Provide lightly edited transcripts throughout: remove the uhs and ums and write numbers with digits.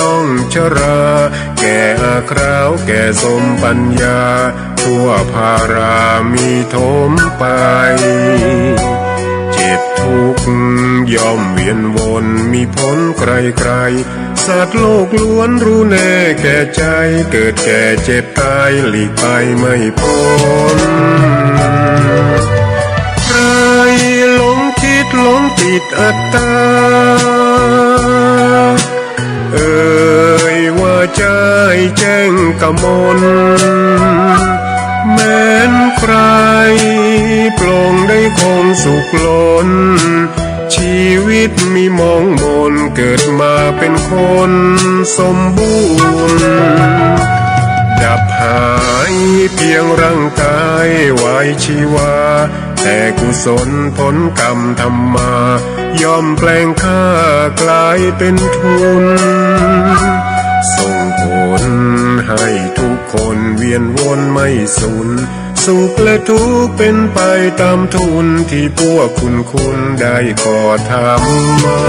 ต้องชราแก่อาคราวแก่สมปัญญาทั่วภารามีโถมไปเจ็บทุกข์ย่อมเวียนวนมีพ้นไกลๆสัตว์โลกล้วนรู้แน่แก่ใจเกิดแก่เจ็บตายหลีกไปไม่พ้นใครหลงคิดหลงติดอัตตาว่าใจแจ้งกมลแม้นใครปลงได้คงสุขล้นชีวิตมีมองมนเกิดมาเป็นคนสมบูรณ์ดับหายเพียงร่างกายไว้ชีวาแต่กุศลผลกรรมทำมาย่อมแปลงค่ากลายเป็นทุนส่งผลให้ทุกคนเวียนวนไม่สูญสุขและทุกข์เป็นไปตามทุนที่พวกคุณได้ก่อทำมา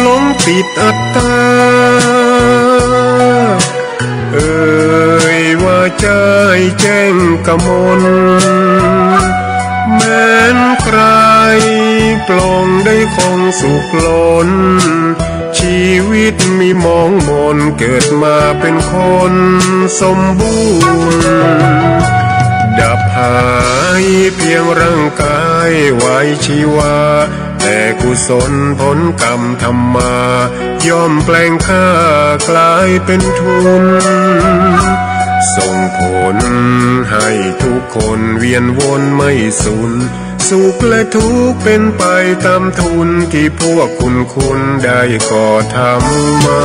หลงติดอัตตาว่าใจแจ้งกมลแม้นใครปลงได้คงสุขล้นชีวิตมีมองมนเกิดมาเป็นคนสมบูรณ์ดับหายเพียงร่างกายไว้ชีวาแต่กุศลผลกรรมทำมาย่อมแปลงค่ากลายเป็นทุนส่งผลให้ทุกคนเวียนวนไม่สูญสุขและทุกข์เป็นไปตามทุนที่พวกคุณได้ก่อทำมา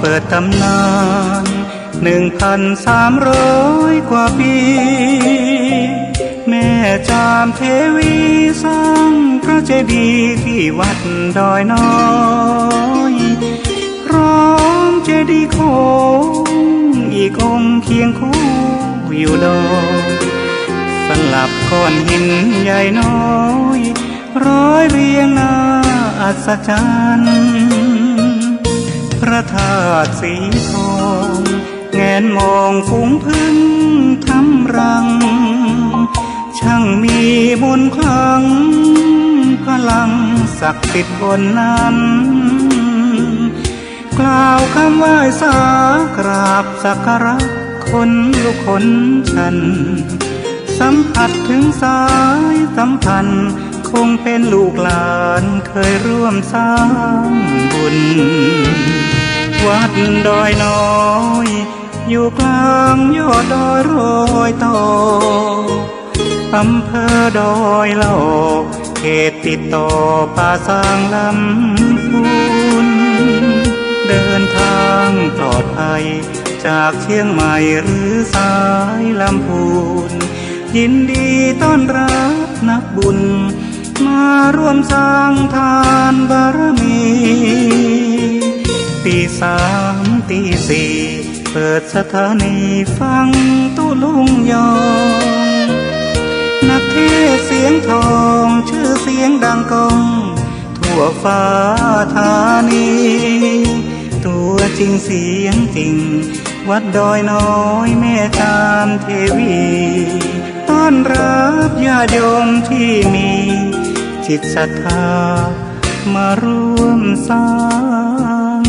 เปิดตำนาน1,300 กว่าปีแม่จามเทวีสร้างพระเจดีย์ที่วัดดอยน้อยพร้อมเจดีย์โค้งอีกองค์เคียงคู่อยู่ดอยสลับก้อนหินใหญ่น้อยร้อยเรียงหน้าอัศจรรย์พระธาตุสีทองแงนมองฝูงพึ่งทำรังช่างมีมนต์ขลังพลังศักดิ์สิทธิ์บนนั้นกล่าวคำไหว้สากราบสักการะคนลุกคนฉันสัมผัสถึงสายสัมพันธ์คงเป็นลูกหลานเคยร่วมสร้างบุญวัดดอยน้อยอยู่กลางยอดดอยโรยต่ออำเภอดอยเหล่าเขตติดต่อป่าสางลำพูนเดินทางปลอดภัย จากเชียงใหม่หรือสายลำพูนยินดีต้อนรับนักบุญมาร่วมสร้างทานบารมีตีสามตีสี่เปิดสถานีฟังตุลุงยองนักเทศเสียงทองชื่อเสียงดังก้องทั่วฟ้าธานีตัวจริงเสียงจริงวัดดอยน้อยแม่จามเทวีต้อนรับญาติโยมที่มีจิตศรัทธามาร่วมสร้าง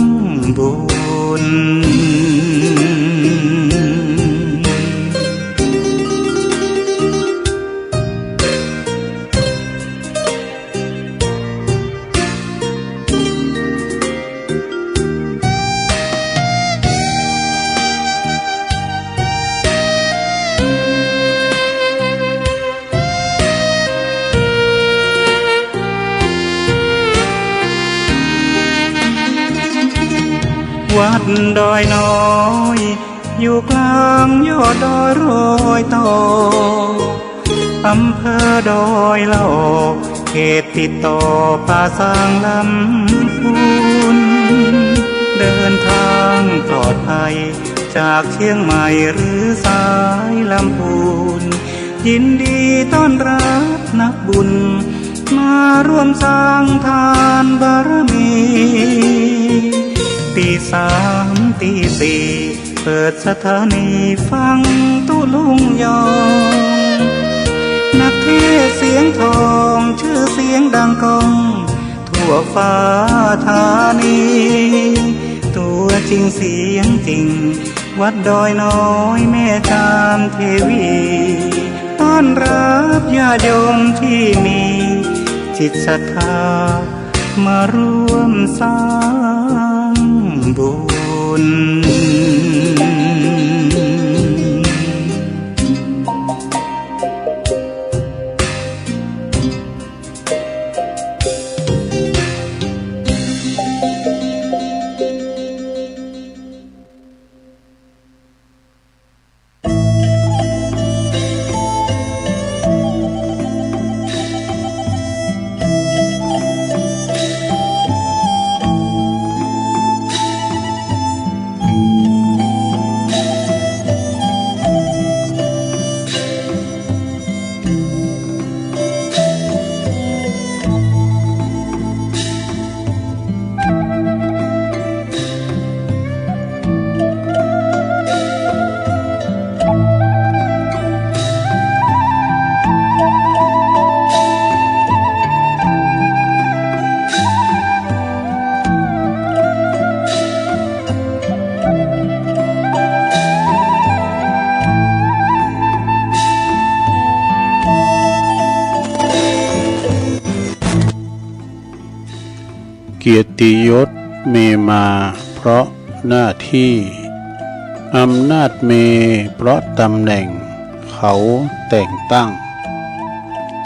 บุญวัดดอยน้อยอยู่กลางยอดดอยโรยต่ออำเภอดอยละออกเขตติดต่อป่าสางลำพูนเดินทางปลอดภัยจากเชียงใหม่หรือสายลำพูนยินดีต้อนรับนักบุญมาร่วมสร้างทานบารมีตีสามตีสี่เปิดสถานีฟังตุลุงยองนักเทศเสียงทองชื่อเสียงดังก้องทั่วฟ้าธานีตัวจริงเสียงจริงวัดดอยน้อยแม่จามเทวีต้อนรับญาติโยมที่มีจิตศรัทธามาร่วมสร้างบุญเกียรติยศมีมาเพราะหน้าที่อำนาจมีเพราะตำแหน่งเขาแต่งตั้ง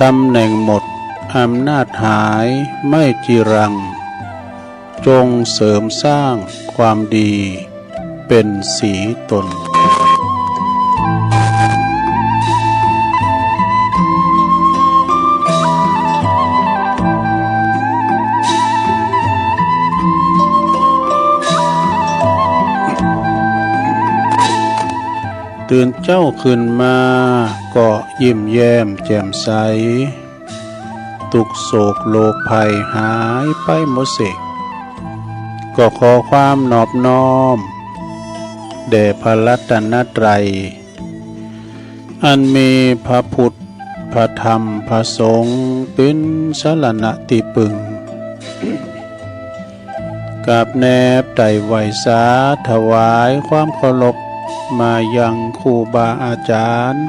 ตำแหน่งหมดอำนาจหายไม่จีรังจงเสริมสร้างความดีเป็นสีตนตื่นเจ้าขึ้นมาก็ยิ้มแย้มแจ่มใสทุกโศกโลกภัยหายไปหมดสิ้นก็ขอความนอบน้อมแด่พระรัตนตรัยอันมีพระพุทธพระธรรมพระสงฆ์เป็นสรณะที่พึ่งกับแนบไต่ไหวสาถวายความเคารพมายังครูบาอาจารย์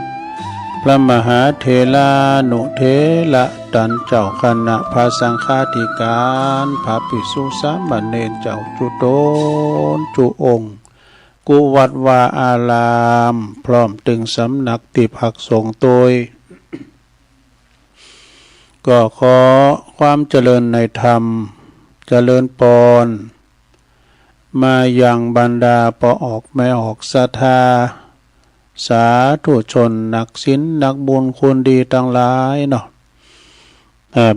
พระมหาเถรานุเถระตันเจ้าคณะพระสังฆาธิการพระภิกษุสามเณรเจ้าจุโตนจุองค์กุวัดวาอารามพร้อมตึงสำนักติพักสงฆ์โดยก็ขอความเจริญในธรรมเจริญปอน มายังบรรดาปออกไม่ออกศรัทธาสาธุชนนักศีลนักบุญคุณดีทั้งหลายเนาะ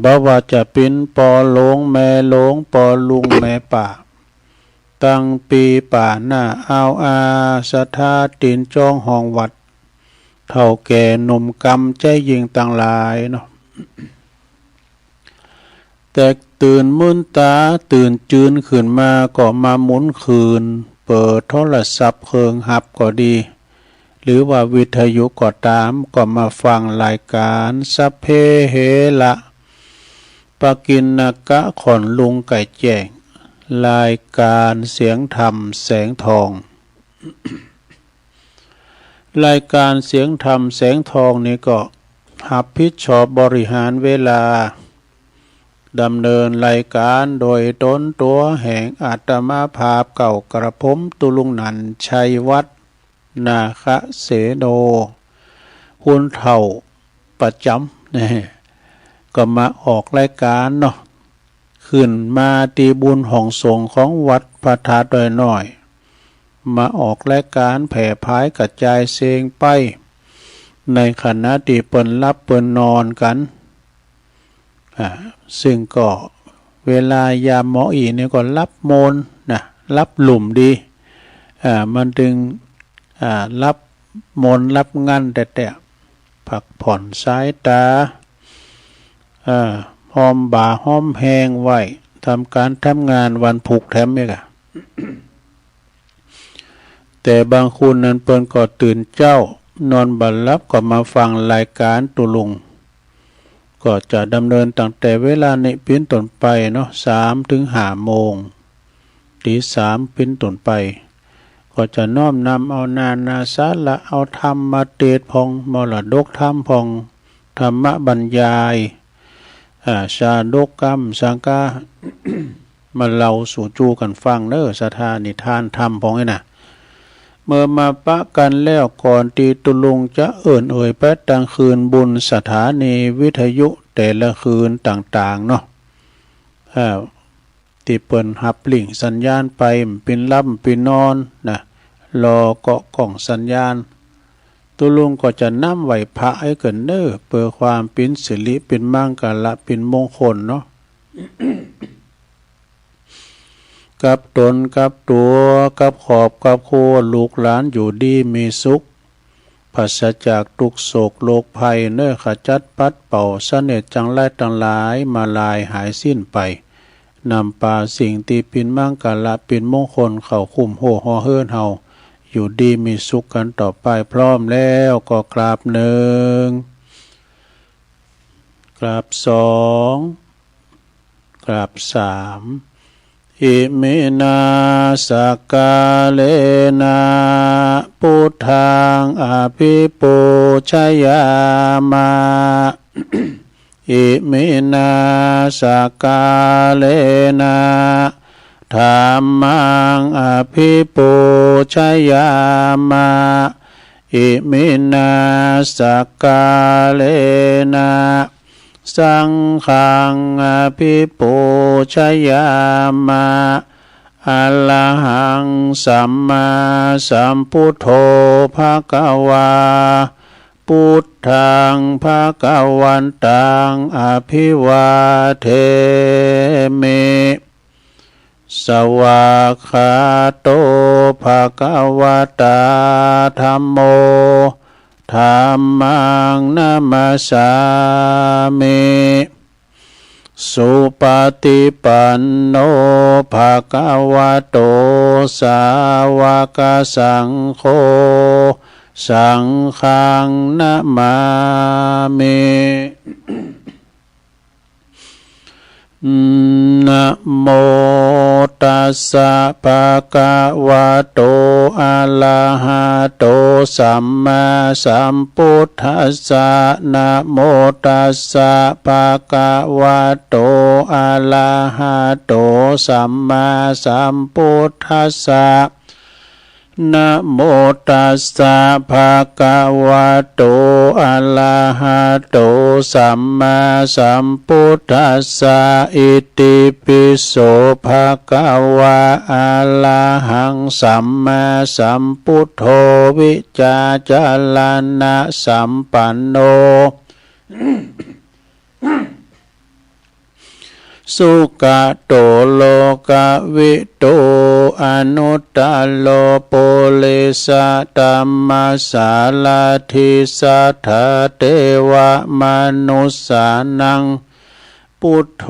บ่ว่าจะเป็นปอหลงแม่หลงปอลุงแม่ป่าตั้งปีป่าหน้าเอาอาศรัทธาตีนจ้องห้องวัดเท่าแก่หนุ่มกำใจยิงต่างหลายเนาะแต่ตื่นมึนตาตื่นจืนขึ้นมาก็มาหมุนคืนเปิดโทรศัพท์เครื่องหับก็ดีหรือว่าวิทยุก็ตามก็มาฟังรายการสัพเพเหระปกิณกะขอนลุงไก่แจ้งรายการเสียงธรรมแสงทอง รายการเสียงธรรมแสงทองนี้ก็รับผิดชอบบริหารเวลาดำเนินรายการโดยต้นตัวแห่งอาตมาภาพเก่ากระผมตุลุงนันชัยวัฒน์นาคะเสโนหุ่นเถ่าประจำเนี่ยก็มาออกรายการเนาะขึ้นมาตีบุญห้องสงฆ์ของวัดพระธาตุดอยน้อยมาออกรายการแผ่พายกระจายเสียงไปในขณะที่เปิ้นรับเปิ้นนอนกันซึ่งก็เวลายามหมออีเนี่ยก็รับโมนนะรับหลุมดีมันจึงรับมนรับงั้นแต่พักผ่อนสายตาหอมบ่าหอมแหงไว้ทำการทำงานวันผูกแถมเนี่ยค่ะ แต่บางคนนั้นเปิ้นก็ตื่นเจ้านอนบัดลับก็มาฟังรายการตุลุงก็จะดำเนินตั้งแต่เวลาในเป็นต้นไปเนาะ3 ถึง 5 โมงตี 3เป็นต้นไปก็จะน้อมนำเอานาสาระเอาธรรมมาเทศน์พองมรดกธรรมพองธรรมบรรยายชาดกกรรมสังฆา มาเล่าสู่จูกันฟังเน้อสถานิทานธรรมพองไอ้น่ะเมื่อมาปะกันแล้วก่อนตีตุลุงจะเอ่ยไปตั้งคืนบุญสถานีวิทยุแต่ละคืนต่างๆเนาะที่เปิ้นหับลิงสัญญาณไปเป็นล่ำเป็นนอนนะรอเกาะกล่องสัญญาณตุลุงก็จะนำไหวพระให้เกินเน้อเพื่อความเป็นสิริเป็นมังกรเป็นมงคลเนาะ กับตนกับตัวกับขอบกับครัวลูกหลานอยู่ดีมีสุขปราศจากทุกโศกโรคภัยเน้อขจัดปัดเป่าเสน่ห์จังไรต่างหลายมาลายหายสิ้นไปนำปาสิ่งที่เป็นมังกรเป็นมงคลเข้าคุ้มโหห่อเฮิรนเฮาอยู่ดีมีสุขกันต่อไปพร้อมแล้วก็กราบ1กราบ2กราบ3อิมินาสกาเลนะพุทธังอภิปูชยามะ อิมินาสกาเลนะธัมมังอภิปูชยามะอิมินาสกาเลนะสังฆังอภิปูชยามะอะระหังสัมมาสัมพุทโธภควาพุทธังภควันตังอภิวาเทมิสวากขาโตภควตาธัมโมธัมมังนัมมัสสามิสุปฏิปันโนภควโตสาวกสังโฆสังฆังนะมามินะโมตัสสะภะคะวะโตอะระหะโตสัมมาสัมพุทธัสสะนะโมตัสสะภะคะวะโตอะระหะโตสัมมาสัมพุทธัสสะ นะโมตัสสะภะคะวะโตอะระหะโตสัมมาสัมพุทธัสสะอิติปิโสภะคะวะอะระหังสัมมาสัมพุทโธวิจาจารณะสัมปันโน สุกะโตโลกะวิโตอนุตตโลปุริสตัมมัสสาลาทิสัทธาเทวมนุสสานังพุทโธ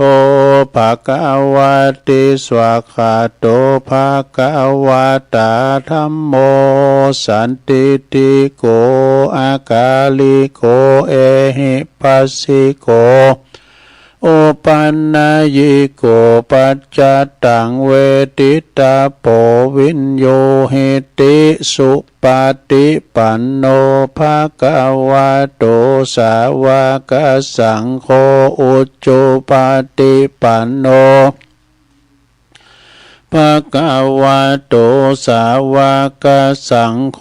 ภะคะวะติสวากขาโตภะคะวะตาธัมโมสันติติโกอากาลิโกเอหิปัสสิโกโอปันนายิโกปัจจตังเวทิตาโปวินโยหิติสุปฏิปันโนภะคะวะโตสาวกสังโฆอุจจุปฏิปันโนภะคะวะโตสาวกสังโฆ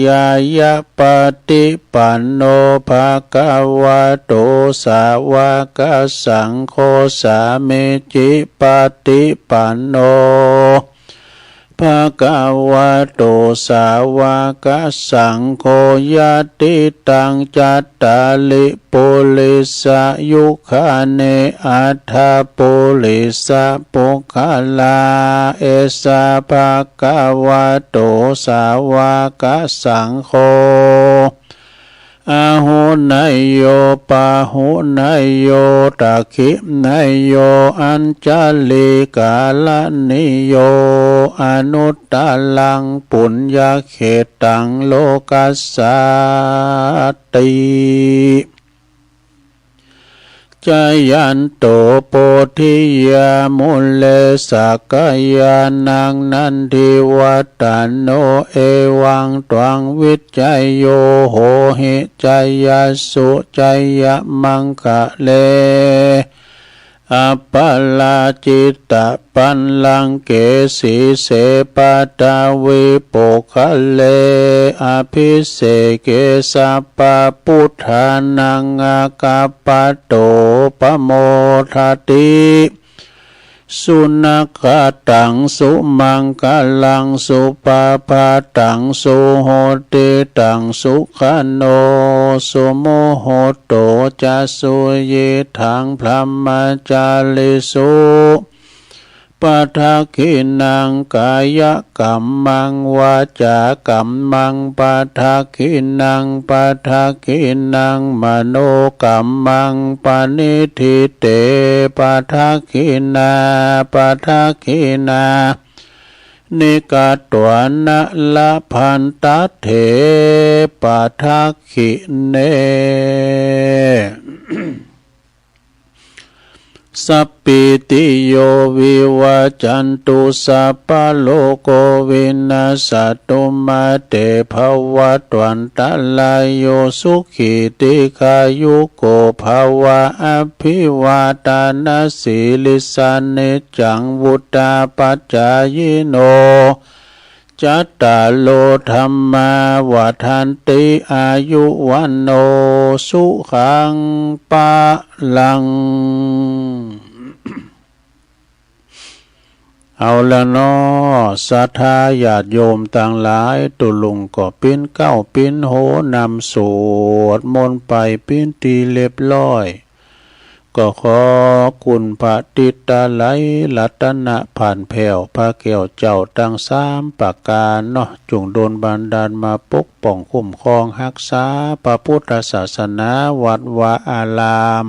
ยายะปฏิปันโนภะคะวะโตสาวกสังโฆสามิจิปฏิปันโนภะคะวะโตสาวกสังโฆยะติตังจัตตาลิปุริสยุคาเนอัฏฐปุริสปุคลาเอสะภะคะวะโตสาวกสังโฆอาหุนายโยปาหุนายโยตะขินายโยอัญจลิกาลนิโยอนุตตลังปุญญเขตังโลกัสสติจายันโตโพธิยามุเลสักยานังนันทิวัตโนเอวังตวังวิจัยโยโหหิจายสุจายมังคะเลอัปปลาจิตตปันลังเกสีเสปตาวิปุคะเลอภิเสเกสัพพพุทธานังอาคาปโตปโมทติสุนัขตังสุมังคลังสุปาปาตังสุโหติตังสุขโนสุโมโหโตจะสุเยทังพรหมจาริสุปะทะขินังกายกัมมังวาจากัมมังปะทะขินังปะทะขินังมโนกัมมังปณิทิเตปะทะขินาปะทะขินานิกาตวนะละพันตเถปะทะขิเนสัพพิติโยวิวัจจันตุสัพพะโลกโควินาศตุมาเตภวัตวันตลายโยสุขิติขายุโกภวะอภิวาทานาสีลิสานิจังวุตตาปัจจายโนจัตตาโลธัมมาวาทันติอายุวันโนสุขังปะลังเอาละเนาะศรัทธาญาติโยมต่างหลายตุลุงก็ปิ้นเก้าปิ้นโหนำสวดมนต์ไปปิ้นตีเรียบร้อยก็ขอคุณพระติตาไหลรัตนะผ่านแผ่วพระแก้วเจ้าตั้งสามประการเนาะจงโดนบันดาลมาปกป้องคุ้มครองรักษาพระพุทธศาสนาวัดวาอาราม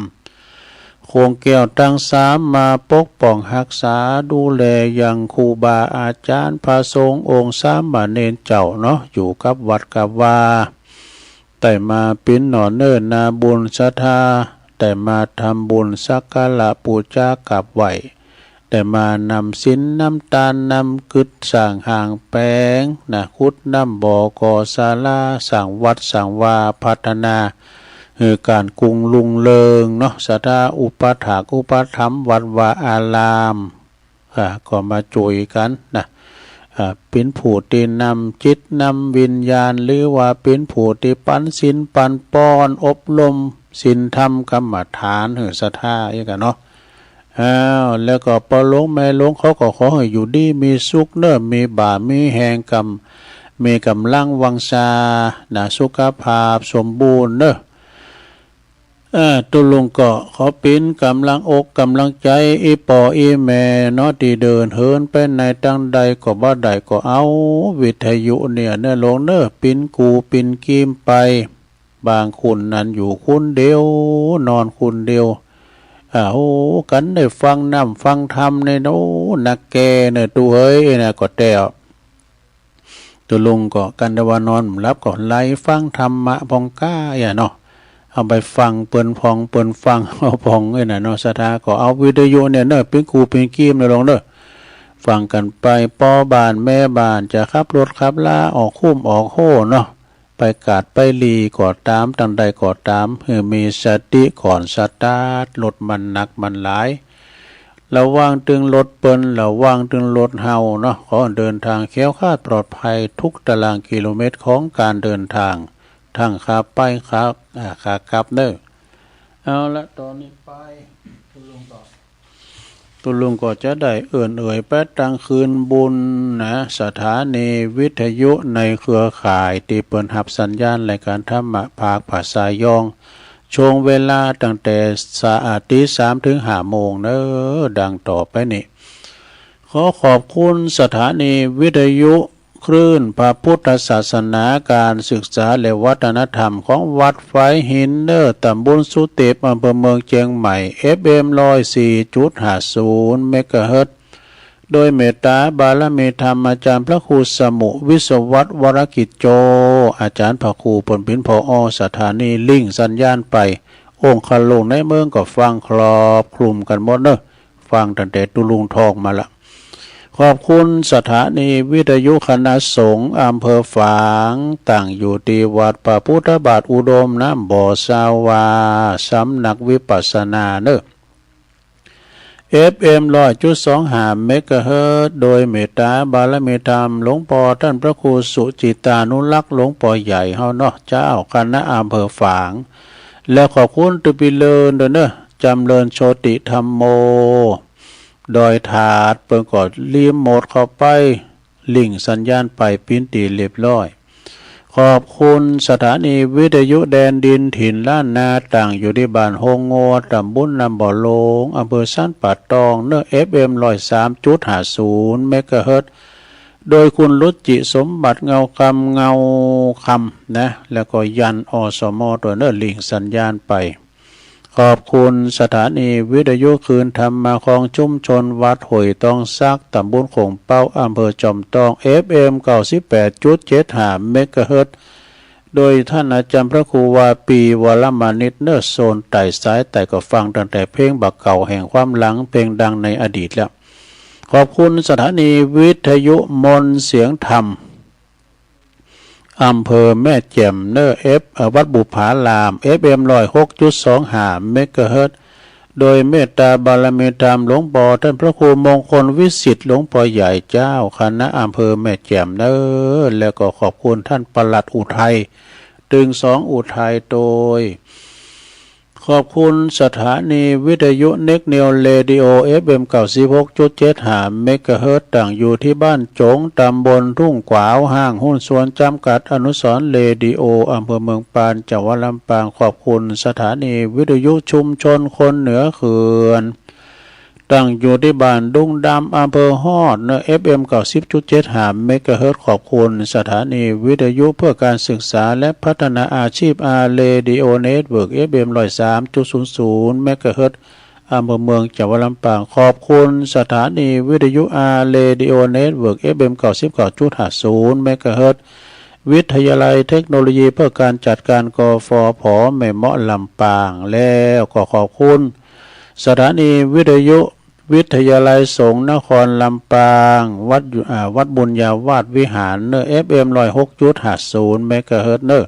โคงแก้วตั้งสามมาปกป้องรักษาดูแลยังครูบาอาจารย์พระสงฆ์องค์สามเณรเจ้าเนาะอยู่กับวัดกับว่าแต่มาปิ้นหนอเนิ่นนาบุญศรัทธาแต่มาทำบุญสักการะปูชากับไหวแต่มานำสินน้ำตาลน้ำกึดสั่งห่างแปงนะคุดน้ำบ่อกอศาลาสั่งวัดสั่งวาพัฒนาคือการกรุงลุงเลิงเนาะศรัทธาอุปถากอุปถัมภ์วัดวาอารามก็มาจุยกันนะ เป็นผู้ที่นำจิตนำวิญญาณหรือว่าเป็นผู้ที่ปันศีลปันป้อนอบรมศีลธรรมกรรมฐานหือศรัทธาอย่างกันเนาะแล้วก็ปลงแม่ลงเขาก็ขอให้อยู่ดีมีสุขเน้อมีบ่ามีแหงกำมีกำลังวังชาสุขภาพสมบูรณ์เน้อตุลุงก็ขอเป็นกำลังอกกำลังใจอีปออีแม่เนาะที่เดินเหินไปในตั้งใดก็บ่ได้ก็เอาวิทยุเนี่ยเน้อลงเน้อปินกูปินกีมไปบางคนนั้นอยู่คนเดียวนอนคนเดียวกันได้ฟังน้ำฟังธรรมในโน้นักแกเนี่ยตัวเฮ้ยนะก็แต้วตัวลุงก็กันได้ว่านอนรับก็ไล่ฟังธรรมะพองก้าอย่าเนาะเอาไปฟังเปิ้นพองเปิ้นฟังเอาพองเนาะศรัทธาก็เอาวิทยุเนี่ยเนาะเป็นครูเป็นกีมเลยลงเนาะฟังกันไปป้อบานแม่บานจะขับรถขับลาออกคุ้มออกโห่เนาะไปกาดไปลีก่อตามตังใดก่อตามมีสติก่อนสตาร์ทรถมันหนักมันหลายระวังตึงรถเปิ้นระวังตึงรถเฮาเนาะขอเดินทางแคล้วคลาดปลอดภัยทุกตารางกิโลเมตรของการเดินทางทั้งขาไปขากลับเด้อเอาละตอนนี้ไปตุลุงก็จะได้เอ่ยแป๊ดตังคืนบุญสถานีวิทยุในเครือข่ายที่เปิดหับสัญญาณรายการธรรมะภาคภาษายองช่วงเวลาตั้งแต่ตี 3 ถึง 5 โมงเด้อดังต่อไปนี่ขอขอบคุณสถานีวิทยุคลื่นพระพุทธศาสนาการศึกษาและวัฒนธรรมของวัดไฟหินเนอร์ตำบลสุเตปอำเภอเมืองเชียงใหม่ FM 104.50 เมกะเฮิรตซ์โดยเมตตาบารมีธรรมอาจารย์พระครูสมุวิศวัตวรกิจโจอาจารย์พระครูผลพินพอสถานีลิงสัญญาณไปองค์คลงในเมืองก็ฟังครอบคลุมกันหมดเนอะฟังตั้งแต่ตุลุงทองมาละขอบคุณสถานีวิทยุคณะสงฆ์อำเภอฝางตั้งอยู่ที่วัดพระพุทธบาทอุดมน้ำบ่อสาวาสำนักวิปัสสนาเนอะ FM 100.25 เมกะเฮิรตซ์โดยเมตตาบารมีธรรมหลวงพ่อท่านพระครูสุจิตานุรักษ์หลวงพ่อใหญ่เฮาเนาะเจ้าคณะอำเภอฝางและขอบคุณตุปิเลินด้วยเนอะจำเริญโชติธรรมโมโดยถาดเปิดกอดรีโมทเข้าไปลิงสัญญาณไปปิ้นตีเรียบร้อยขอบคุณสถานีวิทยุแดนดินถิ่นล้านนาต่างอยู่ที่บ้านโฮงโงตำบลนำบ่อโลงอำเภอสันป่าตองเนื้อ FM 103.50 เมกะเฮิรตซ์โดยคุณรุจิสมบัติเงาคำนะแล้วก็ยันอสมตัวเนื้อลิงสัญญาณไปขอบคุณสถานีวิทยุคืนธรรมของชุมชนวัดหอยตองซักตำบลโขงเป้าอำเภอจอมตอง FM 98.75 เมกะเฮิรตซ์โดยท่านอาจารย์พระครูวาปีวรมานิตเนอร์โซนไต่สายแต่ก็ฟังตั้งแต่เพลงบักเก่าแห่งความหลังเพลงดังในอดีตแล้วขอบคุณสถานีวิทยุมนเสียงธรรมอำเภอแม่แจ่มเนอร์วัดบุพาราม FM 106.25 เมกะเฮิรตซ์โดยเมตตาบารมีธรรมหลวงพ่อท่านพระครูมงคลวิสิทธิ์หลวงพ่อใหญ่เจ้าคณะอำเภอแม่แจ่มเนอร์แล้วก็ขอบคุณท่านปลัดอุทัยตึง2อุทัยโดยขอบคุณสถานีวิทยุเน็กเนียวเรดิโอ FM 96.75 เมกะเฮิรตซ์ตั้งอยู่ที่บ้านจงตำบลทุ่งขวาวห้างหุ้นส่วนจำกัดอนุสรณ์เรดิโออำเภอเมืองปานจังหวัดลำปางขอบคุณสถานีวิทยุชุมชนคนเหนือเขื่อนตั้งอยู่ที่บ้านดุงดำอำเภอฮอดเนอ FM 90.75 เมกะเฮิรตซ์ขอบคุณสถานีวิทยุเพื่อการศึกษาและพัฒนาอาชีพเรดิโอเน็ตเวิร์ก FM 103.00 เมกะเฮิรตซ์อำเภอเมืองจังหวัดลำปางขอบคุณสถานีวิทยุเรดิโอเน็ตเวิร์ก FM 99.50 เมกะเฮิรตซ์วิทยาลัยเทคโนโลยีเพื่อการจัดการกฟผ.แม่เมาะลำปางแล้วก็ขอบคุณสถานีวิทยุวิทยาลัยสงฆ์นครลำปางวัดบุญญาวาสวิหารเนอ FM 106.50 เมกะเฮิรตซ์เนอ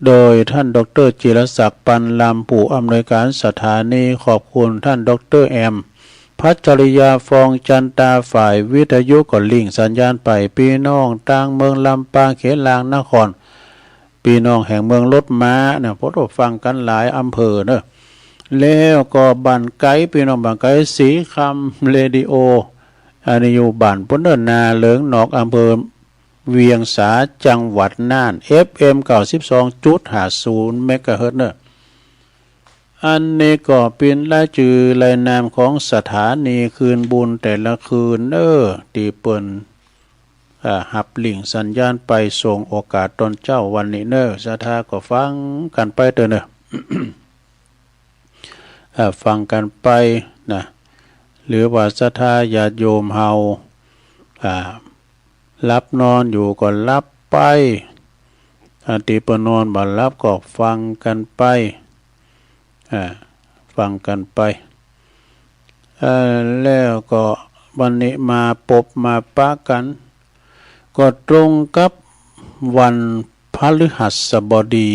โดยท่านดร.จิรศักดิ์ปันลำผู้อำนวยการสถานีขอบคุณท่านดร.แอม พัชริยาฟองจันตาฝ่ายวิทยุก็ลิงสัญญาณไปพี่น้องต่างเมืองลำปางเขลางนครพี่น้องแห่งเมืองรถม้าเนี่ยพบฟังกันหลายอำเภอเนอะแล้วก็บันไกพี่น้องบันไกสีคำเรดิโออันนี้อยู่บ้านปนเนินนาเหลืองนอกอำเภอเวียงสาจังหวัดน่าน FM 92.50 เมกะเฮิรตซ์เนอะอันนี้ก็เป็นรายชื่อรายนามของสถานีคืนบุญแต่ละคืนที่เปิ้นหับลิงสัญญาณไปส่งโอกาสตนเจ้าวันนี้ศรัทธาก็ฟังกันไปเถอะ ฟังกันไปนะหรือว่าศรัทธาญาติโยมเฮารับนอนอยู่ก็รับไปติปนอนบ่รับก็ฟังกันไปฟังกันไปแล้วก็วันนี้มาปบมาปะกันก็ตรงกับวันพฤหัสบดี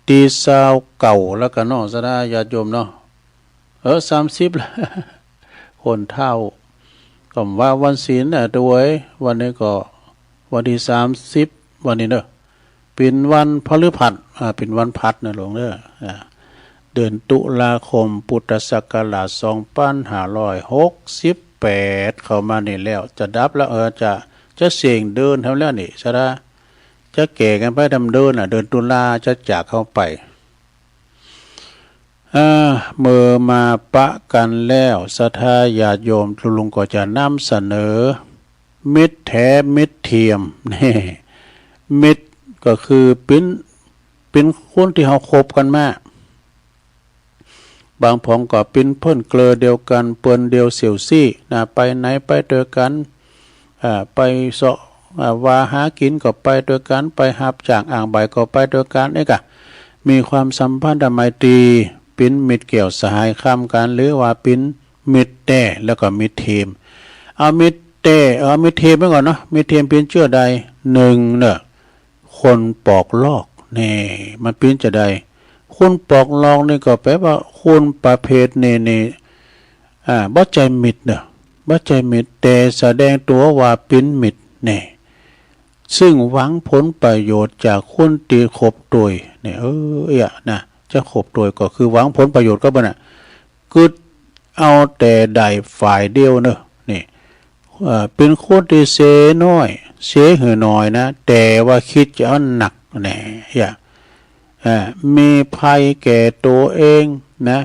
ตีสาวเก่าแล้วก็เนาะสดาญาติโยมเนาะ30แล้วคนเท่าก็ว่าวันศีลด้วยวันนี้ก็วันที่30วันนี้เนาะเป็นวันพฤหัสเป็นวันพัดนะหลวงเด้อเดือนตุลาคมพุทธศักราช2568เข้ามานี่แล้วจะดับแล้วจะเสียงเดินเท่าแล้วนี่ซะละจะแก่กันไปดำเดินเดือนตุลาจะจากเข้าไปเมื่อมาปะกันแล้วศรัทธาญาติโยมลุงก็จะนำเสนอมิตรแท้มิตรเทียมนี่มิตรก็คือเป็นคนที่เขาคบกันมาบางผองก็เป็นเพื่อนเกลือเดียวกันเปิ้นเดียวเสี่ยวซี่ไปไหนไปด้วยกันไปเสาะว่าหากินก็ไปด้วยกันไปหับจากอ่างใบก็ไปด้วยกันนี่กะมีความสัมพันธ์ไมตรีเป็นมิตรเกี่ยวสหายข้ามกันหรือว่าเป็นมิตรแต่แล้วก็มิตรทีมเอามิตรแต่มิตรทีมไปก่อนเนาะมิตรทีมเป็นเชื่อใดหนึ่งเนี่ยคนปอกลอกนี่มันเป็นจะใดคนปอกลอกนี่ก็แปลว่าคนประเภทนี่บ่ใจมิตรเนาะบ่ใจมิตรแต่แสดงตัวว่าเป็นมิตรนี่ซึ่งหวังผลประโยชน์จากคนตีขบโดยเนี่ยนะจะขบโดยก็คือหวังผลประโยชน์ก็บ่น่ะคือเอาแต่ใดฝ่ายเดียวเนอะนี่เป็นคนที่เสน้อยเสหือน้อยนะแต่ว่าคิดจะเอาหนักแน่มีภัยแก่ตัวเองนะ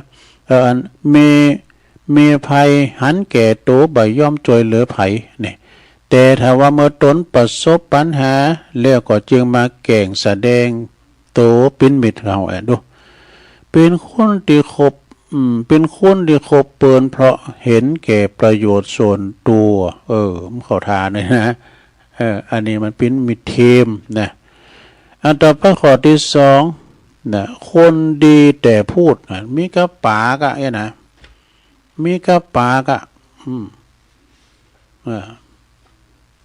มีภัยหันแก่ตัวบ่ย่อมช่วยเหลือไผนี่แต่ถ้าว่าเมื่อตนประสบปัญหาแล้วก็จึงมาแก่งแสดงตัวเป็นมิตรเราดูเป็นคนที่คบเป็นคนที่คบเปินเพราะเห็นแก่ประโยชน์ส่วนตัวมันเข้าทางเลยนะอันนี้มันเป็นมิตรทีมนะอันต่อไปข้อที่2นะคนดีแต่พูดมีกระปากะนะมีกระปากะ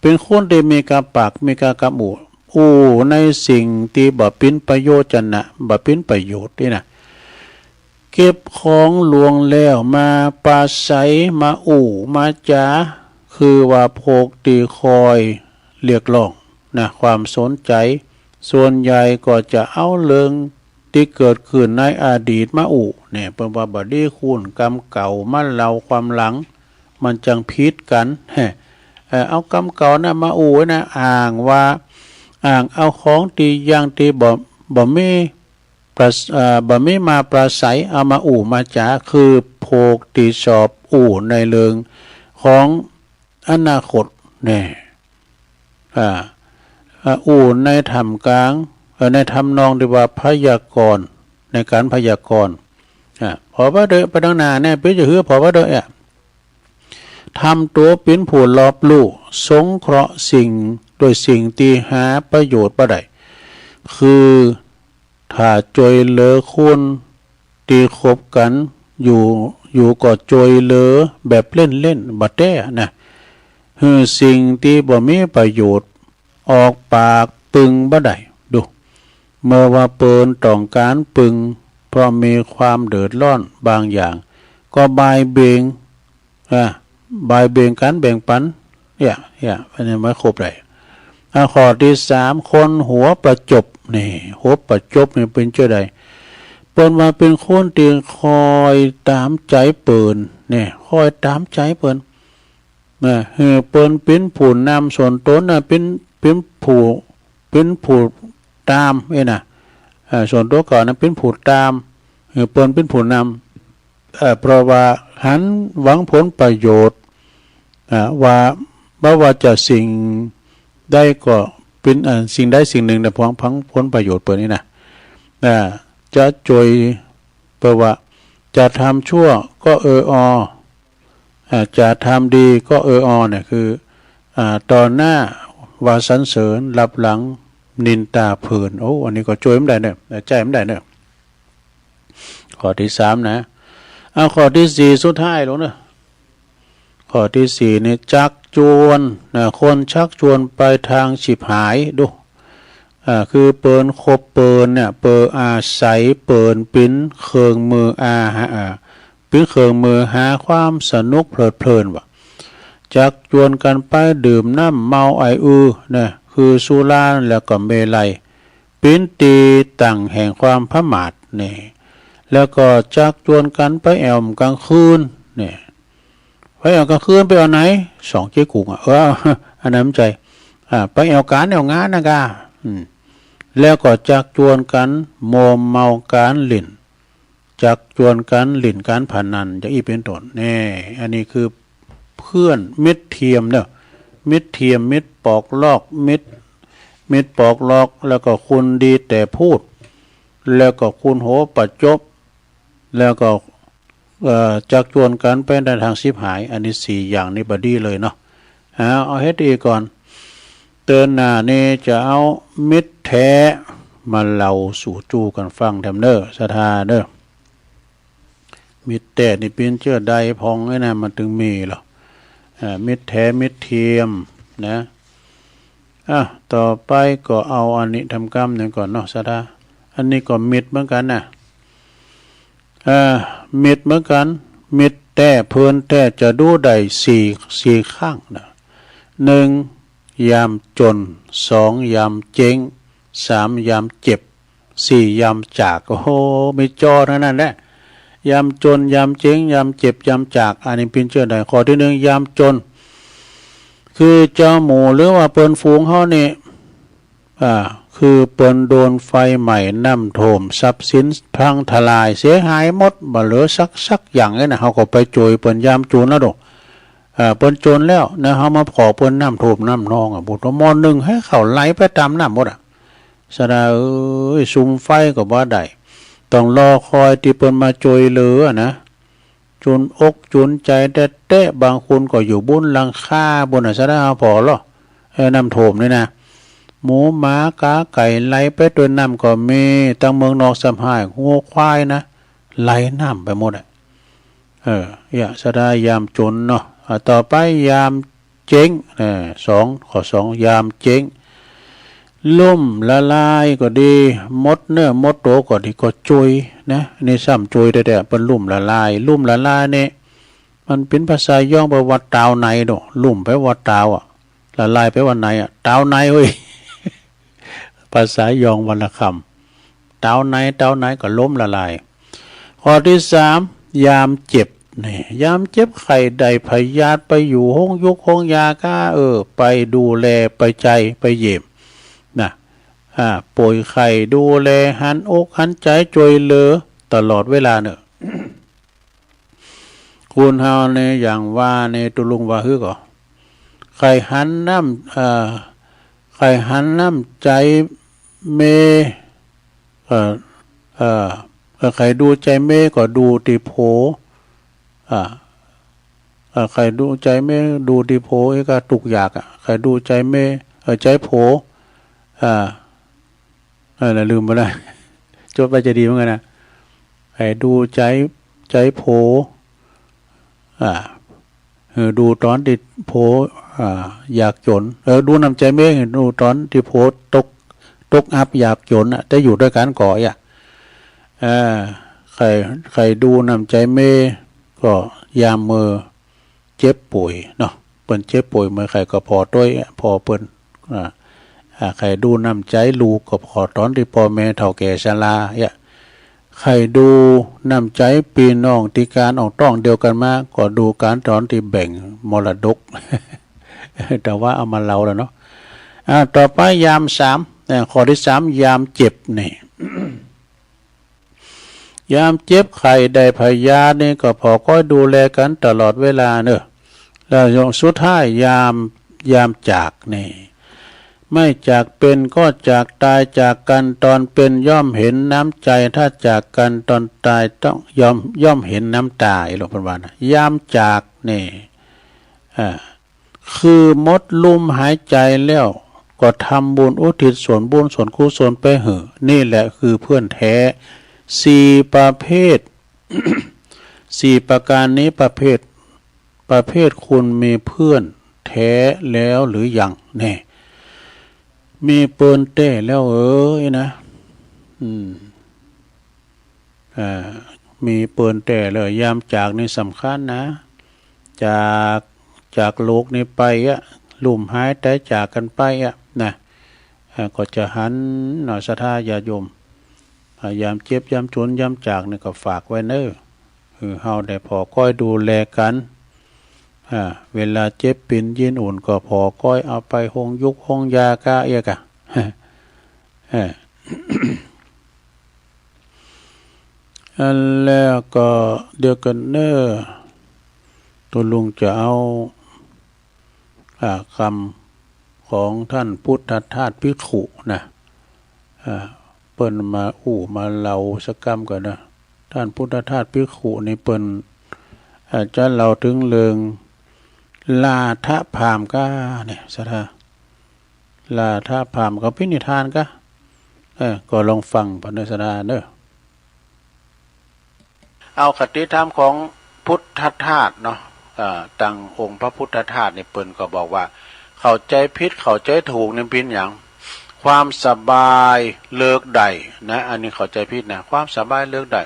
เป็นคนที่มีกระปากมีกระบูในสิ่งที่บ่เป็นประโยชน์นะบ่เป็นประโยชน์นี่นะเก็บของหลวงแล้วมาปราศัยมามาจ๋าคือว่าโพกตีคอยเรียกร้องนะความสนใจส่วนใหญ่ก็จะเอาเรื่องที่เกิดขึ้นในอดีตมาเนี่ยเป็นว่าบดีคุณกรรมเก่ามาเล่าความหลังมันจังพิษกันเอากรรมเก่านะมานะอ้างเอาของที่ยังที่บ่มีมาประสัยเอามามาจ๋าคือโพกตีสอบในเรื่องของอนาคตเนี่ยในธรรมกลางในธรรมนองที่ว่าพยากรณ์ในการพยากรณ์พอว่าเดไปดังหน้าเนี่ยเป็นจะเหือพอว่าเดทำตัวเป็นผู้รอบรู้สงเคราะห์สิ่งโดยสิ่งที่หาประโยชน์บ่ได้คือถ้าจอยเหลือคุณตีคบกันอยู่ก็จอยเหลือแบบเล่นบ่แต้นะคือสิ่งที่บ่มีประโยชน์ออกปากปึงบ่ได้ดูเมื่อว่าเปินต้องการปึงเพราะมีความเดือดร้อนบางอย่างก็บายเบง บายเบ่งกันแบ่งปันอันนี้ไม่ครบเลยข้อที่สามคนหัวประจบนี่หัวประจบนี่เป็นเจ้าใดเปิ้นมาเป็นคนที่คอยตามใจเปิ้นเนี่ยคอยตามใจเปิ้นเปิ้นเป็นผู้นำส่วนตนน่ะเป็นผู้ตามน่ะส่วนตัวก่อนนั้นเป็นผู้ตามเปิ้นเป็นผู้นำเพราะว่าหันหวังผลประโยชน์ว่าจะสิ่งได้ก็เป็นสิ่งใดสิ่งหนึ่งแต่พวงพังผลประโยชน์เปิ้นนี่นะจะจอยแปลว่าจะทำชั่วก็จะทำดีก็เนี่ยคือตอนหน้าว่าสรรเสริญรับหลังนินตาเพลินอันนี้ก็จอยไม่ได้เนี่ยใจไม่ได้เนี่ยข้อที่สามนะข้อที่สี่สุดท้ายลงเนี่ยข้อที่สี่นี่จักจวนคนชักชวนไปทางฉิบหายดูคือเปินคบเปินเนี่ยเปินอาศัยเปินปิ้นเคืองมือปิ้นเคืองมือหาความสนุกเพลินว่ะจักชวนกันไปดื่มน้ำเมาเนี่ยคือสุราแล้วก็เมลัยปิ้นตีตั้งแห่งความพมาทเนี่ยแล้วก็จักชวนกันไปแอมกลางคืนเนี่ยไปแอมกลางคืนไปเอาไหนสองเจ๊กุ้งอันนั้นใจไปแอวการแอวงานนะกาแล้วก็จักชวนกันโมมเมาการหลิ่นจักชวนกันหลิ่นการพนันจะอีเป็นต้นนี่อันนี้คือเพื่อนมิตรเทียมเนอะมิตรเทียมมิตรปอกลอกมิตรปอกลอกแล้วก็คุณดีแต่พูดแล้วก็คุณโหปัจจบแล้วก็จักชวนกันไปในทางสิบหายอันนี้สี่อย่างนี้บดีเลยเนาะเอาเฮ็ดอีกก่อนเตือนหน้านี่จะเอามิตรแท้มาเล่าสู่จูกันฟังแถมเด้อศรัทธาเด้อมิตรแท้นี่เป็นเชื่อใดพองไอ้นะมันถึงมีหรอมิตรแท้มิตรเทียมนะต่อไปก็เอาอันนี้ทำกรรมหนึ่งก่อนเนาะศรัทธาอันนี้ก็มิตรเหมือนกันนะมิตรเหมือนกันมิตรแต่เพื่อนแต่จะดูได้สี่ข้างนะหนึ่งยามจนสองยามเจ๊งสามยามเจ็บสี่ยามจากไม่จอนั่นแหละยามจนยามเจ๊งยามเจ็บยามจากอันนี้เป็นเชื่อได้ข้อที่หนึ่งยามจนคือเจ้าหมูหรือว่าเปิ้นฝูงเขานี่คือเปิ้นโดนไฟใหม่น้ำท่วมทรัพย์สินพังทลายเสียหายหมดบ่เหลือสักอย่างเลยนะเขาก็ไปโจยเปิ้นยามจนแล้วดอกเปิ้นจนแล้วนะเขามาขอเปิ้นน้ำท่วมน้ำนองบุตรมอหนึ่งให้เขาไหลไปตามน้ำหมดสะดาซุ่มไฟก็บ่ได้ต้องรอคอยที่เปิ้นมาโจยเหลือนะจุนอกจุนใจเตะบางคนก็อยู่บนหลังคาบนสะดาพอหรอน้ำท่วมนี่นะหมูหมากาไก่ไหลไปตัวน้ำก็มีตั้งเมืองนอกสำหายงัวควายนะไหลน้ำไปหมดสะดายามจนเนาะต่อไปยามเจ๊งข้อสองยามเจ๊งล่มละลายก็ดีมดเนื้อมดโตก็ดีก็จุยนะนี่ซ้ำจุยแต่เป็นลุ่มละลายเนี่ยมันเป็นภาษาย่องไปวัดตาวในดอกลุ่มไปวัดตาวละลายไปวันไหนตาวในเว้ยภาษาย่องวรรณคำตาวในก็ล้มละลายข้อที่สามยามเจ็บนี่ยามเจ็บไข้ใดพยาธิไปอยู่ห้องยุกห้องยาก้าไปดูแลไปใจไปเยี่ยมนะป่วยไข้ดูแลหันอกหันใจช่วยเหลือตลอดเวลาเนอะ คุณเฮาในอย่างว่าในตุลุงว่าฮือก็ไข้หันน้ำใจเมใครดูใจเมก็ดูติโพใครดูใจเมดูติโพก็ตุกอยากใครดูใจเมใจโผลืมไปแล้วจดไปจะดีเหมือนกันนะใครดูใจโผดูตอนติโผอยากจนดูน้ำใจเมฆดูตอนที่โผตกอับอยากจนแต่อยู่ด้วยกันก่อใครดูน้ำใจเมฆก็ยามมือ เจ็บป่วยเนาะเปิ้นเจ็บป่วยเมื่อใครก็พอด้วยพอเปิ้นใครดูน้ำใจลูกก็พอตอนที่พ่อแม่เฒ่าแก่ชราใครดูน้ำใจพี่น้องที่การออกต้องเดียวกันมาก็ดูการตอนที่แบ่งมรดก แต่ว่าเอามาเล่าแล้วเนาะต่อไปยาม3ข้อที่3ยามเจ็บนี่ ยามเจ็บไข้ได้พยานี่ก็พอคอยดูแลกันตลอดเวลาเนอะแล้วสุดท้ายยามจากนี่ไม่จากเป็นก็จากตายจากกันตอนเป็นย่อมเห็นน้ำใจถ้าจากกันตอนตายต้องย่อมเห็นน้ำตาหลวงพ่อว่านะยามจากนี่คือมดลุ่มหายใจแล้วก็ทำบุญอุทิศส่วนบุญส่วนกุศลไปเหอะนี่แหละคือเพื่อนแท้4ประเภท 4ประการนี้ประเภทคุณมีเพื่อนแท้แล้วหรือยังแน่มีเปิ้นเต้แล้วนะมีเปิ้นเต้เลยยามจากนี่สำคัญนะจากโลกนี้ไปลุ่มหายแต่จากกันไปนะก็จะหันหน่อยศรัทธาญาติโยมยามเจ็บยามจนยามจากนี่ก็ฝากไว้เนอะเฮาได้พอก้อยดูแลกันเวลาเจ็บปิ่นยินอุ่นก็พอก้อยเอาไปหงยุกหงยากะอันแล้วก็เดี๋ยวกันเนอะตัวลุงจะเอาคำของท่านพุทธทาสภิกขุนะเปิ้นมามาเล่าสักคำก่อนนะท่านพุทธทาสภิกขุนี่เปิ้นจะเล่าถึงเรื่องลาทะพามก็เนี่ยสถาลาทะพามก็พินิธานก็ก็ลองฟังปณิสดาเนอะเอาคติธรรมของพุทธทาสเนาะตั้งองค์พระพุทธทาสนี่เปิ้นก็บอกว่าเข้าใจผิดเข้าใจถูกนี่เป็นอย่างความสบายเลิกได้นะอันนี้เข้าใจผิดนะความสบายเลิกได้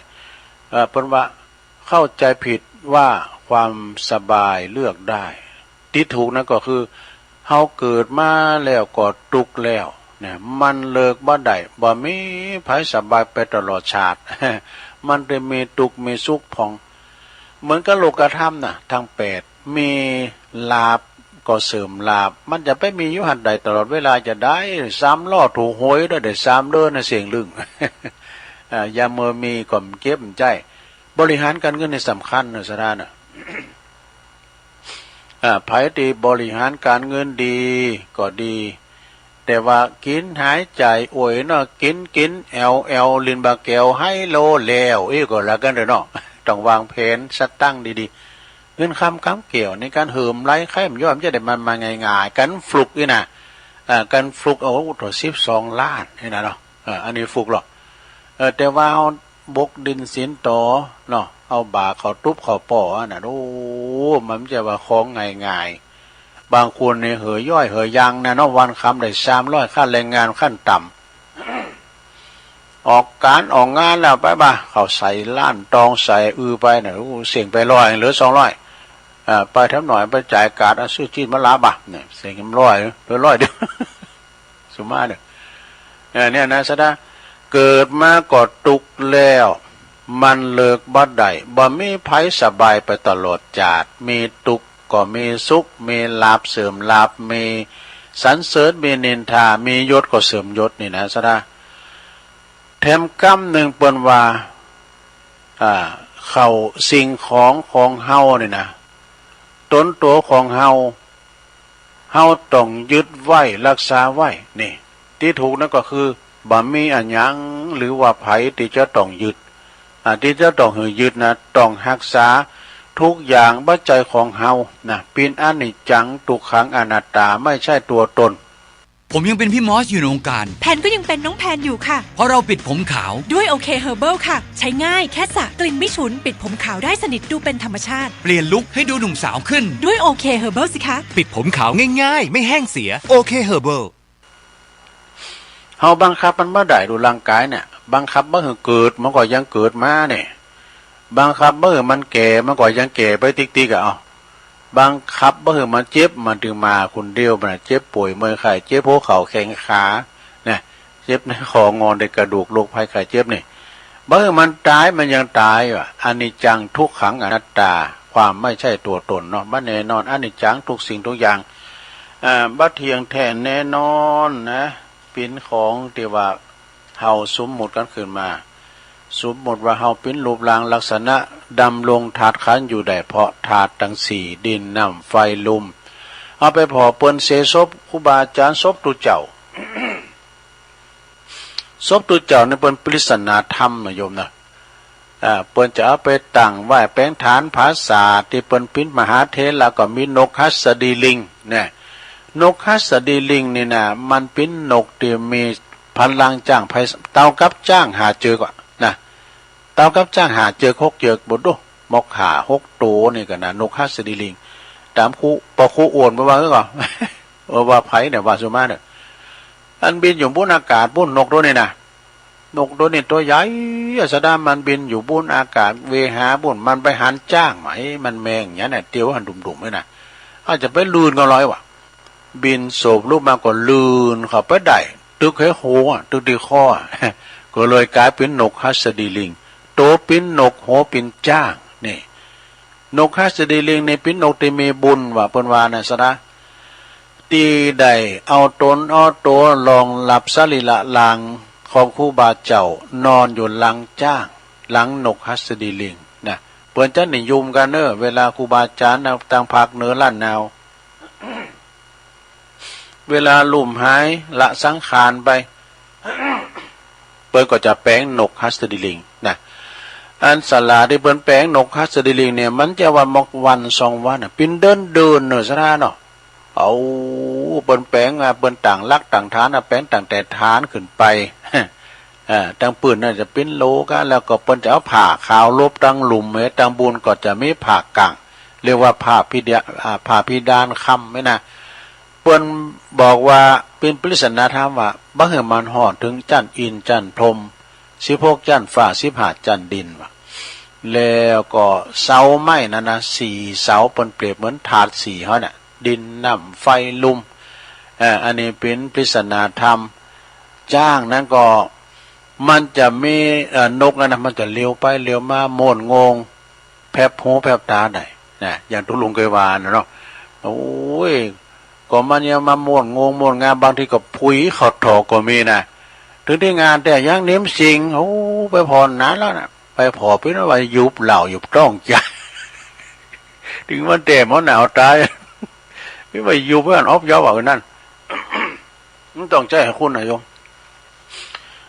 เปิ้นว่าเข้าใจผิดว่าความสบายเลือกได้ที่ถูกนะก็คือเฮาเกิดมาแล้วก็ทุกข์แล้วเนี่ยมันเลิกบ่ได้บ่มีไผสบายไปตลอดชาติ มันจะมีทุกข์มีสุขของเหมือนกับโลกธรรมน่ะทั้ง8มีลาภก็เสริมลาภมันจะไปมีอยู่หันใดตลอดเวลาจะได้3ล้อถูกหวยได้3เดือนน่ะเสียงลึง ยามเมื่อมีก็เก็บใจบริหารการเงินนี่สำคัญนะสถานนะไผที่บริหารการเงินดีก็ดีแต่ว่ากินหายใจอวยเนาะกินแอลลินบาแก้วให้โลแล้วก็แล้วกันเด้อเนาะต้องวางแผนสตั้งดีๆเงินคำเกี่ยวในการเหิมไล่ไข่มย่อมจะได้มาง่ายๆกันฟลุกนี่นะกันฟลุกเอาตัว12 ล้านนี่นะเนาะอันนี้ฟลุกหรอกแต่ว่าเอาบกดินสินต่อเนาะเอาบาเขาทุบเขาป่อน่ะโอ้มันจะว่าของง่ายๆบางคนเนี่ยเหยย่อยเหยยังนะเนาะวันคำได้300ค่าแรงงานขั้นต่ำออกการออกงานแล้วไปบ่าเขาใส่ล้านตองใส่ไปน่ะเสียงไป100เหลือ200ไปทำหน่อยไปจ่ายการซื้อจีนมะลาบ่ะเนี่ยเสียง100เหลือ100เดียว สุมาเด้อเนี่ยนะซะนะเกิดมาก็ทุกข์แล้วมันเลิกบ่ได้บ่มีไผสบายไปตลอดจาดมีทุกข์ก็มีสุขมีลาภเสริมลาภมีสรรเสริญมีนินทามียศก็เสริมยศนี่นะซะนะแถมกรรมหนึ่งเปิ้นว่าเข้าสิ่งของเฮานี่นะตนตัวของเฮาต้องยึดไว้รักษาไว้นี่ที่ถูกนั่นก็คือบ่มีอันยังหรือว่าไผที่จะต้องยึดที่จะต้องยึดนะต้องรักษาทุกอย่างบัจจัยของเฮานะเป็นอนิจจังทุกขังอนัตตาไม่ใช่ตัวตน ผมยังเป็นพี่มอสอยู่ในวงการแพนก็ยังเป็นน้องแพนอยู่ค่ะเพราะเราปิดผมขาวด้วยโอเคเฮอร์เบิลค่ะใช้ง่ายแค่สระกลิ่นไม่ฉุนปิดผมขาวได้สนิทดูเป็นธรรมชาติเปลี่ยนลุคให้ดูหนุ่มสาวขึ้นด้วยโอเคเฮอร์เบิลสิคะปิดผมขาวง่ายๆไม่แห้งเสียโอเคเฮอร์เบิลเฮาบังคับมันบ่ได้ดูร่างกายเนี่ยบังคับบ่ให้เกิดมันก็ยังเกิดมาเนี่ยบังคับบ่ให้มันแก่มันก็ยังแก่ไปติ๊กๆเอา บังคับบ่ให้มันเจ็บมันถึงมาคนเดียวมันเจ็บป่วยเมื่อยไข้เจ็บหัวเข่าแข้งขาเนี่ยเจ็บในคองอนในกระดูกโรคภัยไข้เจ็บนี่บ่ให้มันตายมันยังตายว่ะอนิจจังทุกขังอนัตตาความไม่ใช่ตัวตนเนาะบ่แน่นอนอนิจจังทุกสิ่งทุกอย่างบ่เที่ยงแท้แน่นอนนะเป็นของที่ว่าเฮาสมมุติกันขึ้นมาสมมุติว่าเฮาเป็นรูปร่างลักษณะดำลงธาตุขันธ์อยู่ได้เพราะธาตุทั้งสี่ดินน้ำไฟลมเอาไปพอเปิ้นเสศพครูบาอาจารย์ศพตุเจ้า ศพตุเจ้าในเปิ้นปริศนาธรรมนะโยมนะเปิ้นจะเอาไปตั้งไว้แปลงฐานภาษาที่เปิ้นปิ้นมหาเถรแล้วก็มีนกหัสดีลิงเนี่ยนกหัสดีลิงนี่นะมันเป็นนกที่มีพลังจ้างไผเต่ากับจ้างหาเจอกว่านะเต่ากับจ้างหาเจอคกเจอกบ่ดูมกหา6ตัวนี่ก็นะนกหัสดีลิงตามครูปอครูอ้วนบ่ว่าคือก่อน ว่าไผเนี่ยว่าสุมาเนี่ยอันบินอยู่บนอากาศบนนกตัวนี้นะนกตัวนี้ตัวใหญ่สะดามันบินอยู่บนอากาศเวหาบนมันไปหันจ้างไหมมันแมงอย่างนี้เนี่ยเตียวหันดุ่มๆเลยนะอาจจะไปลื่นก็ร้อยว่ะบินโศบรูปมาก็ลื่นเข้าไปได้ตึกให้โหตึกดีข้อ ก็เลยกลายเป็นนกหัสดีลิงโตเป็นนกโหเป็นจ้างนี่นกหัสดีลิงในเป็นนกที่มีบุญว่าเปิ้นว่านะสะดาตีได้เอาตนเอาตัวลองหลับสรีละลางของครูบาเจ้านอนอยู่หลังจ้างหลังนกหัสดีลิงนะเปิ้นจะนิยมกันเนอะเวลาครูบาอาจารย์ต่างภาคเหนือล้านนาว เวลาลุ่มหายละสังขารไป เปิ้นก็จะแปลงนกหัสดีลิงนะอันศาลาที่เปิ้นแปลงนกหัสดีลิงเนี่ยมันจะว่ามกวัน2วันน่ะเป็นเดินเนอะซะนะเนาะเอาเปิ้นแปลงเปิ้นต่างลักต่างฐานแปลงต่างแต่ฐานขึ้นไป ตั้งปืนน่าจะเป็นโลกันแล้วก็เปิ้นจะเอาผ้าขาวลบตั้งหลุมตั้งบุญก็จะมีผ้ากางเรียกว่าผ้าพิดานค่ำไหมนะเปิ้นบอกว่าเป็นปริศนาธรรมว่าบ่ให้มันฮอดถึงจันอินจันพรหม16จันฟ้า15จันดินว่ะแล้วก็เสาไม้นั่นนะ4เสาเปิ้นเปรียบเหมือนถาด4เฮาน่ะดินน้ำไฟลมอันนี้เป็นปริศนาธรรมจ้างนั้นก็มันจะมีนกนะมันจะเลี้ยวไปเลี้ยวมาโม่นงงแผบหูแผบตาได้นะอย่างทุลุงเคยวานเนาะโอ้ยก็มันยังมาโม่นงงโม่นงานบางทีก็พุยขอดถอก็มีนะถึงที่งานแต่ยังเน้มสิงโอ้ไปพรนานแล้วนะไปพอเป็นว่ายุบเหล่ายุบต้องใจ ถึงวันแต่มันหนาวตายพี่ไปยุบเพื่อนออฟยาวว่านั่น มันต้องใจให้คุณนะโยม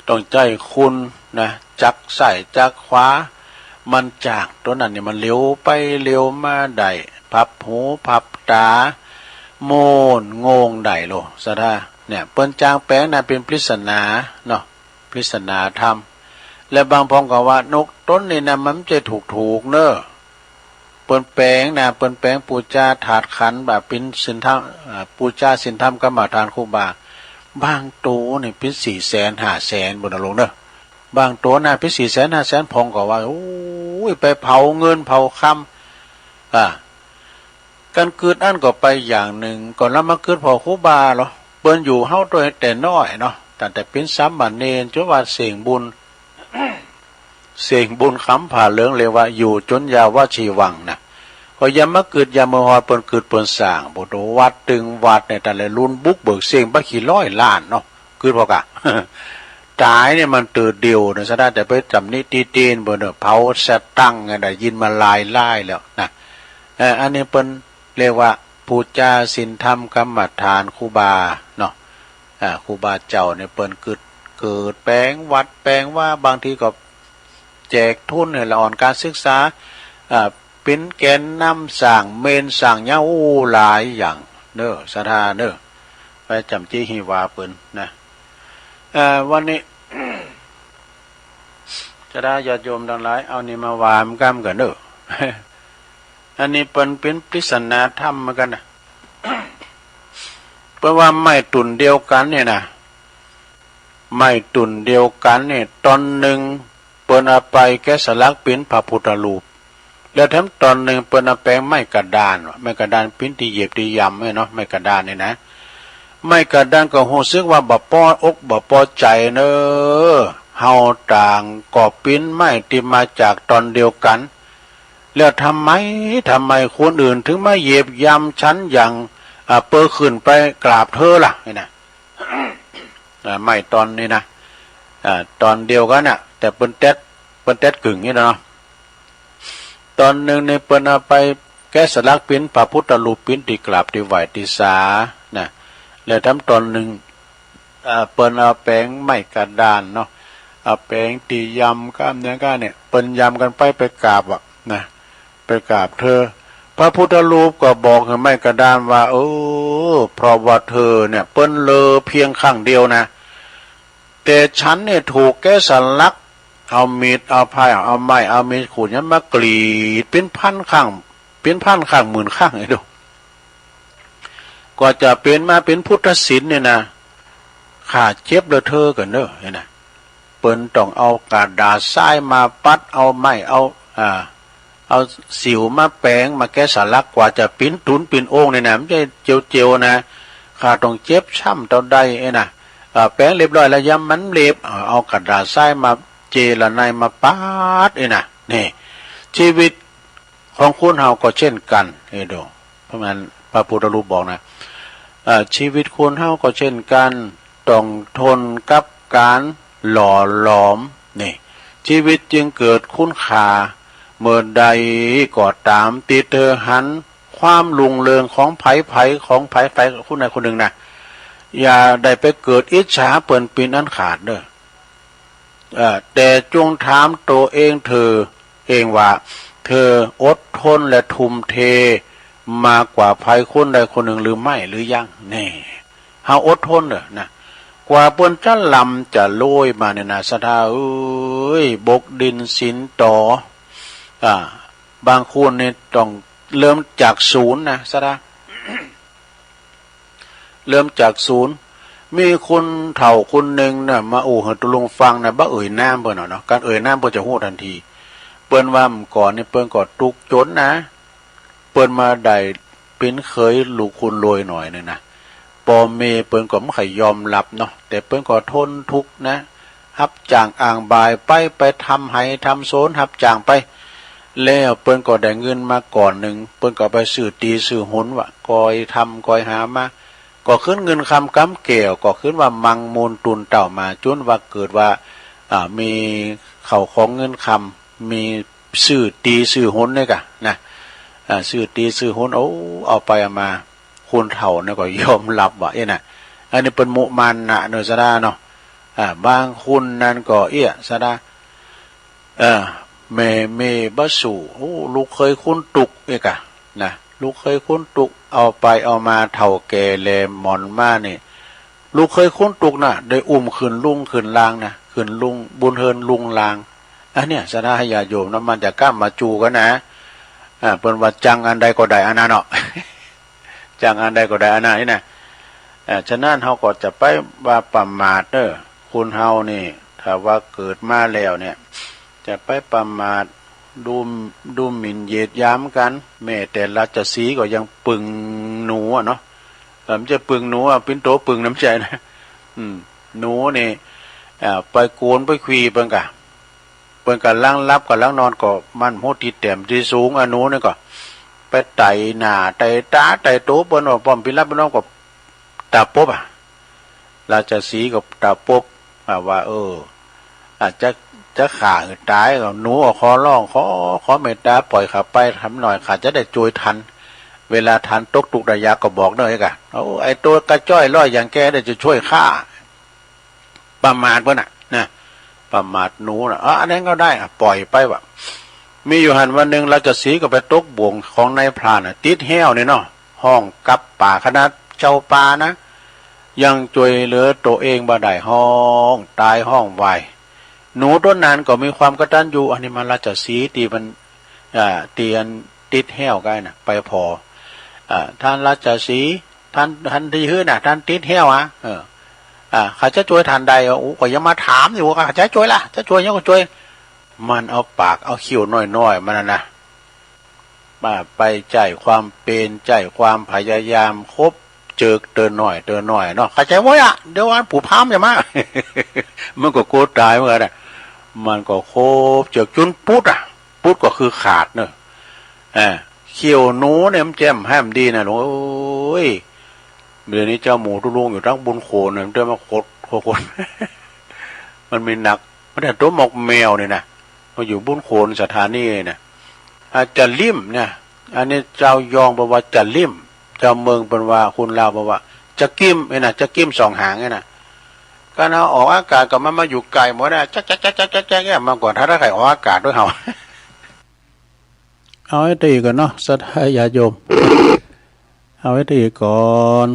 ต้องใจคุณนะจักใส่จักขวามันจากตัวนั้นเนี่ยมันเลี้ยวไปเลี้ยวมาได้พับหูพับตาโมนงงได้โลสะดาเนี่ยเปิ้นจางแปลงน่ะเป็นปริศนาเนาะปริศนาธรรมและบางพองก็ว่านกต้นนี่นะมันจะถูกเนอะเปิ้นแปลงนะเปิ้นแปลงปูจาถาดขันแบบเป็นสินธรรมปูจาสินธรรมกรรมฐานครูบาบางตัวนี่เป็น400,000 500,000บนลงเนอะบางตัวน่ะเป็น400,000 500,000พองก็ว่าโอ้ยไปเผาเงินเผาคำการเกิดอันก็ไปอย่างหนึ่งก่อนแล้วมาเกิดพอครูบาเหรอเปิ้นอยู่เฮาตัวแต่น้อยเนาะแต่เป็นสามเณรจนว่าเสียงบุญ เสียงบุญคำผ่าเหลืองเลยว่าอยู่จนยาวว่าชีวังนะก็ยามมาเกิดยามมาฮอดเปิ้นเกิดเปิ้นสร้างบ่โดวัดตึงวัดเนี่ยแต่ละรุ่นบุกเบิกเสียงบ่กี่ร้อยล้านเนาะเกิดพอกะ ตายเนี่ยมันตื่นเดียวนะซะได้แต่ไปจำนิตีตีนบ่เด้อเผาสะตั้งได้ยินมาลายแล้วนะอันนี้เปิ้นเรียกว่าปูจาศีลธรรมกรรมฐานครูบาเนาะครูบาเจ้าเนี่ยเปิ้นเกิดแปลงวัดแปลงว่าบางทีก็แจกทุนให้ละอ่อนการศึกษาเป็นแกนนำสร้างเมนสร้างยาหลายอย่างเด้อศรัทธาเด้อไปจำจี้ฮีวาเปิ้นนะวันนี้ จะได้ญาติโยมทั้งหลายเอานี่มาวามกันกันเด้อ อันนี้เป็นปริศนาธรรมเหมือนกันนะ เพราะว่าไม่ตุ่นเดียวกันเนี่ยนะไม่ตุ่นเดียวกันเนี่ยตอนหนึ่งเปิ้นเอาไปแกะสลักเป็นพระพุทธรูป แล้วทั้งตอนหนึ่งเปิ้นเอาแปลงไม้กระดานไม้กระดานปิ้นที่เหยียบที่ยำเนาะไม้กระดานนี่นะไม้กระดานก็รู้สึกว่าบ่ป้ออกบ่ป้อใจเนอเฮาต่างก็ปิ้นไม้ที่มาจากตอนเดียวกันแล้วทำไมคนอื่นถึงมาเหยียบยำฉันอย่างเปิ้ขึ้นไปกราบเธอล่ะนี่นะ ไม่ตอนนี้นะตอนเดียวกันน่ะแต่เปิ้นแต๊ดกึ่งนี่เนาะตอนหนึ่งในเปิ้นเอาไปแกะสลักปิ้นพระพุทธรูปปิ้นที่กราบที่ไหว้ที่สานะแล้วทำตอนหนึ่งเปิ้นเอาแป้งไม้กระดานเนาะเอาแป้งตียำก้ามเนื้อก้าเนี่ยเปิ้นยำกันไปกราบอ่ะนะไปกราบเธอพระพุทธรูปก็บอกให้ไม้กระดานว่าเพราะว่าเธอเนี่ยเปิ้นเลอเพียงข้างเดียวนะแต่ฉันเนี่ยถูกแกะสลักเอามีดเอาพายเอาไม้เอามีดขูดนั้นมากรีดเป็นพันข้างหมื่นข้างไอ้ดูกว่าจะเป็นมาเป็นพุทธศิลป์เนี่ยนะข้าเจ็บเลยเธอกันเนอะเห็นนะเปิ้นต้องเอากระดาษทรายมาปัดเอาไม้เอาสิวมาแปงมาแกะสลักกว่าจะปิ้นตุนปิ้นโอ่งเนี่ยนะไม่ใช่เจียวนะข้าต้องเจ็บช้ำตอนใดไอ้นะแปงเรียบร้อยแล้วย้ำมันเล็บเอากระดาษทรายมาเจละนายมาปาดไอ้นะนี่ชีวิตของคุณเฮาก็เช่นกันไอ้ดูเพราะงั้นพระพุทธรูปบอกนะชีวิตคุณเฮาก็เช่นกันต้องทนกับการหล่อหลอมนี่ชีวิตจึงเกิดคุณค่าเมื่อใดก็ตามติดเธอหันความลุงเรืองของไผ่ของไผ่คนใดคนหนึ่งนะอย่าได้ไปเกิดอิจฉาเปิ่นปีนอันขาดเด้อแต่จงถามตัวเองเธอเองว่าเธออดทนและทุ่มเทมากกว่าภัยคนใดคนหนึ่งหรือไม่หรือยังนี่เฮาอดทนเด้อนะกว่าเปิ้นจะลำจะโรยมาเนี่ยนะสถาบกดินสินต่อบางคนเนี่ยต้องเริ่มจากศูนย์นะสถา เริ่มจากศูนย์มีคนเฒ่าคนหนึ่งน่ะมาให้ตุลุงฟังนะบ่เอ่ยน้ำเปิ้นเนาะการเอ่ยน้ำเปิ้นจะฮู้ทันทีเปิ้นว่าก่อนนี่เปิ้นก็ตุกจนนะเปิ้นมาได้เป็นเคยลูกคุณรวยหน่อยนึงนะปอเมเปิ้นก็ไม่ค่อยยอมรับเนาะแต่เปิ้นก็ทนทุกข์นะรับจ้างอ่างบายไปทำให้ทำโซนรับจ้างไปแล้วเปิ้นก็ได้เงินมาก่อนหนึ่งเปิ้นก็ไปซื้อตีซื้อหุนว่ะกอยทำกอยหามาก็ขึ้นเงินคำกำเกี่ยวก็ขึ้นว่ามังมูลตุนเต่ามาจนว่าเกิดว่ามีเข่าของเงินคำมีซื้อตีซื้อหุนเนี่ยกะนะซื้อตีซื้อหุนเอาไปเอามาคนเฒ่าเนี่ยก็ยอมรับว่าน่ะอันนี้เป็นมุมันนะเนสดาเนาะบางคนนั่นก็สดาเมบสูลูกเคยคุ้นตุกกะนะลูกเคยคุ้นตุกเอาไปเอามาเฒ่าแก่แลหมอนมานี่ลูกเคยคุ้นตุกนะได้อุ้มขึ้นลุงขึ้นลางนะขึ้นลุงบุญเฮินลุงลางอันเนี้ยสดาให้ญาโยมน้ำมันจะกล้ามาจูกันนะเปิ้นว่าจังอันใดก็ได้อันนั้นเนาะ จังอันใดก็ได้อันนั้นนี่นะฉะนั้นเฮาก็จะไปว่าประมาทเด้อคุณเฮานี่ถ้าว่าเกิดมาแล้วเนี่ยจะไปประมาทดูหมิ่นเหยียดหยามกันแม้แต่ราชสีห์ก็ยังปึงหนูเนาะมันจะปึงหนูปิ้นโตปึงน้ำใจนะหนูนี่ไปโกนไปคุยเปิ้นกะล้างรับกับล้างนอนก็มันโหติแต้มที่สูงหนูนี่ก็ไปไต่หน้าไต่ตาไต่โตเปิ้นว่าป้อมพิรับน้องก็ตาปบราชสีห์ก็ตาปบว่าอาจจะขาตายก็หนูขอร้องขอเมตตาปล่อยข้าไปทำหน่อยข้าจะได้ช่วยทันเวลาทันตกตุกระยะก็บอกหน่อยกะไอ้ตัวกระจ้อยร้อยอย่างแกได้จะช่วยข้าประมาทเพิ่นน่ะนะประมาทหนูน่ะอันนั้นก็ได้ปล่อยไปว่ะมีอยู่หันวันหนึ่งราชสีห์ก็ไปตกบ่วงของนายพรานติดแห้วนี่เนาะห้องกับป่าคณะเจ้าป่านะยังช่วยเหลือตัวเองบ่ได้ห้องตายห้องวายหนูต้นนั้นก็มีความกตัญญูอันนี้มันราชสีห์ตีมันตีอันติดแห้วกันน่ะไปพอท่านราชสีห์ท่านที่ฮื้อน่ะท่านติดแห้วข้าจะช่วยทันใดก็ยังมาถามอยู่ว่าข้าจะช่วยล่ะจะช่วยยังก็ช่วยมันเอาปากเอาคิ้วน้อยๆมันนะ ไปใจความเป็นใจความพยายามคบเจอเตือนหน่อยเนาะเข้าใจว่าอ่ะเดี๋ยววันผู้พามอย่ามา มันก็โกรธตายเหมือนกันมันก็โคบเจอจุนปุ๊ดปุ๊ดก็คือขาดเนอะเขียวหนูเนี่ยมันแจ่มแฮมดีนะหลวงโอ้ยเดี๋ยวนี้เจ้าหมูตุลุงอยู่ทั้งบุญโขนเนี่ยมันจะมาโคตร มันมีหนักมันแต่ตัวหมกแมวเนี่ยนะมาอยู่บุญโขนสถานีเนี่ยอาจจะลิ่มเนี่ยอันนี้เจ้ายองบอกว่าจะลิ่มเจ้าเมืองเป็นว่าคุณลาวบอกว่าจะกิ้มเนี่ยนะจะกิ้มสองหางเนี่ยนะก็เอาออกอากาศกับมันมาอยู่ไกลหมดนะจ๊กเนี่ยมาก่อนถ้าใครออกอากาศด้วยเหรอเอาให้ตีก่อนเนาะสัทธายาโยมเอาให้ตีก่อน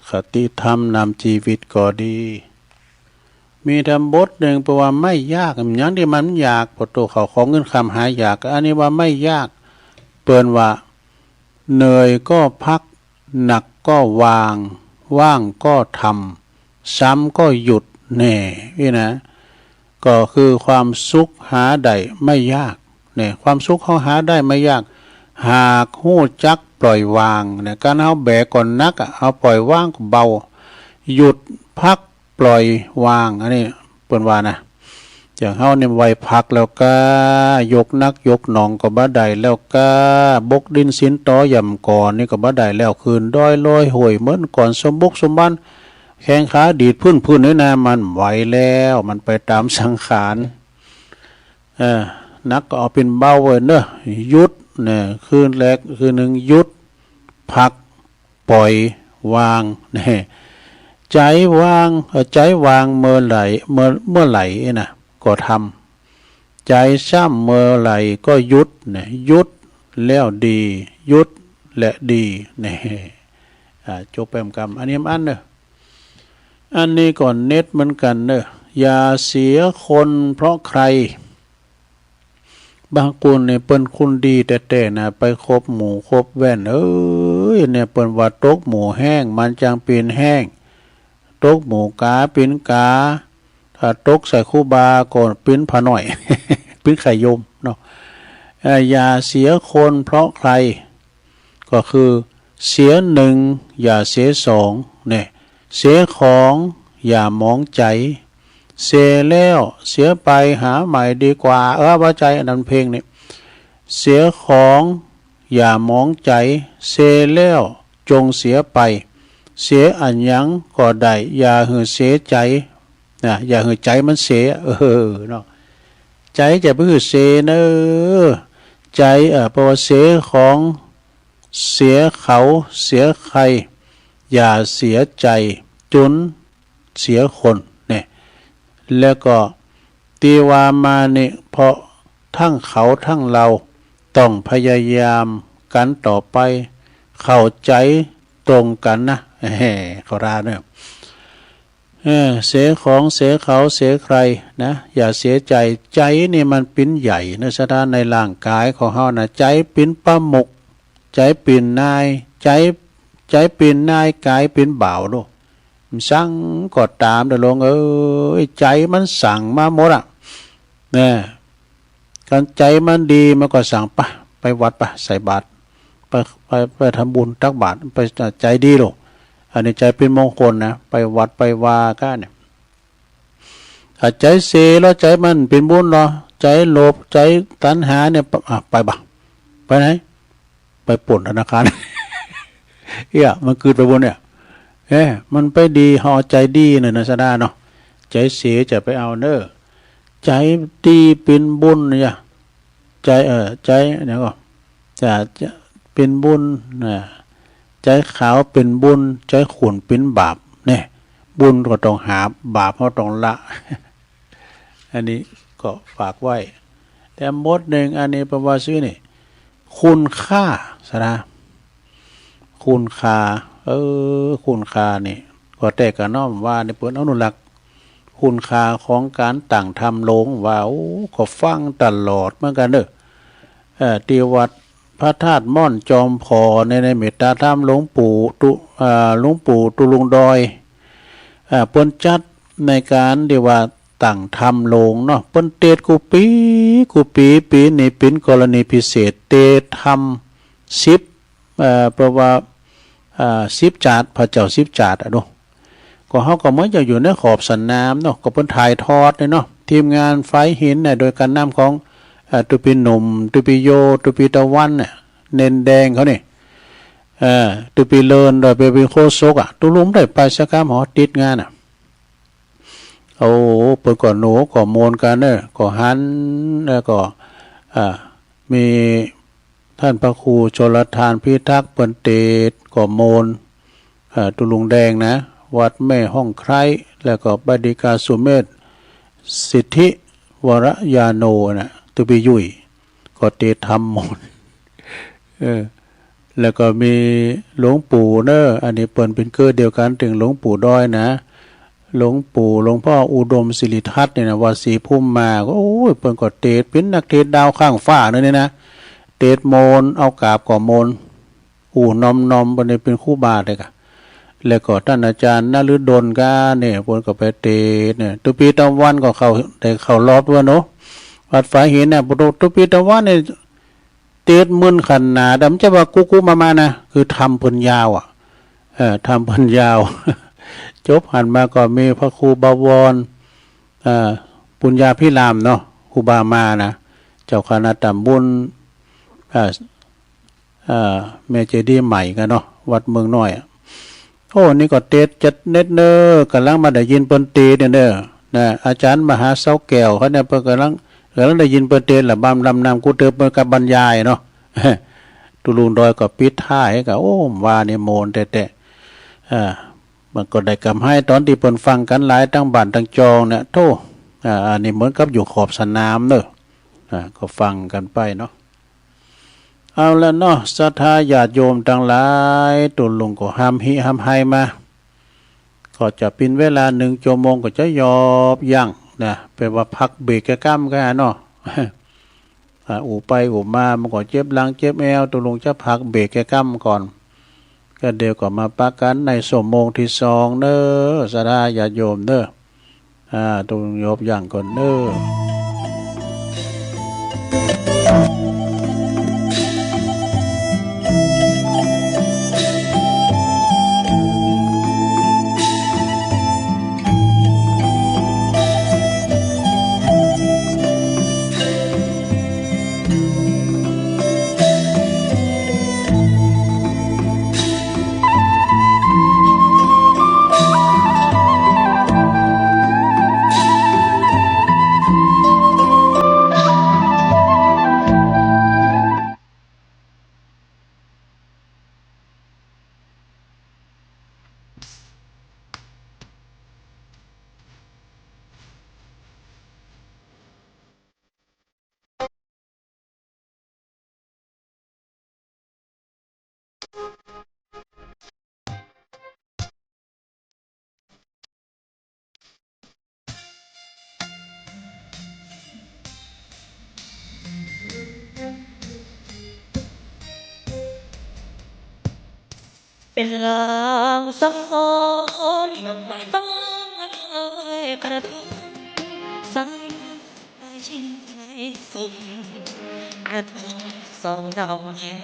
คติธรรมนำชีวิตก็ดีมีธรรมบทหนึ่งแปลว่าไม่ยากอย่างที่มันยากพอตัวเขาของเงินคำหายากอันนี้ว่าไม่ยากเปิ่นว่าเหนื่อยก็พักหนักก็วางว่างก็ทำซ้ำก็หยุดแน่นี่นะก็คือความสุขหาได้ไม่ยากเนี่ยความสุขเขาหาได้ไม่ยากหากหู้จักปล่อยวางเนี่ยการเอาแบกก่อนนักเอาปล่อยว่างก็เบาหยุดพักปล่อยวางอันนี้เปิ้นว่านะอย่างเฮาเนี่ยไว้พักแล้วก็ยกนักยกหนองก็บ่ได้แล้วก็บกดินสินต่อย่ำก่อนนี่ก็บ่ได้แล้วคืนด้อยลอยห่วยเหมือนก่อนสมบุกสมบันแข้งขาดีดพื้นนี่นะมันไหวแล้วมันไปตามสังขารนักก็เอาเป็นเบาไว้เนอะหยุดเนี่ยคืนแรกคืนหนึ่งหยุดพักปล่อยวางเนี่ยใจวางใจวางเมื่อไหร่เมื่อไหร่นะก็ทำใจซ้ำเมื่อไหร่ก็หยุดเนี่ยหยุดแล้วดีหยุดและดีเนี่ยจบแปมกรรมอันนี้อันเนอะอันนี้ก่อนเน็ตเหมือนกันเนอะอย่าเสียคนเพราะใครบางคนเนี่ยเป็นคนดีแต่นะไปคบหมูคบแว่นเนี่ยเป็นว่าตกหมูแห้งมันจังเป็นแห้งตกหมูกาเป็นกาถ้าตกใส่คู่บาก่อนเป็นผาหน่อย เป็นไข่ยมเนาะอย่าเสียคนเพราะใครก็คือเสียหนึ่งอย่าเสียสองเนี่ยเสียของอย่ามองใจเสียแล้วเสียไปหาใหม่ดีกว่าว่าใจอันนั้นเพลงนี่เสียของอย่ามองใจเสียแล้วจงเสียไปเสียอันยังก็ได้อย่าหือเสียใจนะอย่าหือใจมันเสียเนาะใจจะไปหือเสียเนอะใจเพราะว่าเสียของเสียเขาเสียใครอย่าเสียใจจนเสียคนเนี่ยแล้วก็ตีวามาเนี่ยเพราะทั้งเขาทั้งเราต้องพยายามกันต่อไปเข้าใจตรงกันนะเขาราเนี่ยเสียของเสียเขาเสียใครนะอย่าเสียใจใจนี่มันเป็นใหญ่นะสถานในร่างกายของเฮานะใจเป็นประมุขใจเป็นนายใจเป็นนายกายเป็นบ่าวดูสั่งก็ตามเด้อลงใจมันสั่งมาหมดเนี่ยการใจมันดีมันก็สั่งไปวัดใส่บาตรไปทำบุญตักบาตรไปใจดีลูกอันนี้ใจเป็นมงคลนะไปวัดไปวากันเนี่ยถ้าใจเสียแล้วใจมันเป็นบุญเนาะใจโลภใจตัณหาเนี่ยไปไหนไปป่นธนาคาร มันคืนไปบนเนี่ยมันไปดีห่อใจดีเนี่ยนะสดาเนาะใจเสียจะไปเอาเนอใจดีเป็นบุญเนี่ยใจใจเนี่ยก็จะเป็นบุญนะใจขาวเป็นบุญใจขุ่นเป็นบาปเนี่ยบุญก็ต้องหาบาปก็ต้องละ อันนี้ก็ฝากไว้แต่มดหนึ่งอันนี้ประวัติซื้อนี่คุณค่าสดาคุณค่าคุณค่านี่ก็แต่กะน้อมว่าในเปิ้นอนุรักษ์คุณค่าของการต่างทำลงว่าก็ฟังตลอดเหมือนกันเด้อที่วัดพระธาตุม่อนจอมพอในเมตตาธรรมหลวงปู่ตุลุงดอยเปิ้นจัดในการที่ว่า ตั้งทำโลงเนาะเปิ้นเตดกูปีนี่เป็นกรณีพิเศษเตดทำเพราะว่า10 จาดพระเจ้า10 จาดอ่ะเนาะก็เฮาก็เหมือนจะอยู่ในขอบสนามเนาะก็เปิ้นถ่ายทอดเนาะทีมงานไฟหินน่ะโดยการนำของตุปีหนุ่มตุปีโยตุปีตะวันน่ะเน้นแดงเขานี่ตุปีเลินโดยไปเป็นโคศกตุลุมได้ไปสักคำหอติดงานโอ้เปิดก่อนหนูก่อโมนกันก่อหันแล้วก็มีท่านพระครูชลทานพิทักษ์เปินเตดก่อโมนตุลุงแดงนะวัดแม่ห้องไคร้แล้วก็บดิกาสุเมธสิทธิวรยาโนนะตุปียุ่ยก็เตดทำโมนแล้วก็มีหลวงปู่อันนี้เปิ่นเป็นเกิดเดียวกันถึงหลวงปู่ด้อยนะหลวงพ่ออุดมศิริทัศน์เนี่ยนะวัดศรีพุ่มมาก็โอ้ยเปิ่นก็เทศเป็นนักเทศดาวข้างฟ้าเนี่ยนะเทศโมนเอากาบก่อโมนนอมเปิ่นเป็นครูบาเลยกะแล้วก็ท่านอาจารย์นฤดลกาเนี่ยเปิ่นก็ไปเทศเนี่ยตุปีตะวันก็เข้ารอบว่าเนาะวัดฝายหินเนี่ยตุปีตะวันเนี่ยเตดมึนขันหนาดำจะว่ากุมานะคือทำเพิ่นยาวทำเพิ่นยาว จบหันมาก็มีพระครูบวรปุญญาพิรามเนาะครูบามานะเจ้าคณะตำบลแม่เจดีย์ใหม่กันเนาะวัดเมืองน้อยโอ้นี่ก็เตดจัดเน็ตกำลังมาได้ยินเปิ้นเตดเนี่ยนะอาจารย์มหาเสาแก้วเขาเนี่ยเพิ่นกำลังได้ยินเปิ้นเตดละบำลำนำกูเติบเปิ้นกับบรรยายเนาะ ตุลุงดอยก็ปิดท้ายก็โอ้ว่านี่โมนแต่มันก็ได้กำให้ตอนที่เปิ้นฟังกันหลายตั้งบ้านตั้งจองเนี่ยโธ่อันนี้เหมือนกับอยู่ขอบสนามเนอะก็ฟังกันไปเนาะเอาแล้วเนาะศรัทธาญาติโยมทั้งหลายตุลุงก็ห้ามให้มาก็จะเป็นเวลา1 ชั่วโมงก็จะยอบยั่งนะแปลว่าพักเบรกกล้ามกันเนาะ อูไปอูมามันก็เจ็บหลังเจ็บแอวตุลุงจะพักเบรกกล้ามก่อนก็เดี๋ยวก็มาปักกันในชั่วโมงที่2เด้อศรัทธาญาติโยมเด้อตุลุงยอบยั่งก่อนเด้อเป็นลางสังหรณ์ต้องกระทำสั่งชินใจสุ่มกระทำส่องดาวแห่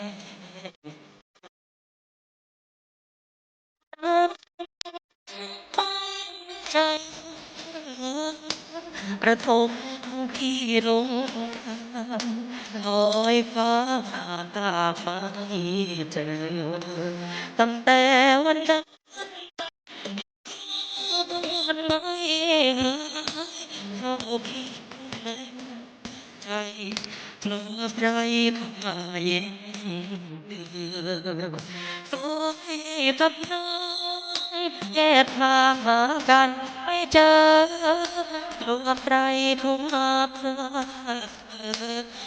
ใจกระทงที่ลงลอยฟ้าตาฟ้าเจอตั้งแต่วันนั้นวันไหนเขาคิดใจเนื้อใจเข้ามาเย็นตัวให้กับน้องแยกทางหากันไม่เจอตัวใจทุ่มมาเพื่อ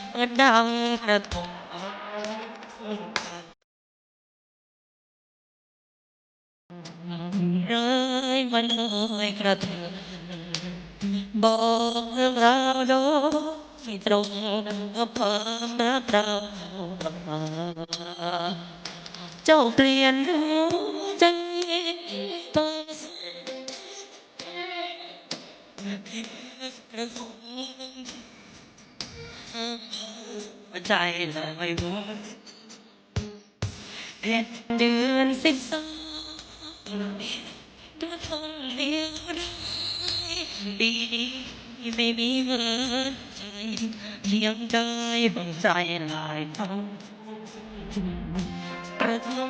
เหมือนดังกระทงเลยมันเลยกระทงบอกเรื่องราวโดยตรงกับเพิ่มรักเราเจ้าเปลี่ยนใจตัว ใจเลยว่าเดือน12ตัวทนเดียวได้ปีนี้ไม่มีเงินใจเลี้ยงได้บังใจหลายครั้งกระทำ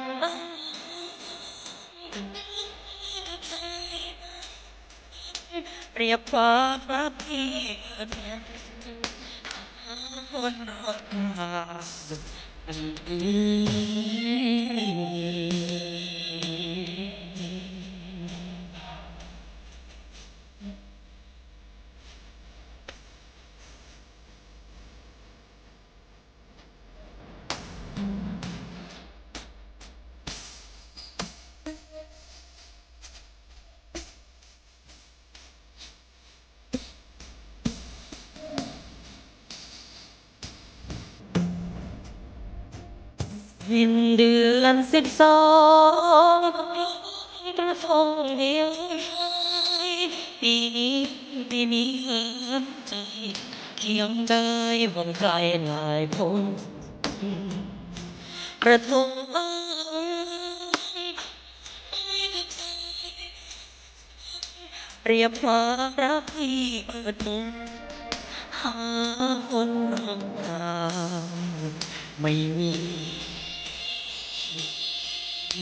เปรียบความรักที่วันรอดเดือน12กระทงเดียวปีนี้ไม่มีเงินใจเคียงใจบังใจหลายคนกระทงเปรียบความรักที่เปิดมุมหาคนรักทางไม่มี อ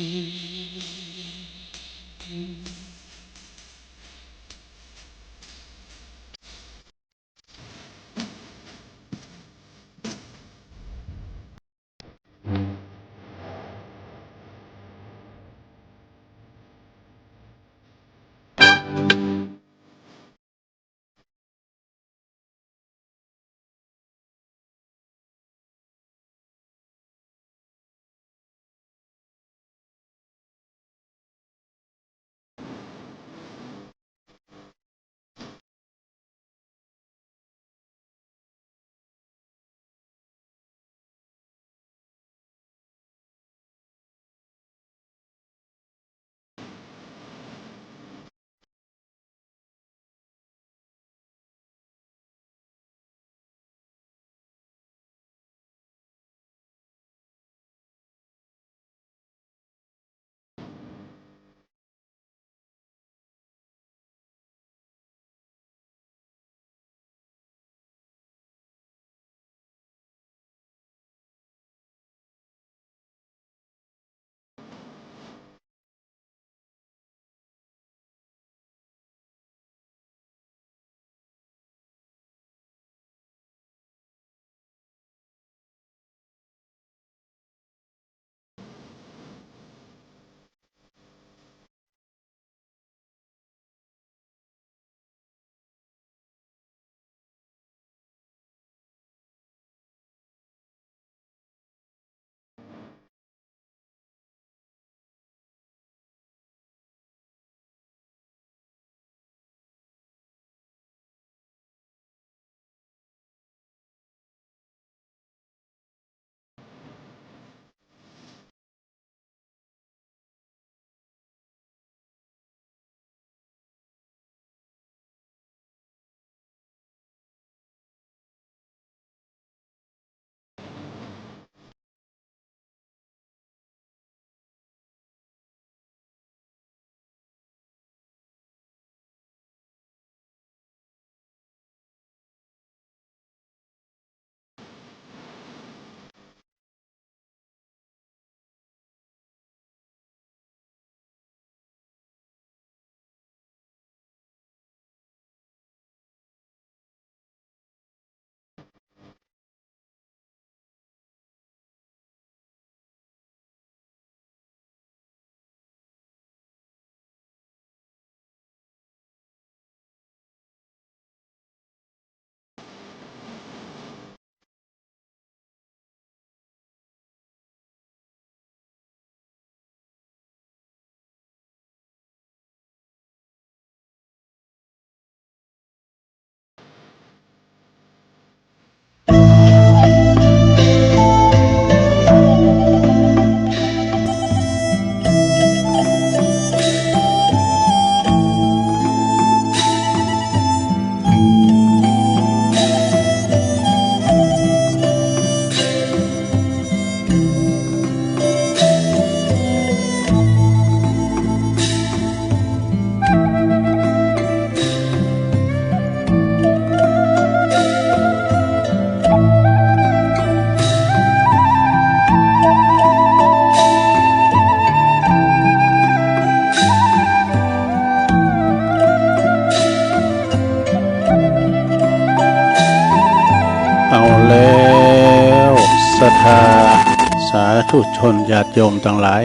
ธุชนญาติโยมทั้งหลาย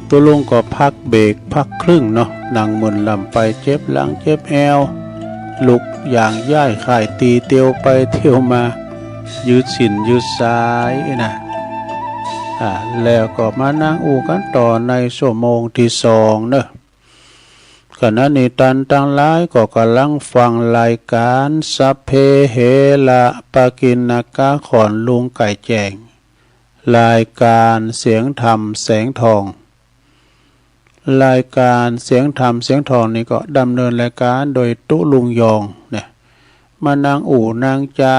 ตัวลุงก็พักเบรกพักครึ่งเนาะนั่งมึนลำไปเจ็บหลังเจ็บแอวลุกอย่างย่ายข่ายตีเตียวไปเที่ยวมายืดสินยืดซ้ายนะแล้วก็มานั่งอู่กันต่อในชั่วโมงที่สองเนอะขณะนี้ตันตั้งหลายก็กำลังฟังรายการสัพเพเหระปะกินกะขอนลุงไก่แจงรายการเสียงธรรมแสงทองรายการเสียงธรรมเสียงทองนี่ก็ดำเนินรายการโดยตุลุงยองเนี่ยมานางอู่นางจ้า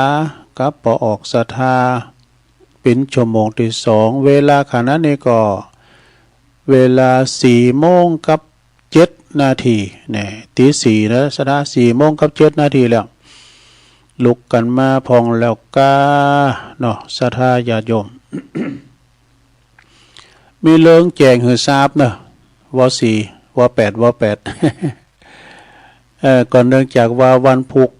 กับปอออกศรัทธาเป็นชั่วโมงที่สองเวลาขณะนี้ก็เวลา4:07 นาทีเนี่ยตีสี่นะสดา4:07 นาทีแล้วลุกกันมาพองแล้วกาเนาะศรัทธาญาติโยม มีเลิงแจงหือทราบเนาะว.4 ว.8 ว.8 ก่อนเนื่องจากว่าวันพุธ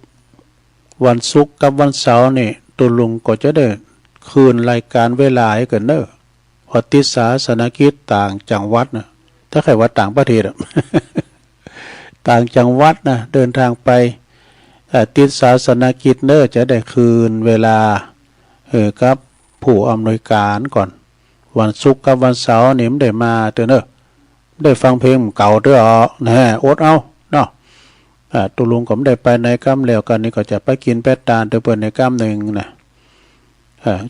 วันศุกร์กับวันเสาร์นี่ตุลุงก็จะได้คืนรายการเวลาให้กันเนอะพอติดศาสนกิจต่างจังหวัดนะถ้าใครว่าต่างประเทศ ต่างจังหวัดนะเดินทางไปติดศาสนกิจเนอะจะได้คืนเวลาครับผู้อำนวยการก่อนวันศุกร์กับวันเสาร์นี่ไม่ได้มาเนอะได้ฟังเพลงเก่าด้วยอ๋อนะอดเอาเนาะตุลุงก็ไม่ได้ไปในกำแล้วกันนี่ก็จะไปกินแปดตาลเปิดในกำหนึ่งนะ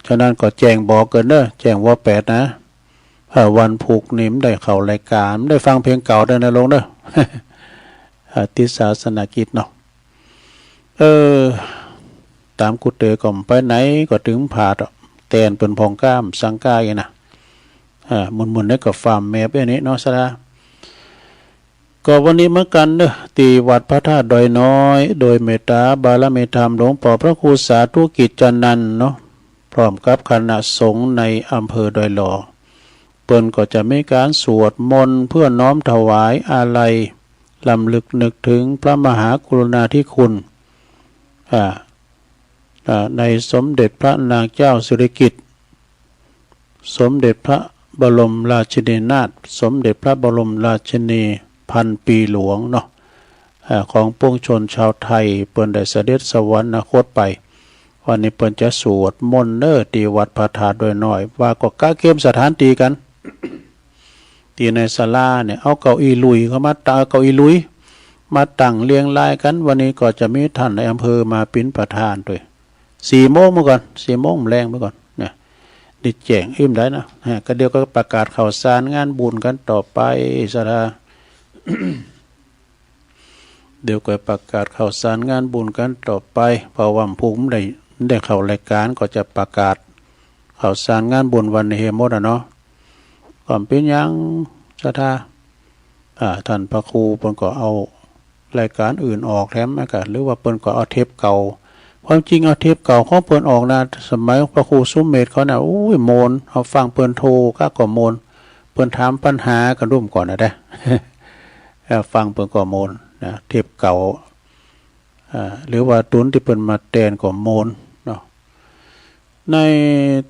ฉะนั้นก็แจ้งบอกกันเนอะแจ้งว่า8นะวันพุกนี่ไม่ได้เข้ารายการไม่ได้ฟังเพลงเก่าเดินในลงเนอะติศาสนกิจเนาะตามกุเตอก็ไปไหนก็ถึงผาดแตนเป็นพองก้ามสังกายนะมุนๆได้กับฟาร์มแมพอย่างนี้เนาะสระก็วันนี้เหมือนกันเนอะตีวัดพระธาตุดอยน้อยโดยเมตตาบารมีธรรมหลวงพ่อพระครูสาธุกิจจันนันท์เนาะพร้อมกับคณะสงฆ์ในอำเภอดอยหล่อเปิ้นก็จะมีการสวดมนต์เพื่อน้อมถวายอาลัยลำลึกนึกถึงพระมหากรุณาธิคุณในสมเด็จพระนางเจ้าสิริกิติ์สมเด็จพระบรมราชินีนาถสมเด็จพระบรมราชินีพันปีหลวงเนาะของปวงชนชาวไทยเปิ้นได้เสด็จสวรรคตไปวันนี้เปิ้นจะสวดมนต์เนอตีวัดพระธาตุโดยน้อยว่าก็กะเกมสถานตีกัน ตีในศาลาเนี่ยเอาเก้าอี้ลุยเข้ามาตาเก้าอี้ลุยมาตั้งเรียงรายกันวันนี้ก็จะมีท่านในอำเภอมาเป็นประธานด้วย4 โมงเมื่อก่อน4 โมงแรงเมื่อก่อนเนี่ยดิแจงอิ่มได้นะก็เดี๋ยวก็ประกาศข่าวสารงานบุญกันต่อไปสถา เดี๋ยวก็ประกาศข่าวสารงานบุญกันต่อไปเพราะว่าภูมิได้เข้ารายการก็จะประกาศข่าวสารงานบุญวันเฮโมดเนาะก่อนเป็นยังสถาท่านพระครูเพิ่นก็เอารายการอื่นออกแถมอากาศหรือว่าเพิ่นก็เอาเทปเก่าความจริงเอาเทปเก่าของเพิ่นออกนะสมัยพระครูสุมเมธเขาน่ะโอ้ยโมนเอาฟังเพิ่นโทรก็โมนเพิ่นถามปัญหากันร่วมก่อนนะเด้ฟังเพิ่นก็โมนนะเทปเก่าหรือว่าตุนที่เพิ่นมาแทนก็โมนเนาะใน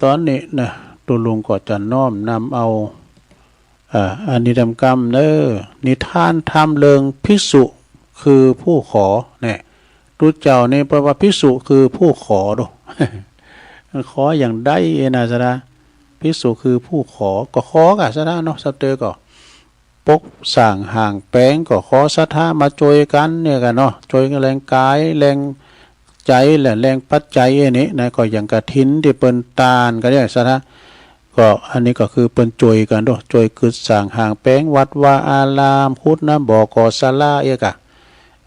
ตอนนี้นะตุลุงก็จะน้อมนำเอาอันนี้ทำกรรมเนอนิทานธรรมเริงภิกษุคือผู้ขอเนี่ยรู้เจ้านี่แปลว่าภิกษุคือผู้ขอดู ขออย่างได้นะสระภิกษุคือผู้ขอก็ขอกะสระเนาะสเตอก็ปกสั่งห่างแป้งก็ขอศรัทธามาจอยกันเนี่ยกันเนาะจอยกันแรงกายแรงใจแหละแรงปัจจัยนี้นะก็อย่างกระถินที่เปิ้นตาลก็ได้ศรัทธาก็อันนี้ก็คือเปิ้นจอยกันเนาะจอยคือสั่งห่างแป้งวัดว่าอารามพุทธน้ำบ่อก่อศาลาเอกะ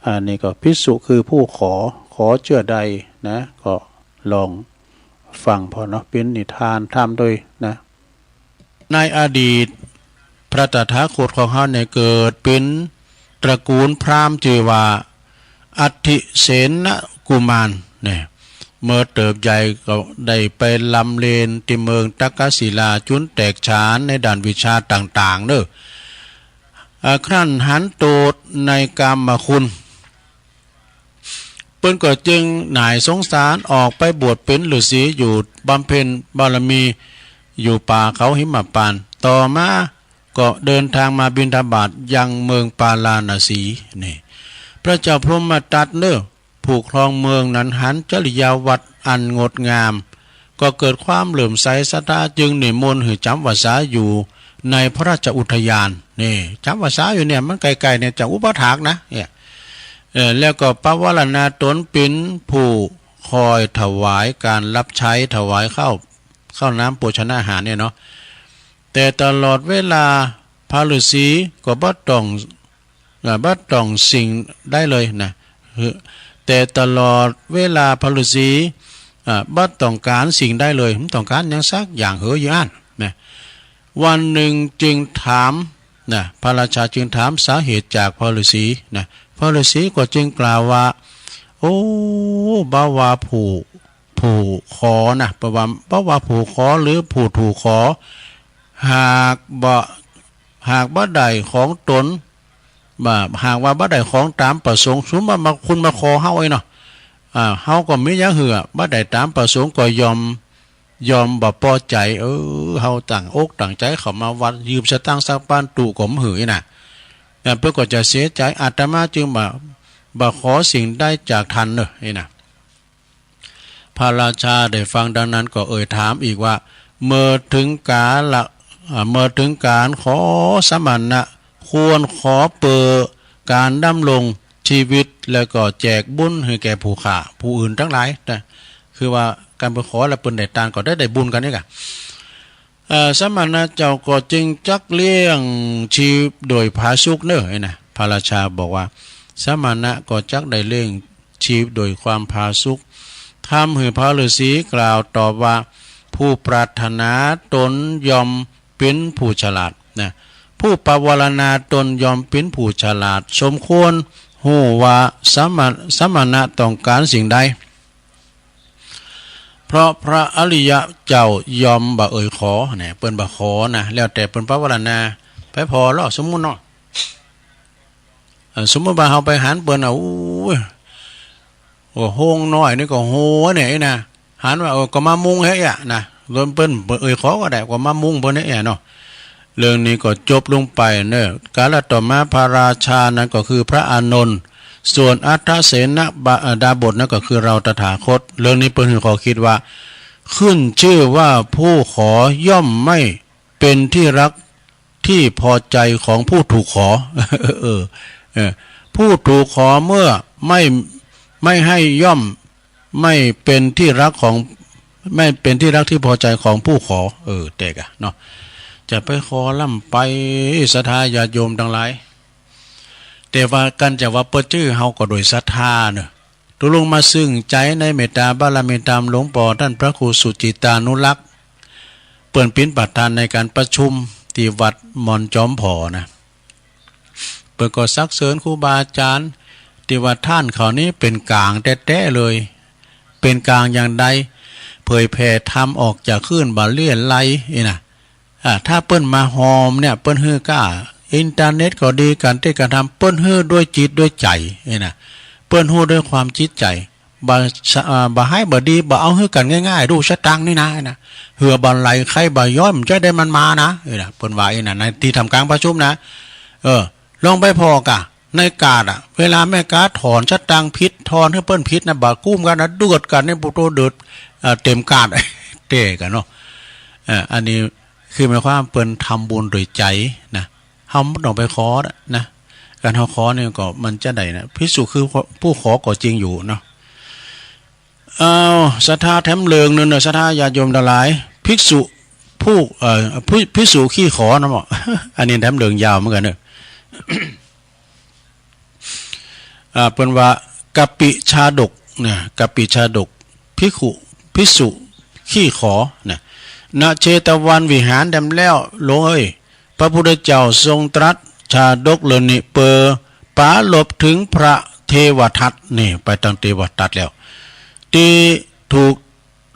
อันนี้ก็ภิกษุคือผู้ขอเชื่อใดนะก็ลองฟังพอเนาะเป็นนิทานทำโดยนะในอดีตพระตถาคตของเขาเนี่ยเกิดเป็นตระกูลพราหมณ์ชื่อว่าอัฏฐิเสนกุมารเนี่ยเมื่อเติบใหญ่ก็ได้ไปลำเลนที่เมืองตักกศิลาจุนแตกฉานในด้านวิชาต่างๆเนอะครั้นหันโตดในกามคุณเปิ้นก็จึงหน่ายสงสารออกไปบวชเป็นฤาษีอยู่บำเพ็ญบารมี อยู่ป่าเขาหิมพานต์ต่อมาก็เดินทางมาบิณฑบาตยังเมืองปาลาณสีนี่พระเจ้าพรหมทัตเนอผู้ครองเมืองนั้นหันจริยาวัดอันงดงามก็เกิดความเหลื่อมใสศรัทธาจึงนิมนต์ให้จำพรรษาอยู่ในพระราชอุทยานนี่จำพรรษาอยู่เนี่ยมันไกลๆเนี่ยจากอุปถากนะเนี่ยแล้วก็ปวารณาตนเป็นผู้คอยถวายการรับใช้ถวายข้าวน้ำโภชนาอาหารเนี่ยเนาะแต่ตลอดเวลาพระฤาษีก็บ่ต้องสิ่งได้เลยนะแต่ตลอดเวลาพระฤาษีบ่ต้องการสิ่งได้เลยไม่ต้องการอย่างสักอย่างเหออยู่อันนะวันหนึ่งจึงถามนะพระราชาจึงถามสาเหตุจากพระฤาษีนะพระฤาษีก็จึงกล่าวว่าโอ้บ่าวาผู้ขอนะบ่าวาผู้ขอหรือผู้ถูกขอหากบ่ได้ของตนหากว่าบ่ได้ของตามประสงค์สมมุติว่าคุณมาขอเฮาไอ้เนาะเฮาก็มีอย่างเหือบ่ได้ตามประสงค์ก็ยอมบ่พอใจเฮาตั้งอกตั้งใจเข้ามาวัดยืมสตางค์สักปานตู่ก็หือน่ะเพิ่นก็จะเสียใจอาตมาจึงบ่ขอสิ่งได้จากท่านเด้อนี่น่ะพระราชาได้ฟังดังนั้นก็ถามอีกว่าเมื่อถึงการขอสมณะควรขอเปิดการดำรงชีวิตแล้วก็แจกบุญให้แก่ผู้ฆ่าผู้อื่นทั้งหลายนะคือว่าการไปขอแล้วเปิ้นได้ตานก็ได้บุญกันนี่กะสมณะเจ้าก็จึงจักเลี้ยงชีพโดยผาสุกเน้อนะพระราชาบอกว่าสมณะก็จักได้เลี้ยงชีพโดยความผาสุกทำให้พระฤาษีกล่าวตอบว่าผู้ปรารถนาตนยอมเป็นผู้ฉลาดนะผู้ปวารณาตนยอมเป็นผู้ฉลาดสมควรหูว่าสมณะต้องการสิ่งใดเพราะพระอริยะเจ้ายอมบ่ขอเนี่ยเปิ้นบ่ขอนะแล้วแต่เปิ้นปวารณาไปพอแล้วสมมุติเนาะสมมุติว่าเฮาไปหันเปิ้นโฮงน้อยนี่ก็โหเนี่ยนะหันว่าก็มามุงเฮ้ยนะรวมเปิ้นขอก็ได้ก็มามุงเพิ่นเนี่ยเนาะเรื่องนี้ก็จบลงไปเนอะกาลต่อมาพระราชานั้นก็คือพระอานนท์ส่วนอัฏฐเสนดาบทนั้นก็คือเราตถาคตเรื่องนี้เพิ่นขอคิดว่าขึ้นชื่อว่าผู้ขอย่อมไม่เป็นที่รักที่พอใจของผู้ถูกขอผู้ถูกขอเมื่อไม่ให้ย่อมไม่เป็นที่รักที่พอใจของผู้ขอแต่กะเนาะจะไปขอล่ำไปศรัทธาญาติโยมทั้งหลายแต่ว่ากันจะว่าเปิดชื่อเฮาก็โดยศรัทธาเนอะตุลงมาซึ่งใจในเมตตาบารมีตามหลวงปู่ท่านพระครูสุจิตานุรักษ์เปิ่นเป็นประธานในการประชุมที่วัดมอนจอมผอนะเปิ่นก็ซักเสริญครูบาอาจารย์ที่ว่าท่านเขานี้เป็นกลางแท้ๆเลยเป็นกลางอย่างใดเผยแผ่ธรรมออกจากคลื่นบาเลียนไลนะถ้าเปิ้นมาหอมเนี่ยเปิ้นฮื้อกล้าอินเทอร์เน็ตก็ดีการที่การทำเปิ้นฮื้อด้วยจิตด้วยใจนะเปิ้นฮู้ด้วยความจิตใจบ่ให้บ่ดีบ่เอาฮื้อกันง่ายๆดูสตังนี่นะเหือบ่ไหลใครบ่ย้อมจะได้มันมานะเปิ้นว่าในที่ทำกลางประชุมนะลองไปพอกะในกาดเวลาแม่กาถอนสตังพิษถอนให้เปิ้นพิษนะบ่กุ้มกันนะเดือดกันในปุโตเดือดเต็มกาดเตะกันเนาะอันนี้คือหมายความเปิ้นทำบุญโดยใจนะเฮาบ่ต้องไปขอนะการเฮาขอเนี่ยก็มันจะได้นะภิกษุคือผู้ขอก็จริงอยู่เนาะศรัทธาแถมเลิงนึงศรัทธาญาติโยมทั้งหลายภิกษุภิกษุขี้ขอนะหมออันนี้แถมเลิงยาวเหมือนกันเด้อเปิ้นว่ากัปปิชาดกเนี่ยกัปปิชาดกภิกษุขี้ขอเนี่ยณเชตวันวิหารดำแล้วลงพระพุทธเจ้าทรงตรัสชาดกเรื่องนี้เปอปาลบถึงพระเทวทัตนี่ไปตั้งเทวทัตแล้วที่ถูก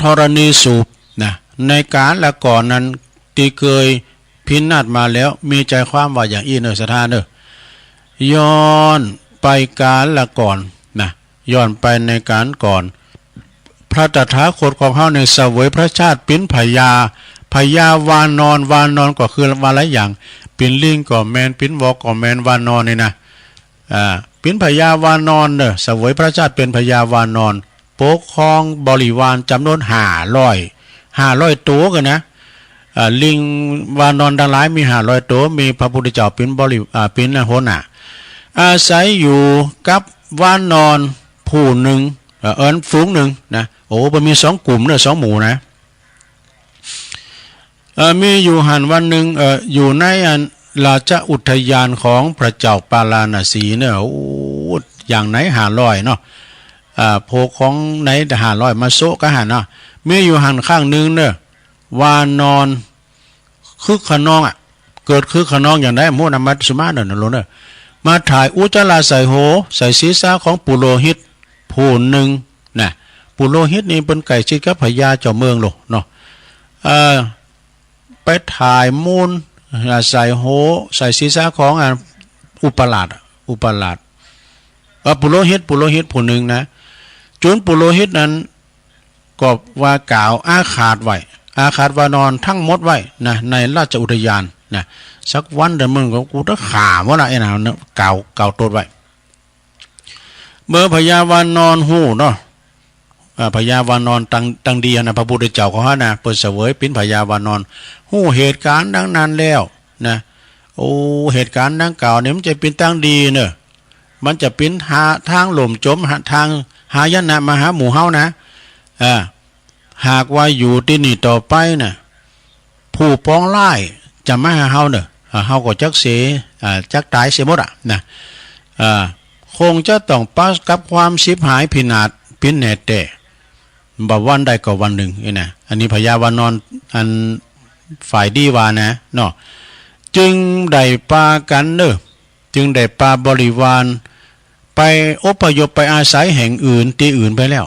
ธรณีสูบนะในการละก่อนนั้นที่เคยพินาศมาแล้วมีใจความว่าอย่างอี้เนอสถานเนอย้อนไปการละก่อนนะย้อนไปในการก่อนพระตถาคตของเฮาในเสวยพระชาติเป็นพญา พญาวานอนวานอนก็คือวาหลายอย่างเป็นลิงก็แมนเป็นวอกก็แมนวานอนนี่นะเป็นพญาวานอนเนอะเสวยพระเจ้าเป็นพญาวานอนปกครองบริวารจำนวน500ตัวกันนะลิงวานอนทั้งหลายมี500ตัวมีพระพุทธเจ้าเป็นเป็นหัวหน้าอาศัยอยู่กับวานอนผู้หนึ่งฝูงหนึ่งนะโอ้มันมี2กลุ่มเนอะ2หมู่นะมีอยู่หันวันหนึ่งอยู่ในราชอุทยานของพระเจ้าปาราณสีเนี่ยโอ้อย่างไหน500เนาะโพของไหน500มาโซก็หันเนาะมีอยู่หันข้างนึงเนี่ยวานอนคึกขนองเกิดคึกขนองอย่างไรโมนามัตสุมาเนนเนี่ยมาถ่ายอุจจาระใส่โหใส่ศีรษะของปุโรหิตผู้หนึ่งนะปุโรหิตนี่เป็นไก่ชิดกับพญาเจ้าเมืองหรอกเนาะไปถ่ายมูลใส่โหใส่ศีรษะของอุปราชปุโรหิตผู้หนึ่งนะจุนปุโรหิตนั้นก็ว่ากล่าวอาฆาตไว้อาฆาตวานอนทั้งหมดไว้นะในราชอุทยานนะสักวันเดี๋ยวมึงก็กูต้องข่าว่าอะไรนะกล่าวตัวไว้เมื่อพญาวานอนหูเนาะพญาวานอนตังดีนะพระพุทธเจ้าเขานะเปิดเสวยเป็นพญาวานอนหูเหตุการณ์ดังนั้นแล้วนะโอ้เหตุการณ์ดังกล่าวเนี่ยมันจะเป็นตั้งดีเนอะมันจะเป็นทางหล่มจมทางหายนะมาหาหมู่เฮานะหากว่าอยู่ที่นี่ต่อไปนะผู้ปองไล่จะมาหาเฮาเนอะเฮาก็จักเสียจักตายเสียหมดนะคงจะต้องปัสกับความชิบหายพินาศพินแน่แต่บ่วันใดก็วันหนึ่งนี่นะอันนี้พญาวานอนอันฝ่ายดีวานะเนาะจึงได้ปากันเนอะจึงได้ปาบริวารไปอพยพไปอาศัยแห่งอื่นที่อื่นไปแล้ว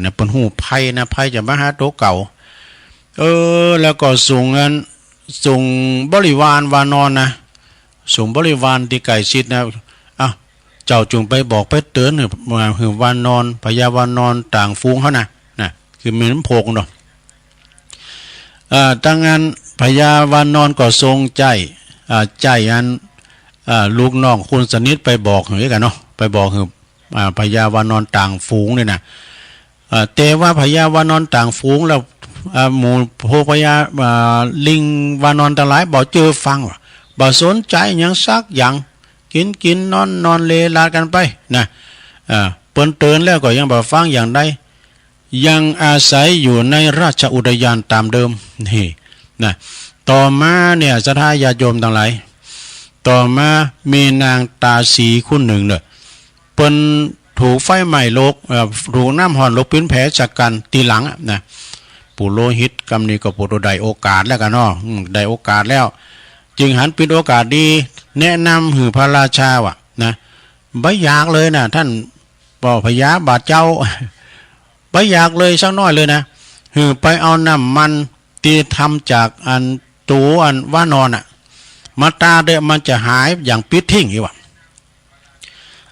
นะเป็นหูภัยนะภัยจะมาหาโตเก่าแล้วก็ส่งบริวารวานอนนะส่งบริวารที่ไก่ชิดนะเจ้าจงไปบอกไปเตือนคือวานอนพญาวานอนต่างฟูงเขานะคือมีน้ำโพกเนาะตั้งงานพญาวานอนก็ทรงใจอันลูกน้องคุณสนิทไปบอกเหมือนกันเนาะไปบอกคือพญาวานอนต่างฝูงเนี่ยนะแต่ว่าพญาวานอนต่างฝูงแล้วหมู่โพพญาลิงวานอนทั้งหลายบอกเจอฟังบ่สนใจยังซักอย่างกินนอนเลลากันไปนะเปิ้นเตือนแล้วก็ยังบ่ฟังอย่างใดยังอาศัยอยู่ในราชอุทยานตามเดิมนี่นะต่อมาเนี่ยศรัทธาญาติโยมทั้งหลายต่อมามีนางตาสีคนหนึ่งเนี่ยเปิ้นถูกไฟไหม้ลกถูกน้ำห่อนลกเป็นแผลจากกันตีหลังนะปุโรหิตกำนี้ก็ปุโรได้โอกาสแล้วกันเนาะได้โอกาสแล้วจึงหันเป็นโอกาสดีแนะนำหือพระราชาว่ะนะไม่อยากเลยนะท่านบอกพญาบาทเจ้าไม่อยากเลยสักน้อยเลยนะหือไปเอาน้ำมันที่ทำจากตัวว่านอนมาตาเดมันจะหายอย่างปิดทิ้งอีกว่ะ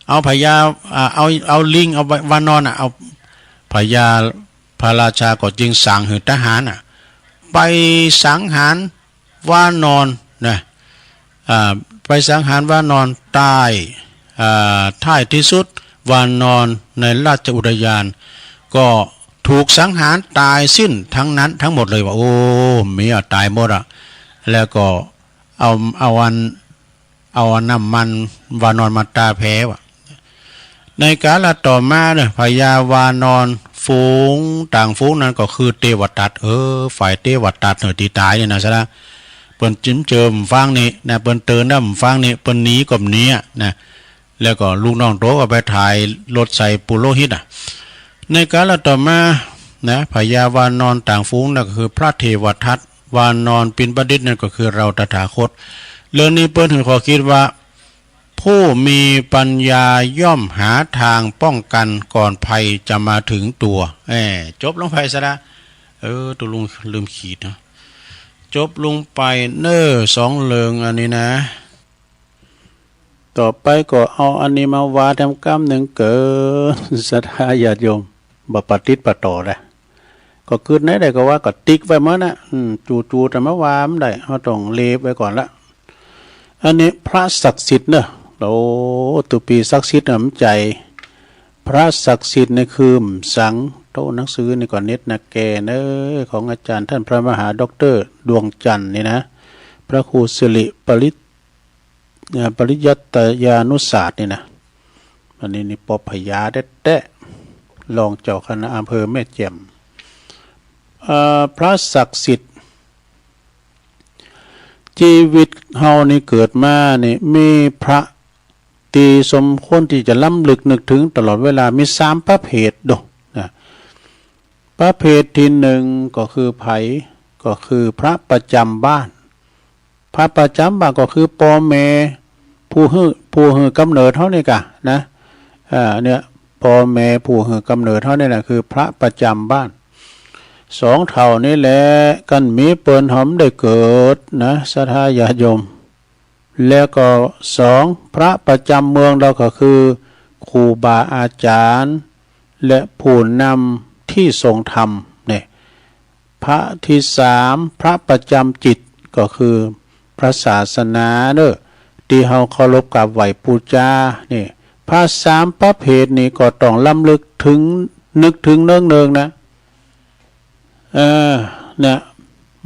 เอาพญาเอาลิงเอาวานอนเอาพญาพระราชาก็จึงสั่งหือทหารไปสังหารว่านอนนะไปสังหารว่านอนตายท้ายที่สุดว่านอนในราชอุทยานก็ถูกสังหารตายสิ้นทั้งนั้นทั้งหมดเลยว่าโอ้มีตายหมดแล้วก็เอาน้ำมันวานอนมาตาแพ้ว่ะในกาลต่อมาเนี่ยพญาวานอนฝูงต่างฝูงนั้นก็คือเทวตัตฝ่ายเทวตัตที่ตายเนี่ยนะซะละเปิ้นจิ้มเจิมฟังนี่นะเปิ้นเตือนน้ำฟังนี่เปิ้นหนีกับหนีนะแล้วก็ลูกน้องโตก็ไปถ่ายรถใส่ปุโรหิตในกาลต่อมานะพญาวานอนต่างฝูงนั่นก็คือพระเทวทัตวานอนปิณปดิษฐ์นั่นก็คือเราตถาคตเรื่องนี้เปิ้นถึงขอคิดว่าผู้มีปัญญาย่อมหาทางป้องกันก่อนภัยจะมาถึงตัวจบลงไปซะละตัวลุงลืมขีดนะจบลงไป2เริงอันนี้นะต่อไปก็เอาอันนี้มาวาทำกรรมหนึ่งเกิดศรัทธาญาติโยมบปฏิปต่อเลย ก็คืนไหนได้ก็ว่าก็ติ๊กไว้เมื่อนะจู่ๆแต่เมื่อวานได้เขาต้องเลฟไว้ก่อนละอันนี้พระศักดิ์สิทธิ์เนอะโอ้ตุปีศักดิ์สิทธิ์น้ำใจพระศักดิ์สิทธิ์นี่คือสังโตหนังสือนี่ก่อนเน็ตนะแกเนอของอาจารย์ท่านพระมหาด็อกเตอร์ดวงจันทร์นี่นะพระครูสิริปริยัตยานุศาสตร์นี่นะอันนี้นี่ปอพยาแท้ๆรองเจ้าคณะอำเภอแม่แจ่มพระศักดิ์สิทธิ์ชีวิตเฮานี่เกิดมานี่มีพระตีสมควรที่จะล้ำลึกนึกถึงตลอดเวลามี3ประเภทดอกนะประเภทที่หนึ่งก็คือไผก็คือพระประจำบ้านพระประจำบ้านก็คือพ่อแม่ผู้ฮือกำเนิดเฮานี่กะนะเนี่ยพ่อแม่ผู้ฮือกำเนิดเฮานี่แหละคือพระประจำบ้าน2เท่านี้แหละกันมีเปิ้นหอมได้เกิดนะศรัทธาญาติโยมแล้วก็2พระประจำเมืองเราก็คือครูบาอาจารย์และผู้นำที่ทรงธรรมเนี่ยพระที่3พระประจำจิตก็คือพระศาสนาเด้อที่เฮาเคารพกราบไหว้บูชานี่พระ3ประเภทนี้ก็ต้องล้ำลึกถึงนึกถึงเนืองๆนะเนี่ย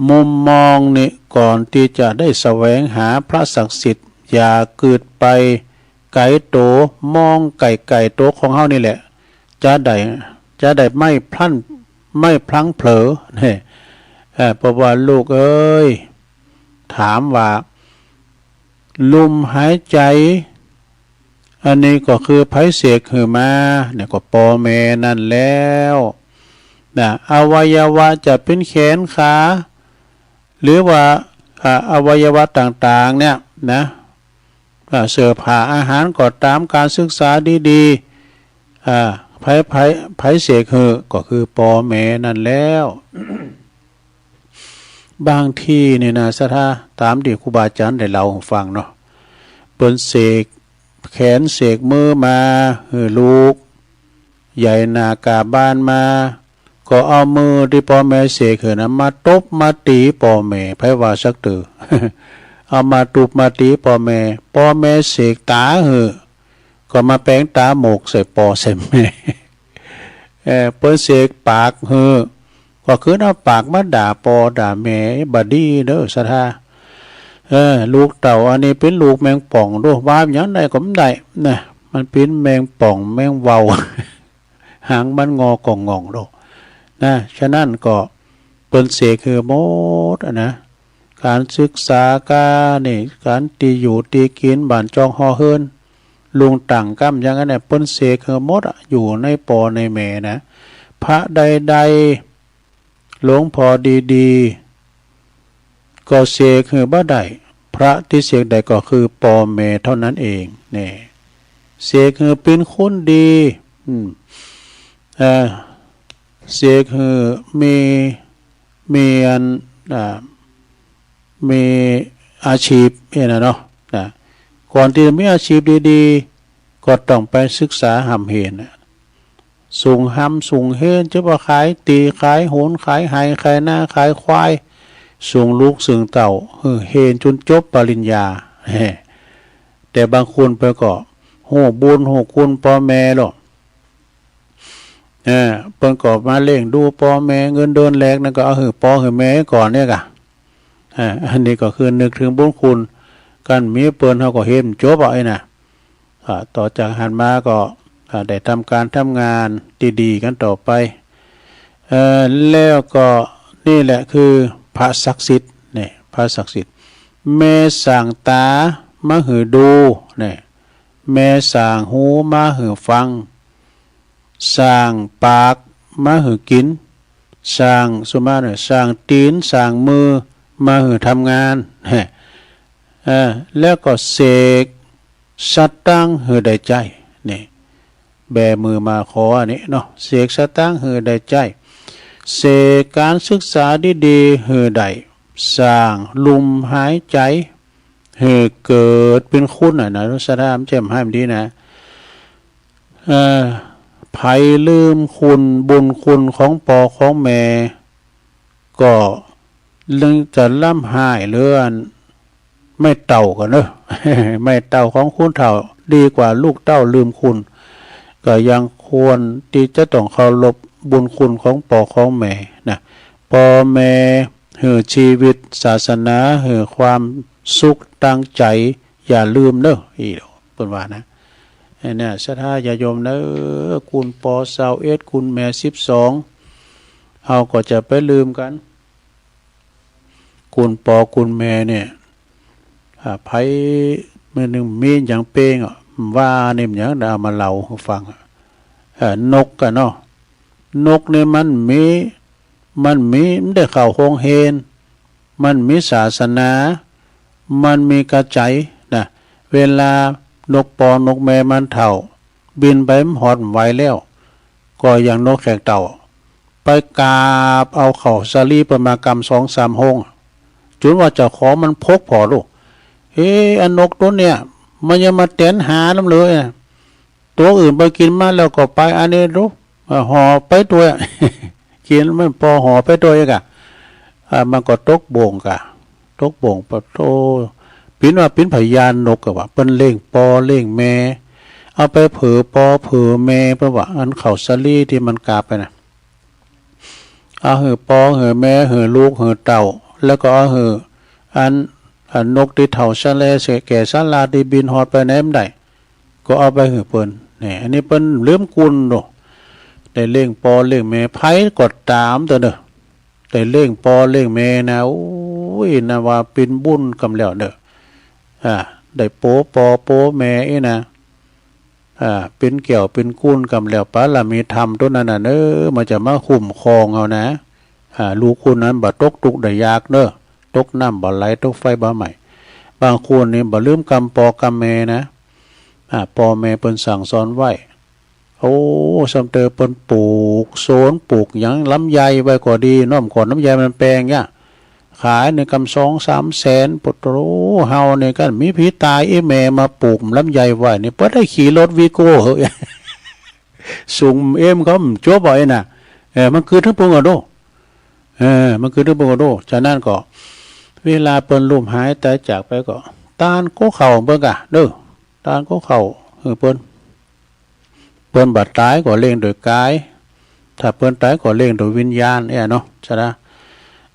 มุมมองนี่ก่อนที่จะได้แสวงหาพระศักดิ์สิทธิ์อย่าเกิดไปไก่โตมองไก่โตของเฮานี่แหละจะได้ไม่พลั้งเผลอเนี่ยเพราะว่าลูกเอ้ยถามว่าลมหายใจอันนี้ก็คือไผเสกคือมาเนี่ยก็พ่อแม่นั่นแล้วนะอวัยวะจะเป็นแขนขาหรือว่าอวัยวะต่างๆเนี่ยนะเสื้อผ้าอาหารก็ตามการศึกษาดีๆไผเสกคือก็คือพ่อแม่นั่นแล้ว บางที่นี่นะสถาตามที่ครูบาอาจารย์ได้เล่าให้ฟังเนาะเปิ้นเสกแขนเสกมือมาลูกใหญ่นากาบ้านมาก็เอามือที่พ่อแม่เสกนะมาตบมาตีพ่อแม่ไผว่าสักตือ เอามาตุบมาตีพ่อแม่เสกตาก็มาแปลงตาหมกใส่พ่อใส่แม่เปิ้นเสกปากก็คือเอาปากมาด่าพ่อด่าแม่บดีเด้อสะท่าลูกเต่าอันนี้เป็นลูกแมงป่องด้วยว่าอย่างไรก็ไม่ได้นะมันเป็นแมงป่องแมงเวา หางมันงอกองงด้วยนะฉะนั้นก็เป็นเสกคือหมดนะการศึกษาการตีอยู่ตีกินบ้านจองหอเฮินลุงต่างกั้มอย่างนั้นเนี่ยเป็นเสกคือหมดอยู่ในปอในแม่นะพระใดๆหลวงพอดีๆก็เสกคือบ่ได้พระที่เสกได้ก็คือปอแม่เท่านั้นเองเนี่ยเสกคือเป็นคนดีเสกคือมีอาชีพเนี่ยนะเนาะก่อนที่จะมีอาชีพดีๆก็ต้องไปศึกษาหำเหนสูงหำสูงเฮนจะว่าขายตีขายโหนขายไห้ขายหน้าขายควายสูงลูกสูงเต่าเฮนจนจบปริญญาแต่บางคนไปก็โหบุญโหคุณพ่อแม่หรอกเปิ้นก็มาเล่งดูพ่อแม่เงินเดือนแรกนั่นก็เอาพ่อแม่ก่อนเนี่ยกะอันนี้ก็คือนึกถึงบุญคุณกันมีเปิ้นเขาก็เห็นจบเอาไอ้น่ะต่อจากหันมาก็ได้ทำการทำงานดีๆกันต่อไปแล้วก็นี่แหละคือพระศักดิ์สิทธิ์เนี่ยพระศักดิ์สิทธิ์แม่สั่งตามาหือดูเนี่ยแม่สั่งหูมาหือฟังสร้างปากมาหือกินสร้างสมาเนี่ยสร้างตีนสร้างมือมาหือทำงานแล้วก็เสกสัตตั้งหือได้ใจนี่แบมือมาขออันนี้เนาะเสกสัตตั้งหือได้ใจเสกการศึกษาดีๆหือได้สร้างลมหายใจหือเกิดเป็นคุณนะรัศดามแจ่มให้มันดีนะพ ไผลืมคุณบุญคุณของปอของแม่ก็เรื่องจะล่ำหายเลื่อนไม่เต่ากันเนอะ ไม่เต่าของคุณเถ่าดีกว่าลูกเต้าลืมคุณก็ยังควรที่จะต้องเคารพบุญคุณของปอของแม่นะปอแม่หือชีวิตศาสนาหือความสุขตั้งใจอย่าลืมเนอะอีกเป็นว่านะเนี่ยศรัทธาญาโยมเนอะคุณปอ21คุณแม่12เราก็จะไปลืมกันคุณปอคุณแม่เนี่ยไผเมื่อหนึ่งมีอย่างเป้งว่าเนี่ยอย่างดามาเล่าให้ฟังนกกันเนาะนกเนี่ยมันได้เข้าโรงเรียนมันมีศาสนามันมีกระใจนะเวลานกปอนกแม่มันเท่าบินไปหอดไหวแล้วก็อย่างนกแขกเต่าไปกราบเอาเข่าสลีประมากรรม2-3 ห้องจนว่าเจ้าของมันพกพอลูกอันนกตัวเนี่ยมันยังมาเต้นหาน้ำเลยนะตัวอื่นไปกินมาแล้วก็ไปอันนี้รู้ห่อไปตัว กินไม่พอห่อไปตัวเองมันก็ตกโบ่งตกโบ่งปะโตปิ่นว่าปิ่นพยานนกว่าเป็นเล่งปอเล่งแม่เอาไปเผือปอเผือแม่เพราะว่าอันเข่าสลีที่มันกาบไปนะเอาเหือปอเหือแม่เหือลูกเหือเต่าแล้วก็เอาเหืออันนกที่เถ่าชะเลเสแก่สาลาที่บินฮอดไปไหนไม่ได้ก็เอาไปหือเปิ้นเนี่ยอันนี้เปิ้นลืมกุลโดได้เล่งปอเล่งแม่ไผกดตามตัวเด้อได้เล่งปอเล่งแม่นะโอ้ยนะว่าเป็นบุญกำแล้วเด้อได้โปปอโปแม่นะเป็นเกี่ยวเป็นกุลกำแล้วปะละมีธรรมตัวนั้นน่ะมันจะมาคุ้มครองเอานะลูกคุณนั้นบ่ตกทุกข์ได้ยากเด้อตกน้ำบ่ไหลตกไฟบ่ไหม้บางคนนี่บ่ลืมกรรมปอกรรมแม่นะปอแม่เปิ้นสั่งสอนไว้โอ้สำเตอเปิ้นปลูกโซนปลูกหยังลำไยไว้ก็ดีน้อมก่อนน้ำไยมันแปลงเนี่ยขายในกำ2-3 แสนปุตโรเฮาเนี่ยกันมีผีตายแม่มาปลูกลำไยไว้นี่เปิ้นได้ขี่รถวีโก้เฮ้ย สูงเขาจั่วบ่อยน่ะมันคือทั้งปวงอะโดมันคือทั้งปวงอะโดฉะนั้นก็เวลาเปิ้นลุ่มหายแต่จากไปก็ตานก็เข่าเบิ่งเด้อตานก็เข่าเปิ้นบัดตายก็เลี้ยงโดยกายถ้าเปิ้นตายก็เลี้ยงโดยวิญญาณเนาะใช่ไหม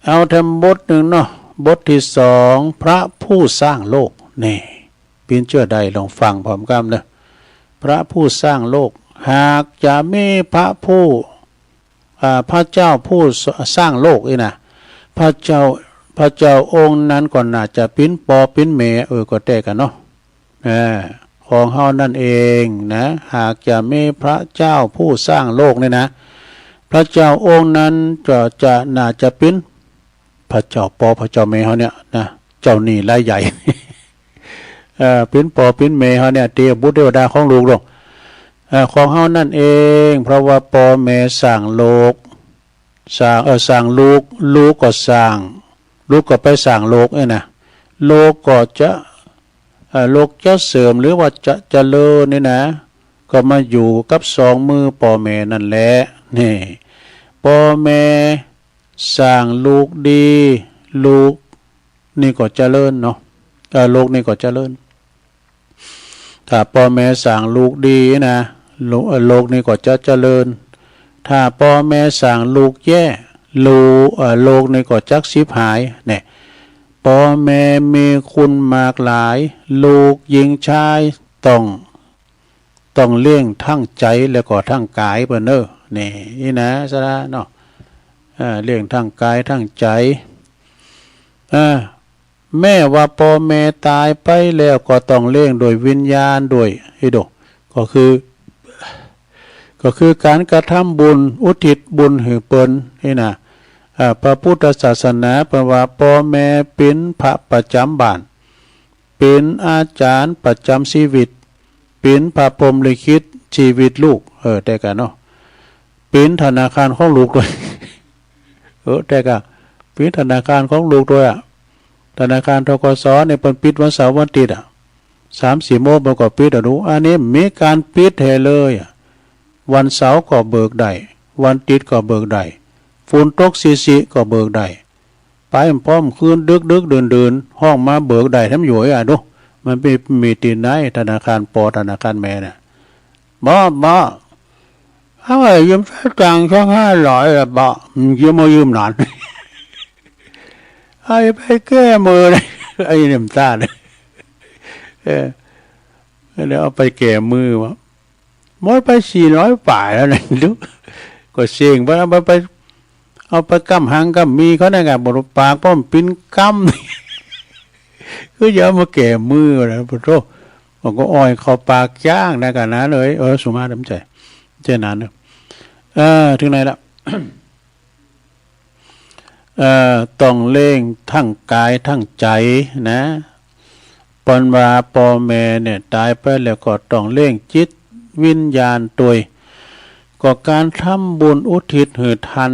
เอาทำบทหนึ่งเนาะบทที่2พระผู้สร้างโลกนี่ปีนเชื่อใดลองฟังพร้อมกันเด้อพระผู้สร้างโลกหากจะมีพระเจ้าผู้สร้างโลกนะพระเจ้าองค์นั้นก็น่าจะปิ้นปอปิ้นเมก็แตกกันเนาะของเฮานั่นเองนะหากจะมีพระเจ้าผู้สร้างโลกนี่นะพระเจ้าองค์นั้นจะน่าจะปิ้นพระเจ้าปอพระเจ้าเมเฮาเนี่ยนะเจ้านี่รายใหญ่ ปิ้นปอปิ้นเมเฮาเนี่ยเตียบุตรเทวดาของลูกลงของเฮานั่นเองเพราะว่าปอเมสร้างโลกสร้างลูกก็สร้างลูกก็ไปสร้างโลกนะโลกก็จะโลกจะเสริมหรือว่าจะเจริญนี่นะก็มาอยู่กับ2 มือปอแม่นั่นแหละนี่ปอแม่สร้างลูกดีลูกนี่ก็เจริญเนาะโลกนี่ก็เจริญถ้าปอแม่สร้างลูกดีนะโลกนี่ก็จะเจริญถ้าปอแม่สร้างลูกแย่โลกนี่ก็จักสิบหายเนี่ยปอแม่มีคุณมากหลายลูกหญิงชายต้องเลี้ยงทั้งใจแล้วก็ทั้งกายเปิ้นเด้อนี่นะซะเนาะเลี้ยงทั้งกายทั้งใจแม่ว่าปอแม่ตายไปแล้วก็ต้องเลี้ยงโดยวิญญาณด้วยก็คือการกระทำบุญอุทิศบุญให้เปิ้นนี่นะพระพุทธศาสนาแปลว่าพ่อแม่เป็นพระประจำบ้านเป็นอาจารย์ประจำชีวิตเป็นพระพรหมลิขิตชีวิตลูกแต่กันเนาะเป็นธนาคารของลูกด้วยแต่กันเป็นธนาคารของลูกด้วยธนาคารธกสในเปิ้นปิดวันเสาร์วันอาทิตย์3-4 โมงมันก็ปิดดูอันนี้มีการปิดให้เลย วันเสาร์ก็เบิกได้วันติดก็เบิกได้ฝนตกสิก็เบิกได้ไปพร้อมคืนดึกเดินห้องมาเบิกได้ทำอยู่อ่ะดูมันมีตีนไหนธนาคารปอธนาคารแม่น่ะบ่เอาไว้ยืมตังค์ช่อง500ละบ่ยืมหนอนไอ้ไปแก้มือเลยไอ้น้ำตาเลยแล้วเอาไปแก้มือวะหมดไป400ป่ายแล้วนะดูก็เสี่ยงไปเอาไปกำหังกำมีเขาได้ไงบรุปากป้อมปิ้นกำคืออย่ามาแก่มือนะพระโตบอกก็อ้อยเขาปากย่างนะกันนะเลยสุมาดำใจเจ้านั้นนะถึงไหนละ ต้องเล่งทั้งกายทั้งใจนะปนว่าปอแม่เนี่ยตายไปแล้วก็ต้องเล่งจิตวิญญาณตัวก็การทำบุญอุทิศหือทัน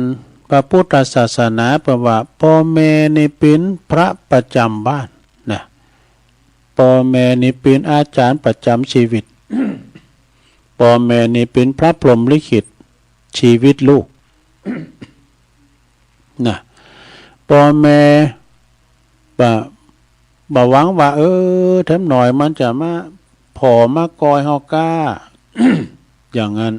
พระพุทธศาสนาเพราะว่าปอแม่นี่เป็นพระประจำบ้านนะปอแม่นี่เป็นอาจารย์ประจำชีวิต ปอแม่นี่เป็นพระพรหมลิขิตชีวิตลูก นะปอแม่บ่หวังว่าแถมหน่อยมันจะมาผอมากอยเฮาก้า อย่างนั้น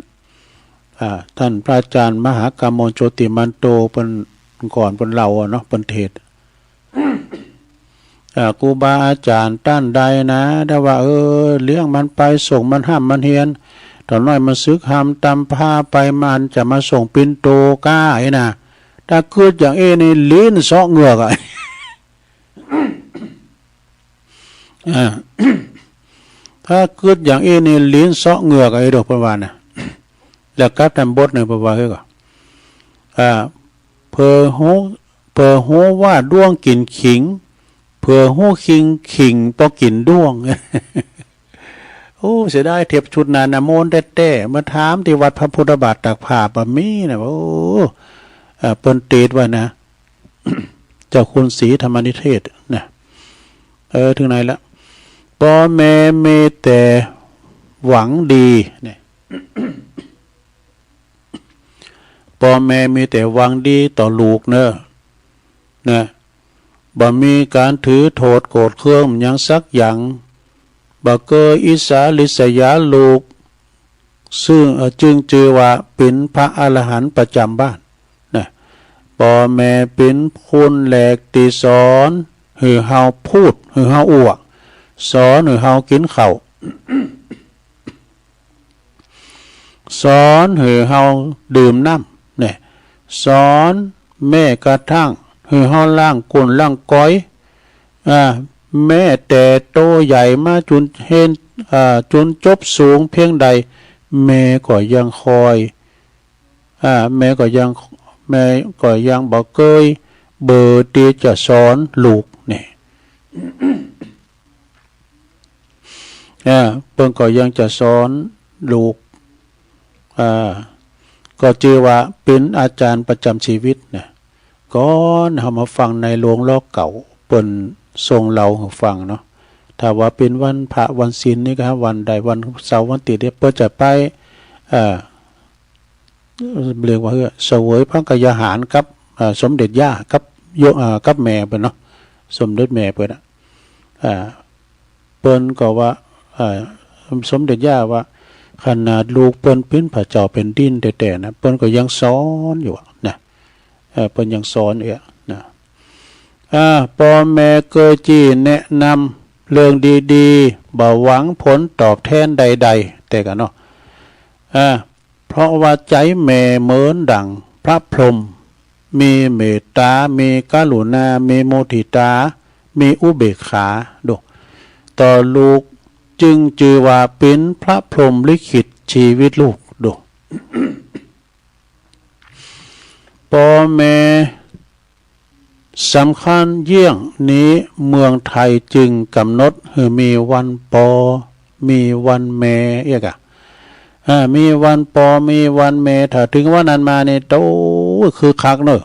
ท่านพระอาจารย์มหากามลโชติมันโตเป็นก่อนเป็นเราเนาะเป็นเทศ ครูบาอาจารย์ต้านใดนะถ้าว่าเลี้ยงมันไปส่งมันห้ามมันเฮียนตอนน้อยมันซึกห้ามตำผ้าไปมันจะมาส่งปินโตก้าไอ้นะถ้าเกิดอย่างในลิ้นซอกเหงือกถ้าเกิดอย่างในลิ้นซอกเหงือกไอ้ดอกประวานนะแล้วก็ทำบทในประวานเฮ้ยก็เพอโหว่าด้วงกินขิงเผื่อหู้ขิงพอกินด้วง โอ้เสียดายเทียบชุดนานาโมนแต้ๆมาถามที่วัดพระพุทธบาทตักผ้าบะมีนะโอ้เปิ้นเตดไว้นะ เจ้าคุณศรีธรรมนิเทศนะถึงไหนละพ่อแม่มีแต่หวังดีเนี่ย พ่อแม่มีแต่หวังดีต่อลูกเนอะนะบ่มีการถือโทษโกรธเคืองยังสักอย่างบ่เกออิสาลิษยาลูกซึ่งจึงจือว่าเป็นพระอรหันต์ประจำบ้านนะพ่อแม่เป็นคุณแหลกตีสอนหือเฮาพูดหือเฮาอ้วกสอนหือเฮากินข้าว สอนหือเฮาดื่มน้ำเนี่ยสอนแม่กระทั่งหือเฮาล่างกุนล่างก้อยแม่แต่โตใหญ่มาจุนเห็นจุนจบสูงเพียงใดแม่ก็ยังคอยแม่ก็ยังบอกเกยเบอร์ตีจะสอนลูกเนี่ยเพิ่งก็ยังจะสอนลูกก็ชื่อว่าเป็นอาจารย์ประจำชีวิตเนี่ยก่อนเอามาฟังในโรงล้อเก่าเปิ้นทรงเราฟังเนาะถ้าว่าเป็นวันพระวันศีลนี่ครับวันใดวันเสาร์วันติดเนี่ยเปิ้นจะไปเรียกว่าเสวยพระกยาหารกับสมเด็จย่ากับแม่เปิ้นเนาะสมเด็จแม่เปิ้นเปิ้นก็ว่าสมเด็จย่าว่าขนาดลูกเปิ้นเป็นพระเจ้าเป็นดินแต่นะเปิ้นก็ยังสอนอยู่นะเปิ้นยังสอนนะพ่อแม่เกยจี้แนะนำเรื่องดีๆบ่หวังผลตอบแทนใดๆแต่กันเนาะเพราะว่าใจแม่เหมือนดังพระพรหมมีเมตตามีกรุณามีโมทิตามีอุเบกขาดูต่อลูกจึงจือว่าเป็นพระพรหมลิขิตชีวิตลูกดู พ่อแม่สำคัญเยี่ยงนี้เมืองไทยจึงกำหนดให้มีวันปอมีวันแม่มีวันปอมีวันแม่ถ้าถึงวันนั้นมาเนี่ยโตคือคักเนอะ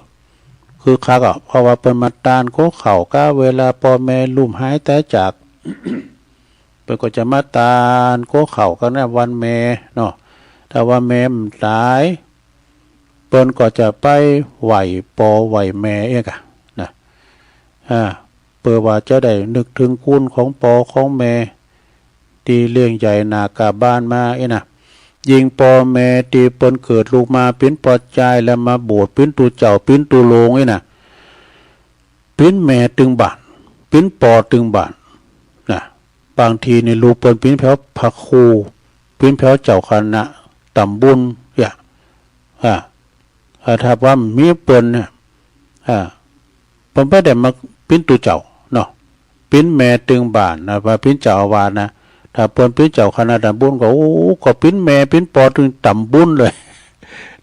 คือคักเพราะว่าเป็นมาตานโคเข่าก้าเวลาปอแม่ลุ่มหายแต่จาก เป็นก็จะมาตานโคเข่ากันนะวันแม่เนาะ ถ้าว่าแม่มตายเปิ้นก็จะไปไหวปอไหวแม่เอกอะนะเพื่อว่าจะได้นึกถึงคุณของปอของแม่ที่เลี้ยงใหญ่นากาบ้านมานะยิงปอแม่ที่เปิ้นเกิดลูกมาเป็นปอใจแล้วมาบวชเป็นตูเจ้าเป็นตูโลงนะเป็นแม่ตึงบาทเป็นปอตึงบาทนะบางทีในลูกเปิ้นเป็นแถวพระครูเป็นแถวเจ้าคณะตำบุญถ้าว่ามีเปิ้นเนี่ยเปิ้นบ่ได้มาเป็นตูเจ้าเนาะเป็นแม่ตึงบาทนะว่าเป็นเจ้าอาวาสนะถ้าเปิ้นเป็นเจ้าคณะตำบุญก็ก็เป็นแม่เป็นปอตึงตำบุญเลย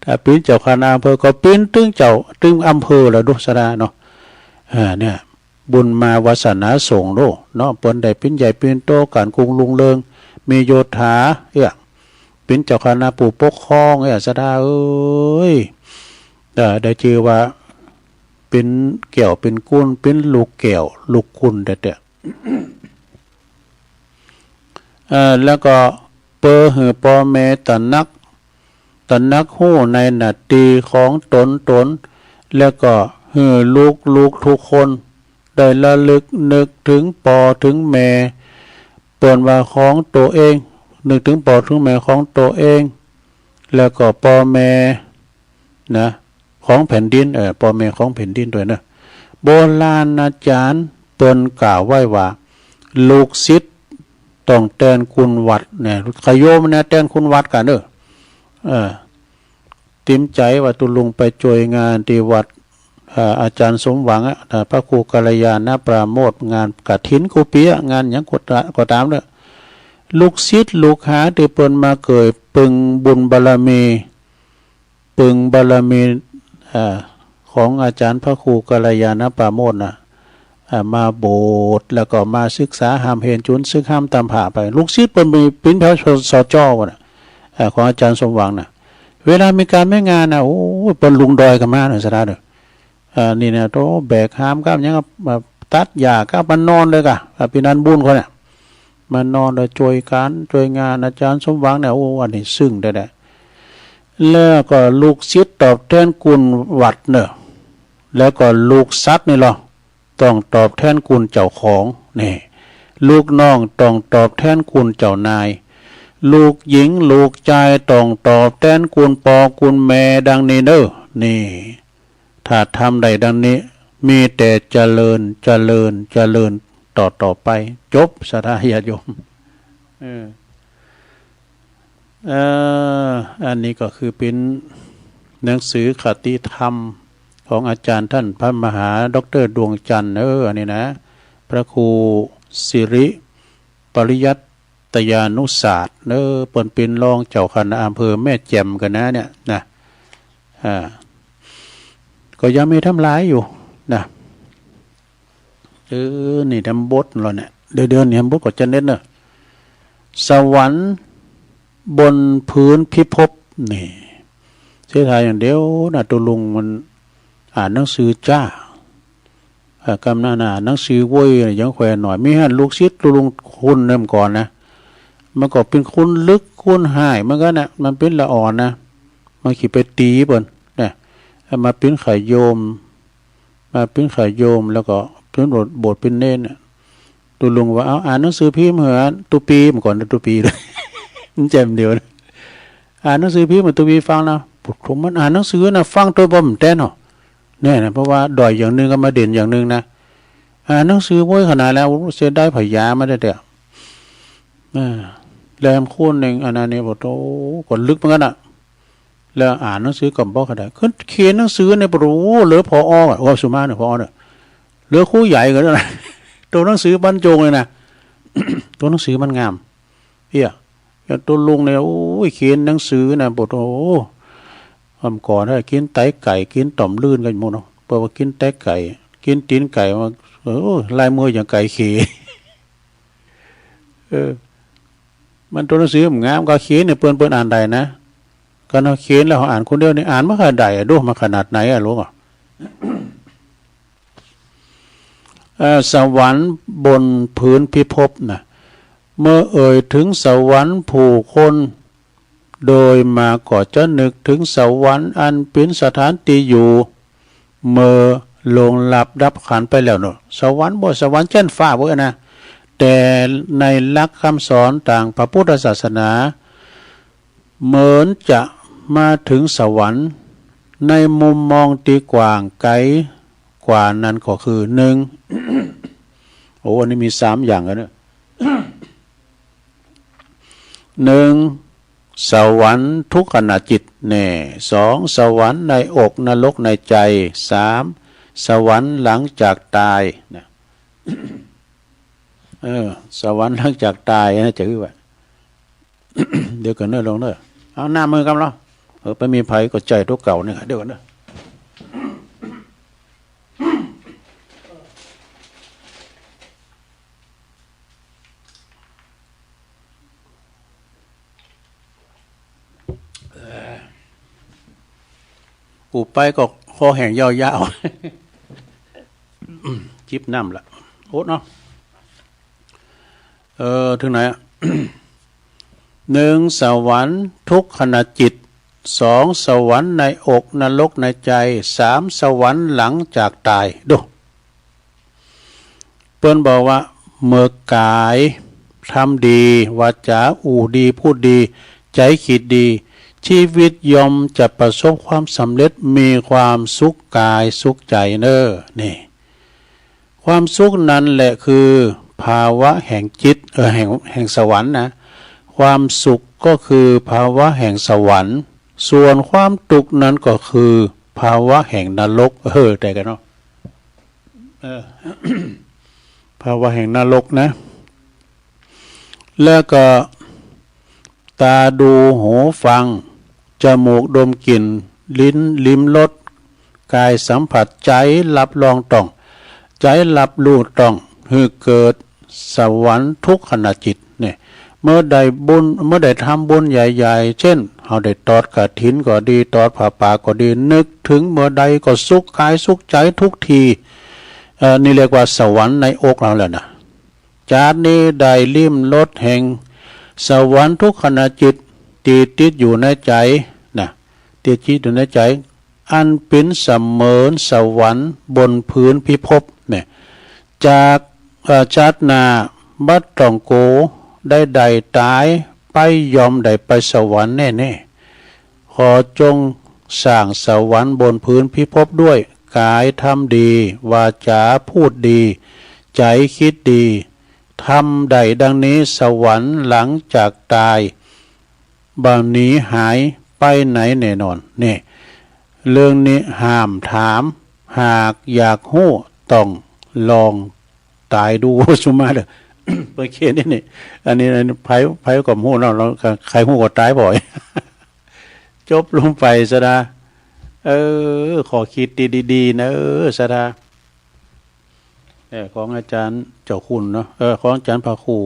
ถ้าเป็นเจ้าคณะอำเภอก็เป็นตึงเจ้าตึงอำเภอแล้วดุษฎาเนาะเนี่ยบุญมาวาสนาส่งโลเนาะเปิ้นได้เป็นใหญ่เป็นโตการกรุงลุงเริงมีโยธาเป็นเจ้าคณะผู้ปกครองสดาเอ้ยได้ชื่อว่าเป็นแก้วเป็นกุนเป็นลูกแก้วลูกคุณเด็ดแล้วก็เปอหือปอเมตนักหู้ในนาทีของตนแล้วก็หือลูกทุกคนได้ระลึกนึกถึงปอถึงแม่เปิ่นว่าของตัวเองนึกถึงปอถึงแม่ของตัวเองแล้วก็ปอแม่นะของแผ่นดินปอแม่ของแผ่นดินด้วยนะโบราณอาจารย์เปิ้นกล่าวไว้ว่าลูกศิษย์ต้องแทนคุณวัดเนี่ยขโยมเนี่ยแทนคุณวัดกันติมใจว่าตุลุงไปช่วยงานที่วัดอาจารย์สมหวังพระครูกัลยาณปราโมทงานกฐินกุปิยะงานอย่างก็ตามเด้อลูกศิษย์ลูกหาที่เปิ้นมาเกิดปึงบุญบารมีของอาจารย์พระครูกัลยาณปราโมทนะมาโบสถ์แล้วก็มาศึกษาหามเห็นจุนซึ่งห้ามตามผ่าไปลูกศิษย์เปิ้นมีปิ้นแถวสจวะของอาจารย์สมหวังนะเวลามีการไม่งานนะโอ้เปิ้นลุงดอยกันมาสดาเด้อนี่เนี่ยโตแบกหามกับยังมาตัดหญ้ากับมันนอนเลยกะพี่นันบุญเขาเนี่ยมันนอนเลยช่วยงานอาจารย์สมหวังเนี่ยโอ้อันนี้ซึ้งได้แล้วก็ลูกศิษย์ตอบแทนคุณวัดเนอะแล้วก็ลูกซัดนี่หรอต้องตอบแทนคุณเจ้าของนี่ลูกน้องต้องตอบแทนคุณเจ้านายลูกหญิงลูกชายต้องตอบแทนคุณปอคุณแม่ดังนี้เนอะนี่ถ้าทำได้ดังนี้มีแต่เจริญต่อไปจบสาธยาโยมอันนี้ก็คือเป็นหนังสือคติธรรมของอาจารย์ท่านพระมหาดร.ดวงจันทร์อันนี้นะพระครูสิริปริยัตยานุศาสตร์เปิ่นเป็นรองเจ้าคณะอำเภอแม่แจ่มกันนะเนี่ยนะก็ยังมีทำลายอยู่นะนี่ทำบทเราเนี่ยเดือนเนี่ยบทก็จะเน้นสวรรค์บนพื้นพิภพนี่เสียทายอย่างเดียวนะตัวลุงมันอ่านหนังสือจ้ากำนันอ่านหนังสือโว้ยยังแขวนหน่อยไม่ให้ลูกศิษย์ตัวลุงคุณเริ่มก่อนนะมันก็เป็นคุณลึกคุณหายมันก็นะมันเป็นละอ่อนนะมันขี่ไปตีเปิ้นเนี่ยมาเป็นไข่โยมแล้วก็เป็นบทเป็นเน้นตัวลุงว่าเอาอ่านหนังสือพิมพ์เหรอตุปีมันก่อนตุปีเลยแจ่มเดียวนะอ่านหนังสือพี่มันตัววีฟังนะผมมันอ่านหนังสือนะฟังตัวบ่มแต้นเนาะเนี่ยนะเพราะว่าดอยอย่างนึงก็มาเด่นอย่างนึงนะอ่านหนังสือโว้ยขนาดแล้วเสียได้ผยามาได้เด้อแรมโค่นหนึ่งอันนั้นเนี่ยบอกโอ้กดลึกเหมือนกันอ่ะแล้วอ่านหนังสือกับบอกขนาดขึ้นเขียนหนังสือในปรูเหลือพอว่าสุมาเนี่ยพอเนี่ยเหลือคู่ใหญ่กันนะตัวหนังสือบรรจงเลยนะ ตัวหนังสือมันงามตัวลุงเนี่ยโอ้ยเขียนหนังสือนะบทโอ้ก่อนให้กินไตไก่กินต่อมลื่นกันหมดเนาะเพราะว่ากินไตไก่กินตีนไก่มาลายมืออย่างไก่เขมันตัวหนังสือมันงามก็เขียนเนี่ยเปิ้นอ่านได้นะก็เราเขียนแล้วเขาอ่านคนเดียวนี่อ่านมาขนาดใดดูมาขนาดไหนรู้ป่ะ สวรรค์บนพื้นพิภพนะเมื่อเอ่ยถึงสวรรค์ผู้คน โดยมาก็จะนึกถึงสวรรค์อันเป็นสถานที่อยู่เมื่อลงหลับดับขันไปแล้วเนอะสวรรค์บ่สวรรค์เช่นฟ้าบ่นะแต่ในหลักคำสอนต่างพระพุทธศาสนาเหมือนจะมาถึงสวรรค์ในมุมมองตีกว้างไกลกว่านั้นก็คือหนึ่ง โอ้อันนี้มี3อย่างแล้วเนี่ยหนึ่งสวรรค์ทุกขณะจิตแน่2สวรรค์ในอกนรกในใจ3สวรรค์หลังจากตายนะสวรรค์หลังจากตายนะจะคือว่า เดี๋ยวกันเนอะลงเนอะเอาหน้ามือกันแล้วไปมีภัยก็ใจทุกเก่าเนี่ยเดี๋ยวกันเนอะกูไปก็คอแห้งยาวๆ จิบน้ำละโอ๊ตเนาะถึงไหนอ่ะ 1สวรรค์ทุกขณะจิต2สวรรค์ในอกนรกในใจ3สวรรค์หลังจากตายดูเปิ้นบอกว่าเมื่อกายทำดีวาจาอู่ดีพูดดีใจคิดดีชีวิตยอมจะประสบความสำเร็จมีความสุขกายสุขใจเนอนี่ความสุขนั้นแหละคือภาวะแห่งจิตแห่งสวรรค์นะความสุขก็คือภาวะแห่งสวรรค์ส่วนความทุกข์นั้นก็คือภาวะแห่งนรกแต่กันเนาะ ภาวะแห่งนรกนะแล้วก็ตาดูหูฟังจมูกดมกลิ่นลิ้นลิ้มรสกายสัมผัสใจรับรองต้องใจรับรู้ต้องคือเกิดสวรรค์ทุกขณะจิตเนี่ยเมื่อใดทำบุญใหญ่ๆเช่นเราได้ตอดกฐินก็ดีตอดผ้าป่าก็ดีนึกถึงเมื่อใดก็สุขกายสุขใจทุกทีนี่เรียกว่าสวรรค์ในอกเราแล้วนะจากนี้ได้ลิ้มรสแห่งสวรรค์ทุกขณะจิตติดอยู่ในใจนะติดอยู่ในใจอันเป็นเสมือนสวรรค์บนพื้นพิภพเนี่ยจากชาติหน้าบัดต้องโกได้ใดตายไปยอมได้ไปสวรรค์แน่ๆขอจงสร้างสวรรค์บนพื้นพิภพด้วยกายทำดีวาจาพูดดีใจคิดดีทำใดดังนี้สวรรค์หลังจากตายบ่หนีหายไปไหนแน่นอนนี่เรื่องนี้ห้ามถามหากอยากหู้ต้องลองตายดูสุมาเด้อ ไปเขียนนี่อันนี้ไพ่กับหู้เนาะเราใครหู้ก็ตายบ่อย จบลงไปซะนะขอคิดดีๆนะซะนะของอาจารย์เจ้าคุณเนาะของอาจารย์พระครู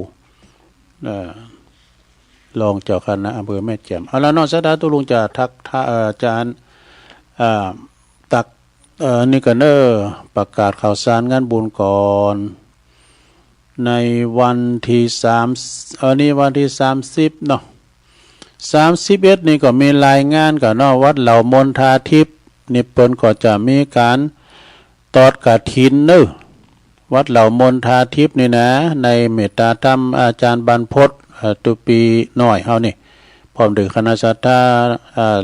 รองเจ้าคณะอำเภอแม่แจ่มเอาละเนาะซะนะตุลุงจะทักอาจารย์ตักนี่กันประกาศข่าวสารงานบุญก่อนในวันที่นี่วันที่30เนาะ31นี่ก็มีรายงานกับเนาะวัดเหล่ามนทาทิพย์นี่เปิ้นก็จะมีการตอดกฐินวัดเหล่ามนทาทิพย์นี่นะในเมตตาธรรมอาจารย์บรรพตตุปีน้อยเฮานี่พร้อมด้วยคณะสัตยา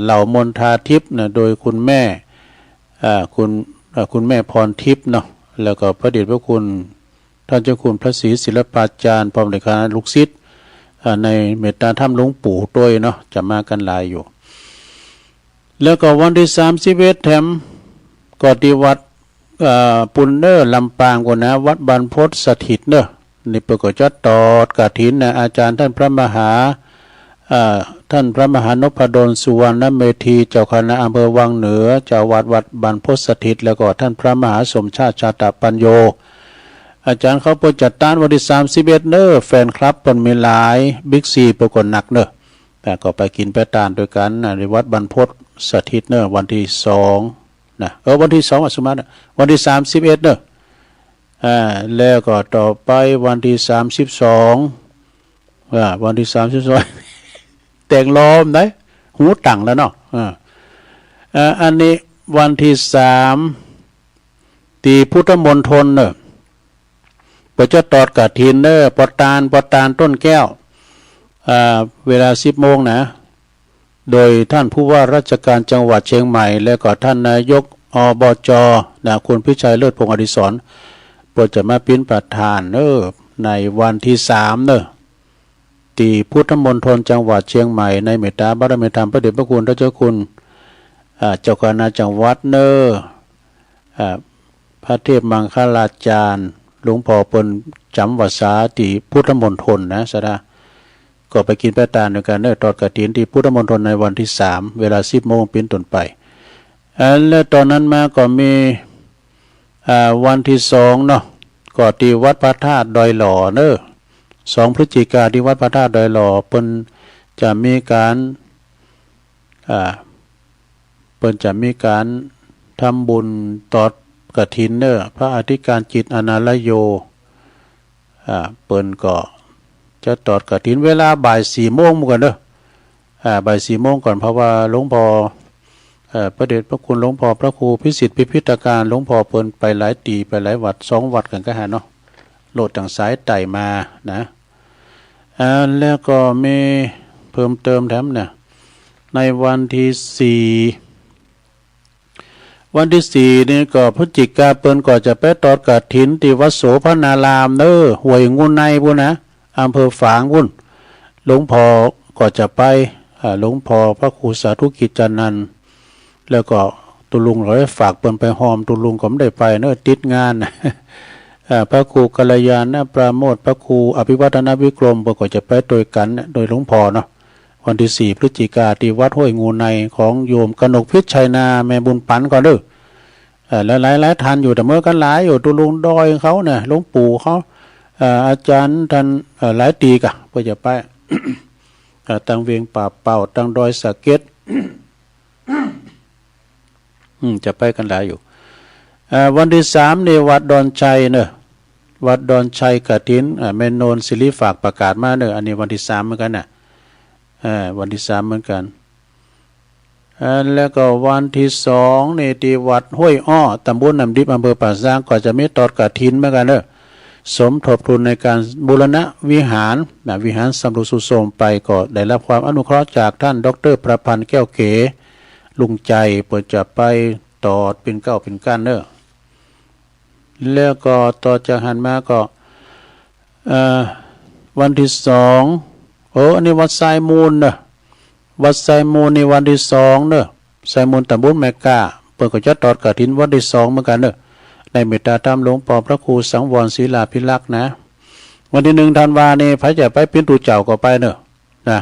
เหล่ามนทาทิพย์นะโดยคุณแม่คุณแม่พรทิพย์เนาะแล้วก็พระเดชพระคุณท่านเจ้าคุณพระศรีศิลปาจารย์พร้อมด้วยคณะลูกศิษย์ในเมตตาธรรมหลวงปู่ด้วยเนาะจะมากันหลายอยู่แล้วก็วันที่31แถมก็ที่วัดปุณเนอร์ลำปางกว่านะวัดบรรพตสถิตเนอะนี่ประกอบจัดตอดกฐินนะอาจารย์ท่านพระมหานพดลสุวรรณเมธีเจ้าคณะอำเภอวังเหนือเจ้าวัดบรรพตสถิตแล้วก็ท่านพระมหาสมชาติชาตปัญโยอาจารย์เขาเปิดจัดตั้งวันที่31เนอะแฟนคลับเปิ้นมีหลายบิ๊กซีปรากฏหนักเนอะแต่ก็ไปกินไปทานด้วยกันในวัดบรรพตสถิตเนอะวันที่2นะวันที่2สมมุติวันที่31เนอะแล้วก็ต่อไปวันที่32วันที่32แต่งล้อมได้ หูตั้งแล้วเนาะอันนี้วันที่3ตีพุทธมณฑลเนอะประจะตอดกฐินเนอะปตานต้นแก้วเวลา10 โมงนะโดยท่านผู้ว่าราชการจังหวัดเชียงใหม่และก็ท่านนายกอบจนะคุณพิชัยเลิศพงษ์อดิศรโปรดจะมาเป็นประธานในวันที่3เนอะที่พุทธมณฑลจังหวัดเชียงใหม่ในเมตตาบารมีธรรมพระเดชพระคุณพระเจ้าคุณเจ้าคณะจังหวัดเนอะพระเทพมังคลาจารย์หลวงพ่อเปิ้นจำวัดสาที่พุทธมณฑลนะสะดาก็ไปกินไปตานด้วยกันตอดกฐินที่พุทธมณฑลในวันที่3เวลา10 โมงเป็นต้นไปและตอนนั้นมาก็มีวันที่2เนาะก็ที่วัดพระธาตุดอยหล่อ2 พฤศจิกายนที่วัดพระธาตุดอยหล่อเปิ้นจะมีการทำบุญตอดกฐินพระอธิการจิตอนาลโยเปิ้นก็จะตอดกฐินเวลาบ่าย 4 โมงเหมือนกันบ่าย 4 โมงก่อนเพราะว่าหลวงพ่อพระเดชพระคุณหลวงพ่อพระครูพิสิทธิ์พิพิธการหลวงพ่อเปิ้นไปหลายตีไปหลายวัด2 วัดกันก็หาเนาะโลดต่างสายไต่มานะแล้วก็มีเพิ่มเติมแถมเนี่ยในวันที่4นี่ก็พฤศจิกาเปิ้นก็จะไปตอดกฐินที่วัดโสภณารามห้วยงูในพุ่นนะอำเภอฝางพุ่นหลวงพ่อก็จะไปหลวงพ่อพระครูสาธุกิจจานันท์แล้วก็ตุลุงเราได้ฝากเปิ้นไปหอมตุลุงก็ไม่ได้ไปติดงานพระครูกัลยาณปราโมทย์พระครูอภิวัฒนวิกรมก็จะไปโดยกันโดยหลวงพ่อเนาะวันที่4 พฤศจิกายนที่วัดห้วยงูในของโยมกนกพิษชัยนาแม่บุญปันก่อนและหลายท่านอยู่แต่เมื่อกันหลายอยู่ตุลุงดอยเขาเนี่ยหลวงปู่เขาอาจารย์ท่านหลายตีกะเพื่อจะไป ตั้งเวียงป่าเป่าตั้งดอยสะเก็ด จะไปกันหลายอยู่วันที่3ในวัดดอนชัยวัดดอนชัยกฐินแม่นนศิริฝากประกาศมาอันนี้วันที่3เหมือนกันวันที่3เหมือนกันแล้วก็วันที่2ในที่วัดห้วยอ้อตำบลน้ำดิบอำเภอป่าซางก็จะมีตอดกฐินเหมือนกันสมทบทุนในการบูรณะวิหารวิหารสำรุสุโสมไปก็ได้รับความอนุเคราะห์จากท่านดร.ประพันธ์แก้วเก๋ลุงใจเปิดจะไปตอดเป็นเก้าเป็นก้านแล้วก็ต่อจากหันมาก็วันที่2อันนี้วัดไซมูลวัดไซมูลในวันที่2ไซมูลตำบลแมกาเปิดก็จะตอดกฐินวันที่2เหมือนกันในเมตตาธรรมหลวงพ่อพระครูสังวรศิลาภิลักษ์นะวันที่1 ธันวาเนี่ยพระจะไปเป็นตูเจ้าก็ไปนะ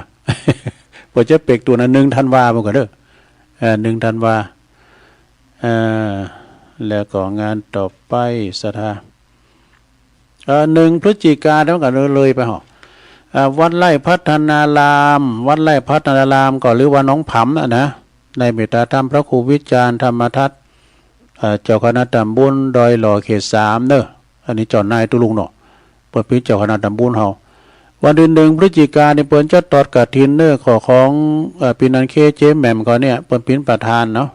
เปิดจะเปกตัวนั้น1 ธันวาเหมือนกัน1 ธันวาแล้วก็งานต่อไปสถา1 พฤศจิกายนแล้วกันเลยไปวัดไร่พัฒนารามก็หรือว่าน้องผำนะในเมตตาธรรมพระครูวิจารณ์ธรรมทัศน์เจ้าคณะตำบลดอยหล่อเขต3อันนี้เจ้านายตุลุงเนาะเปิดพิจเจ้าคณะตำบลเฮาวันที่1 พฤศจิกายนเปิ้นจะตอดกฐินของปีนันเคเจแหม่มก็เนี่ยเปิ้นเป็นประธานเนาะ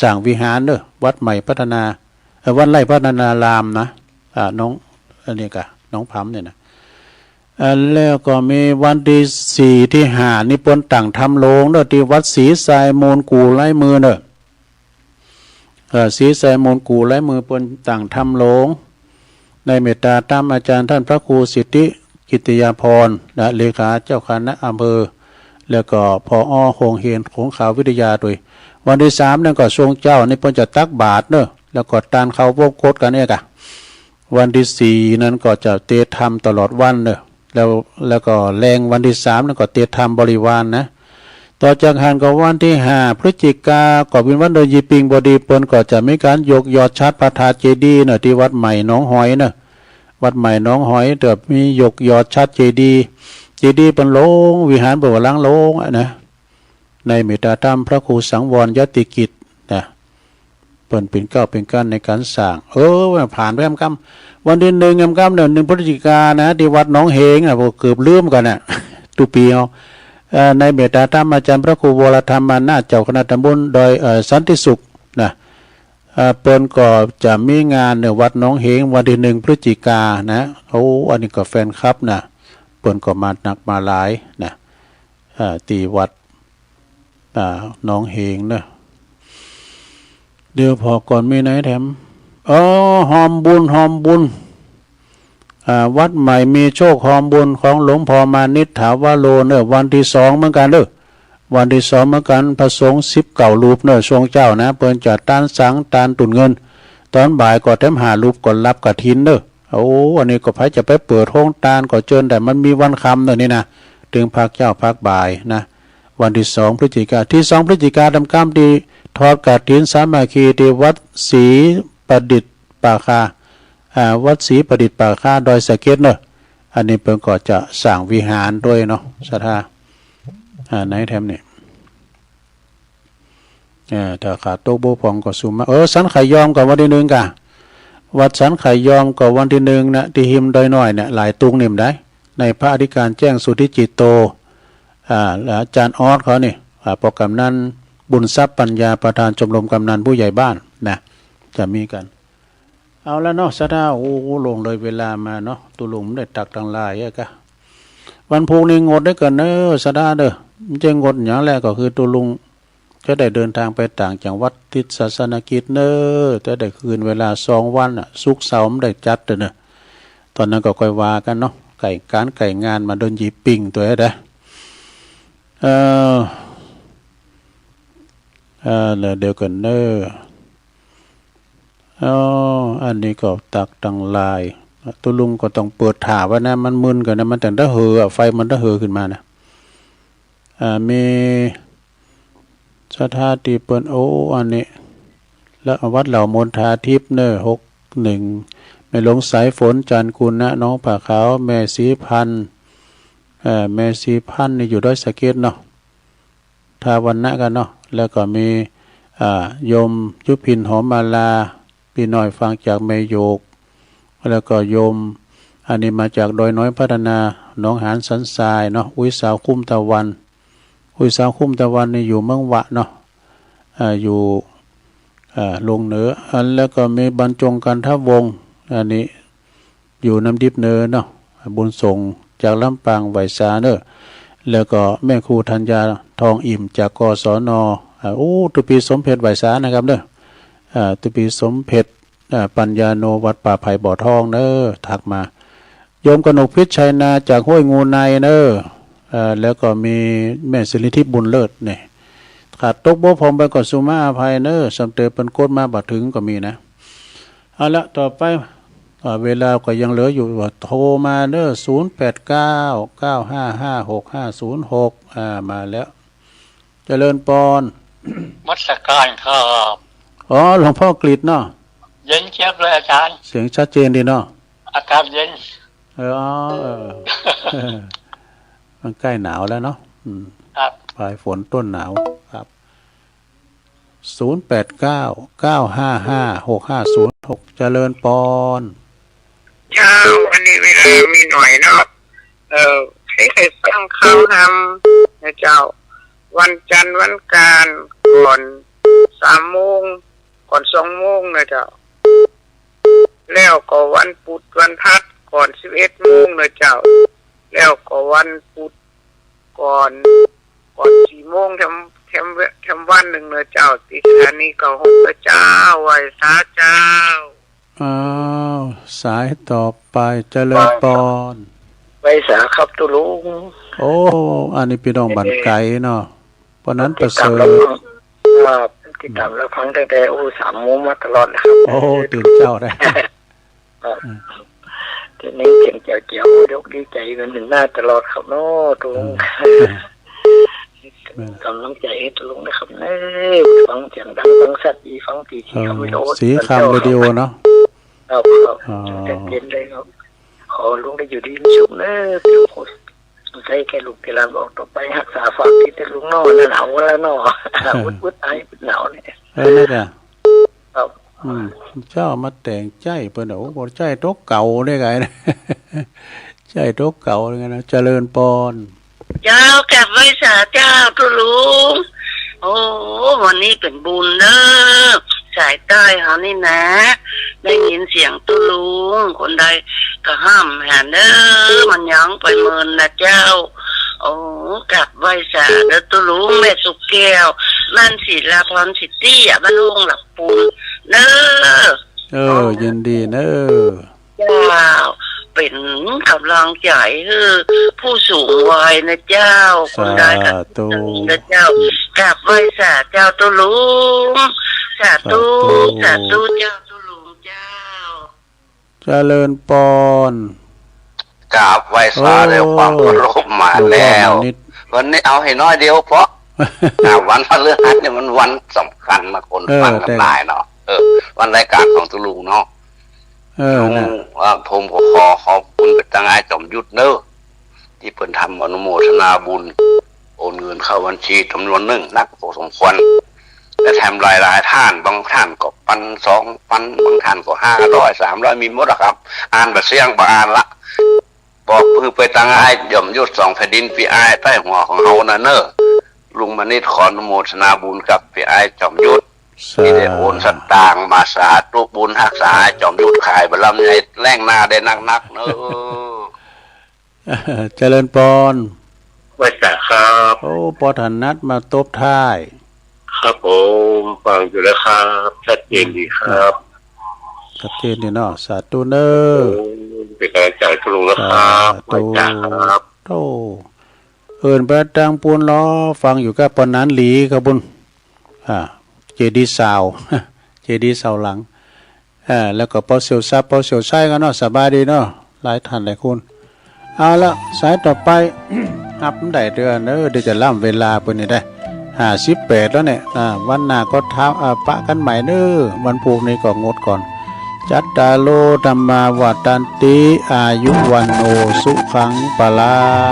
สร้างวิหารวัดใหม่พัฒนาวัดไร่พัฒนารามนะน้องอันนี้กะน้องผำเนี่ยนะแล้วก็มีวันที่4 ที่5นี่เปิ้นตั้งทำโรงที่วัดศรีทรายมูลกู่ไร้มือศรีทรายมูลกู่ไร้มือเปิ้นตั้งทำโรงในเมตตาธรรมอาจารย์ท่านพระครูสิทธิกิตติยาภรณ์เลขาเจ้าคณะอำเภอแล้วก็ผอ.โฮงเฮนของข่าววิทยาด้วยวันที่3นั่นก็ทรงเจ้านี่เพิ่นจะตักบาตรแล้วก็ตานเขาพวกโคตรกันเนี่ยกะวันที่4นั้นก็จะเทศธรรมตลอดวันแล้วก็แรงวันที่3นั่นก็เทศธรรมบริวารนะต่อจากหันก็วันที่5 พฤศจิกายนก็เป็นวันโดยยีปิงบดีเปิ้นก็จะมีการยกยอดชัดพระธาตุเจดีย์ที่วัดใหม่หนองหอยวัดใหม่หนองหอยเดี๋ยวมียกยอดชัดเจดีย์เป็นโลงวิหารเบิกล้างโลงในเมตตาธรรมพระครูสังวรยติกิจเปิ้นเป็นเก้าเป็นก้านในการสร้างผ่านไปกำวันที่1 1 พฤศจิกายนที่วัดหนองเฮงพวกเกือบลืมกันตุปีเอา ในเมตตาธรรมอาจารย์พระครูวรธรรมานาถเจ้าคณะตำบลโดยสันติสุขนะเปิ้นก็จะมีงานในวัดหนองเหงวันที่1 พฤศจิกายนนะอันนี้ก็แฟนคลับนะเปิ้นก็มาหนักมาหลายนะตีวัดหนองเหงนะเดี๋ยวพอก่อนมีไหนแถมหอมบุญวัดใหม่มีโชคหอมบุญของหลวงพ่อมานิษฐาวโรเนอะวันที่2เหมือนกันเด้อวันที่2เหมือนกันพระสงฆ์19 รูปเนอะทรงเจ้านะเปิ้นจะต้านสังตานตุนเงินตอนบ่ายก็เต็ม5 รูปก่อนรับกฐินเด้ออันนี้ก็ไผจะไปเปิดห้องตานก็เจิญแต่มันมีวันค่ำเด้อนี่นะถึงภาคเจ้าภาคบ่ายนะวันที่2 พฤศจิกายนที่2 พฤศจิกายนทำกรรมที่ทอดกฐินสามัคคีที่วัดศรีประดิษฐ์ปาคาวัดศรีประดิษฐ์ปาคาดอยสะเก็ดเนอะอันนี้เพิ่นก็จะสร้างวิหารด้วยเนาะศรัทธาไหนแถมนี่ถ้าขาดโต๊ะโบพองก็สุมาสันไขยอมกับวันที่1กะวัดสันไขยอมกับวันที่1นะที่หิมดอยน้อยเนี่ยหลายตุงนิ่มได้ในพระอธิการแจ้งสุทธิจิตโตและอาจารย์ออสเขานี่โปรแกรมนั้นบุญทรัพย์ปัญญาประธานชมรมกำนันผู้ใหญ่บ้านนะจะมีกันเอาแล้วเนาะสะท้าลงเลยเวลามาเนาะตุลุงได้ตักตังลายกะวันพุธนี้งดได้กันเนอะสะท้าเด้อจะงดอย่างแรกก็คือตุลุงจะได้เดินทางไปต่างจังหวัดทิศศาสนกิจเนอะจะได้คืนเวลา2 วันศุกร์เสาร์ได้จัดเด้อเนอะตอนนั้นก็ค่อยว่ากันเนาะไก่งานมาโดนยีปิ่งตัวได้เดี๋ยวกันเนอะอันนี้ก็ตักตังลายตุลุงก็ต้องเปิดถ่าว่านะมันมึนกันนะมันแต่ถ้าเหอไฟมันถ้าเหอขึ้นมานะมีสถาติเปิ้นอันนี้แล้ววัดเหล่ามนทาทิพย์เนอะ61แม่หลวงสายฝนจันทร์คุณนะน้องป่าขาวแม่สีพันธ์แม่สีพันธ์นี่อยู่ด้วยสะเก็ดเนาะทาวันนะกันเนาะแล้วก็มีโยมยุพินหอมมาลาพี่น้อยฟังจากแม่โยกแล้วก็โยมอันนี้มาจากดอยน้อยพัฒนาหนองหานสันทรายเนาะอุ้ยสาวคุ้มตะวันนี่อยู่เมืองวะเนาะอยู่ลงเหนือแล้วก็มีบรรจงกันทวงศ์อันนี้อยู่น้ำดิบเนอเนาะบุญส่งจากลำปางไหวสาเนอแล้วก็แม่ครูธัญญาทองอิ่มจากกศนตุปีสมเพชรไหวสานะครับเนอะตุปีสมเพชรปัญญาโนวัดป่าไผ่บ่อทองเนอถักมาโยมกนกพิชชัยนาจากห้วยงูในเนอแล้วก็มีแม่สิริทิพย์บุญเลิศเนี่ยขาดตกบ่พองไปก็สุมาอภัยเนอสำเตเป็นโคตรมาบัดถึงก็มีนะเอาละต่อไปเวลาก็ยังเหลืออยู่ว่าโทรมาเนอ0899555656มาแล้วเจริญปอนมัสการครับหลวงพ่อกฤษเนาะเย็นเชียบเลยอาจารย์เสียงชัดเจนดีเนาะอากาศเย็นมันใกล้หนาวแล้วเนาะครับปลายฝนต้นหนาวครับ0899555656เจริญปอนเช้าวันนี้เวลามีหน่อยเนาะใครฟังเขาทำนะเจ้าวันจันทร์วันการก่อน3 โมงก่อน2 โมงนะเจ้าแล้วก็วันพุธวันพัดก่อน11 โมงนะเจ้าแล้วก็วันพุธก่อน4 โมงแถมวันหนึ่งนะเจ้าติสถานีเก่าของพระเจ้าไหวสาเจ้าสายต่อไปเจริญปอนไหวสาครับตุลุงอันนี้พี่น้องบันไกเนาะเพราะนั้นประเสริฐติดตามแล้วฟังตั้งแต่3 โมงมาตลอดนะครับตื่นเจ้าได้ทีนี้เสียงเจียวๆยกดีใจกันหนึ่งหน้าตลอดครับเนาะตุลุงกำลังใจให้ตุลุงนะครับฟังเสียงดังฟังสัตว์ดีฟังตีที่เขาไม่รู้สีคำเรดิโอเนาะครับเย็นเลยครับขอลุงได้อยู่ดีมีสุขเนอะใส่แค่ลูกเวลาบอกต่อไปรักษาฝากที่แต่ลุงนอหนาวแล้วนอวุดไอหนาวเนี่ยนั่นแหละครับเจ้ามาแต่งใจเปิ้นบ่ใจตกเก่าได้ไงนะใจตกเก่าไงนะเจริญปอน เจ้ากลับไว้สาเจ้าตุลุงโอ้วันนี้เป็นบุญเนอะสายใต้เขานี่นะ ได้ยินเสียงตุลุงคนใดก็ห้ามหาเนอะมันยังไปเมินนะเจ้า โอ้กลับไว้สาเด้อตุลุงแม่สุกแก้วนั่นศิลาพรสิทธิ์บ้านลุงหลับปูนเนอะยินดีเนอะเจ้าเป็นกำลังใจให้ผู้สูงวัยนะเจ้าคนใดก็นะเจ้ากลับไว้สาเจ้าตุลุงสาธุเจ้าตุลุงเจ้าเจริญปอนกราบไหว้สาเร็วความเคารพมาแล้ววันนี้เอาให้น้อยเดียวเพราะวันพฤหัสเนี่ยมันวันสำคัญนะคนฟังกันหลายเนาะวันรายการของตุลุงเนาะผมขอขอบคุณไปทางไอ้จอมยุทธเนอะที่เพิ่นทำอนุโมทนาบุญโอนเงินเข้าบัญชีจำนวนหนึ่งนักพอสมควรแต่แถมหลายท่านบางท่านก็1,200บางท่านก็500 300มีหมดอะครับอ่านแบบเสียงบางอ่านละบอกเพื่อไปทางไอ้จอมยุทธ2แผ่นดินพี่ไอ้ใต้หัวของเฮานะเนอะลุงมณิชขออนุโมทนาบุญกับพี่ไอ้จอมยุทธที่ได้โอนสัตว์ต่างมาสาธุบุญรักษาจอมยุทธขายบารมีให้แรงหน้าได้นักเนอะเจริญปอนไว้แต่ครับโอ้ปอฐานนัดมาตบท้ายครับผมฟังอยู่แล้วครับชัดเจนดีครับชัดเจนดีเนาะสาธุเนอเป็นกำลังใจทุกลุงนะครับไว้แต่ครับโตไปตังปูนล้อฟังอยู่กับปอนนั้นหลีครับบุญเจดีสาวเจดีสาวหลังแล้วก็ปอเสียวซับปอเสียวไส้กันเนาะสบายดีเนาะหลายท่านหลายคนเอาละสายต่อไป นับได้เดือนเดี๋ยวจะล่ำเวลาเพิ่นนี่ได้58แล้วเนี่ยวันหน้าก็ท้าปะกันใหม่เด้อวันพุธนี้ก็งดก่อนจัตตาโลธัมมาวัฏฏันติอายุวันโนสุขังปะลา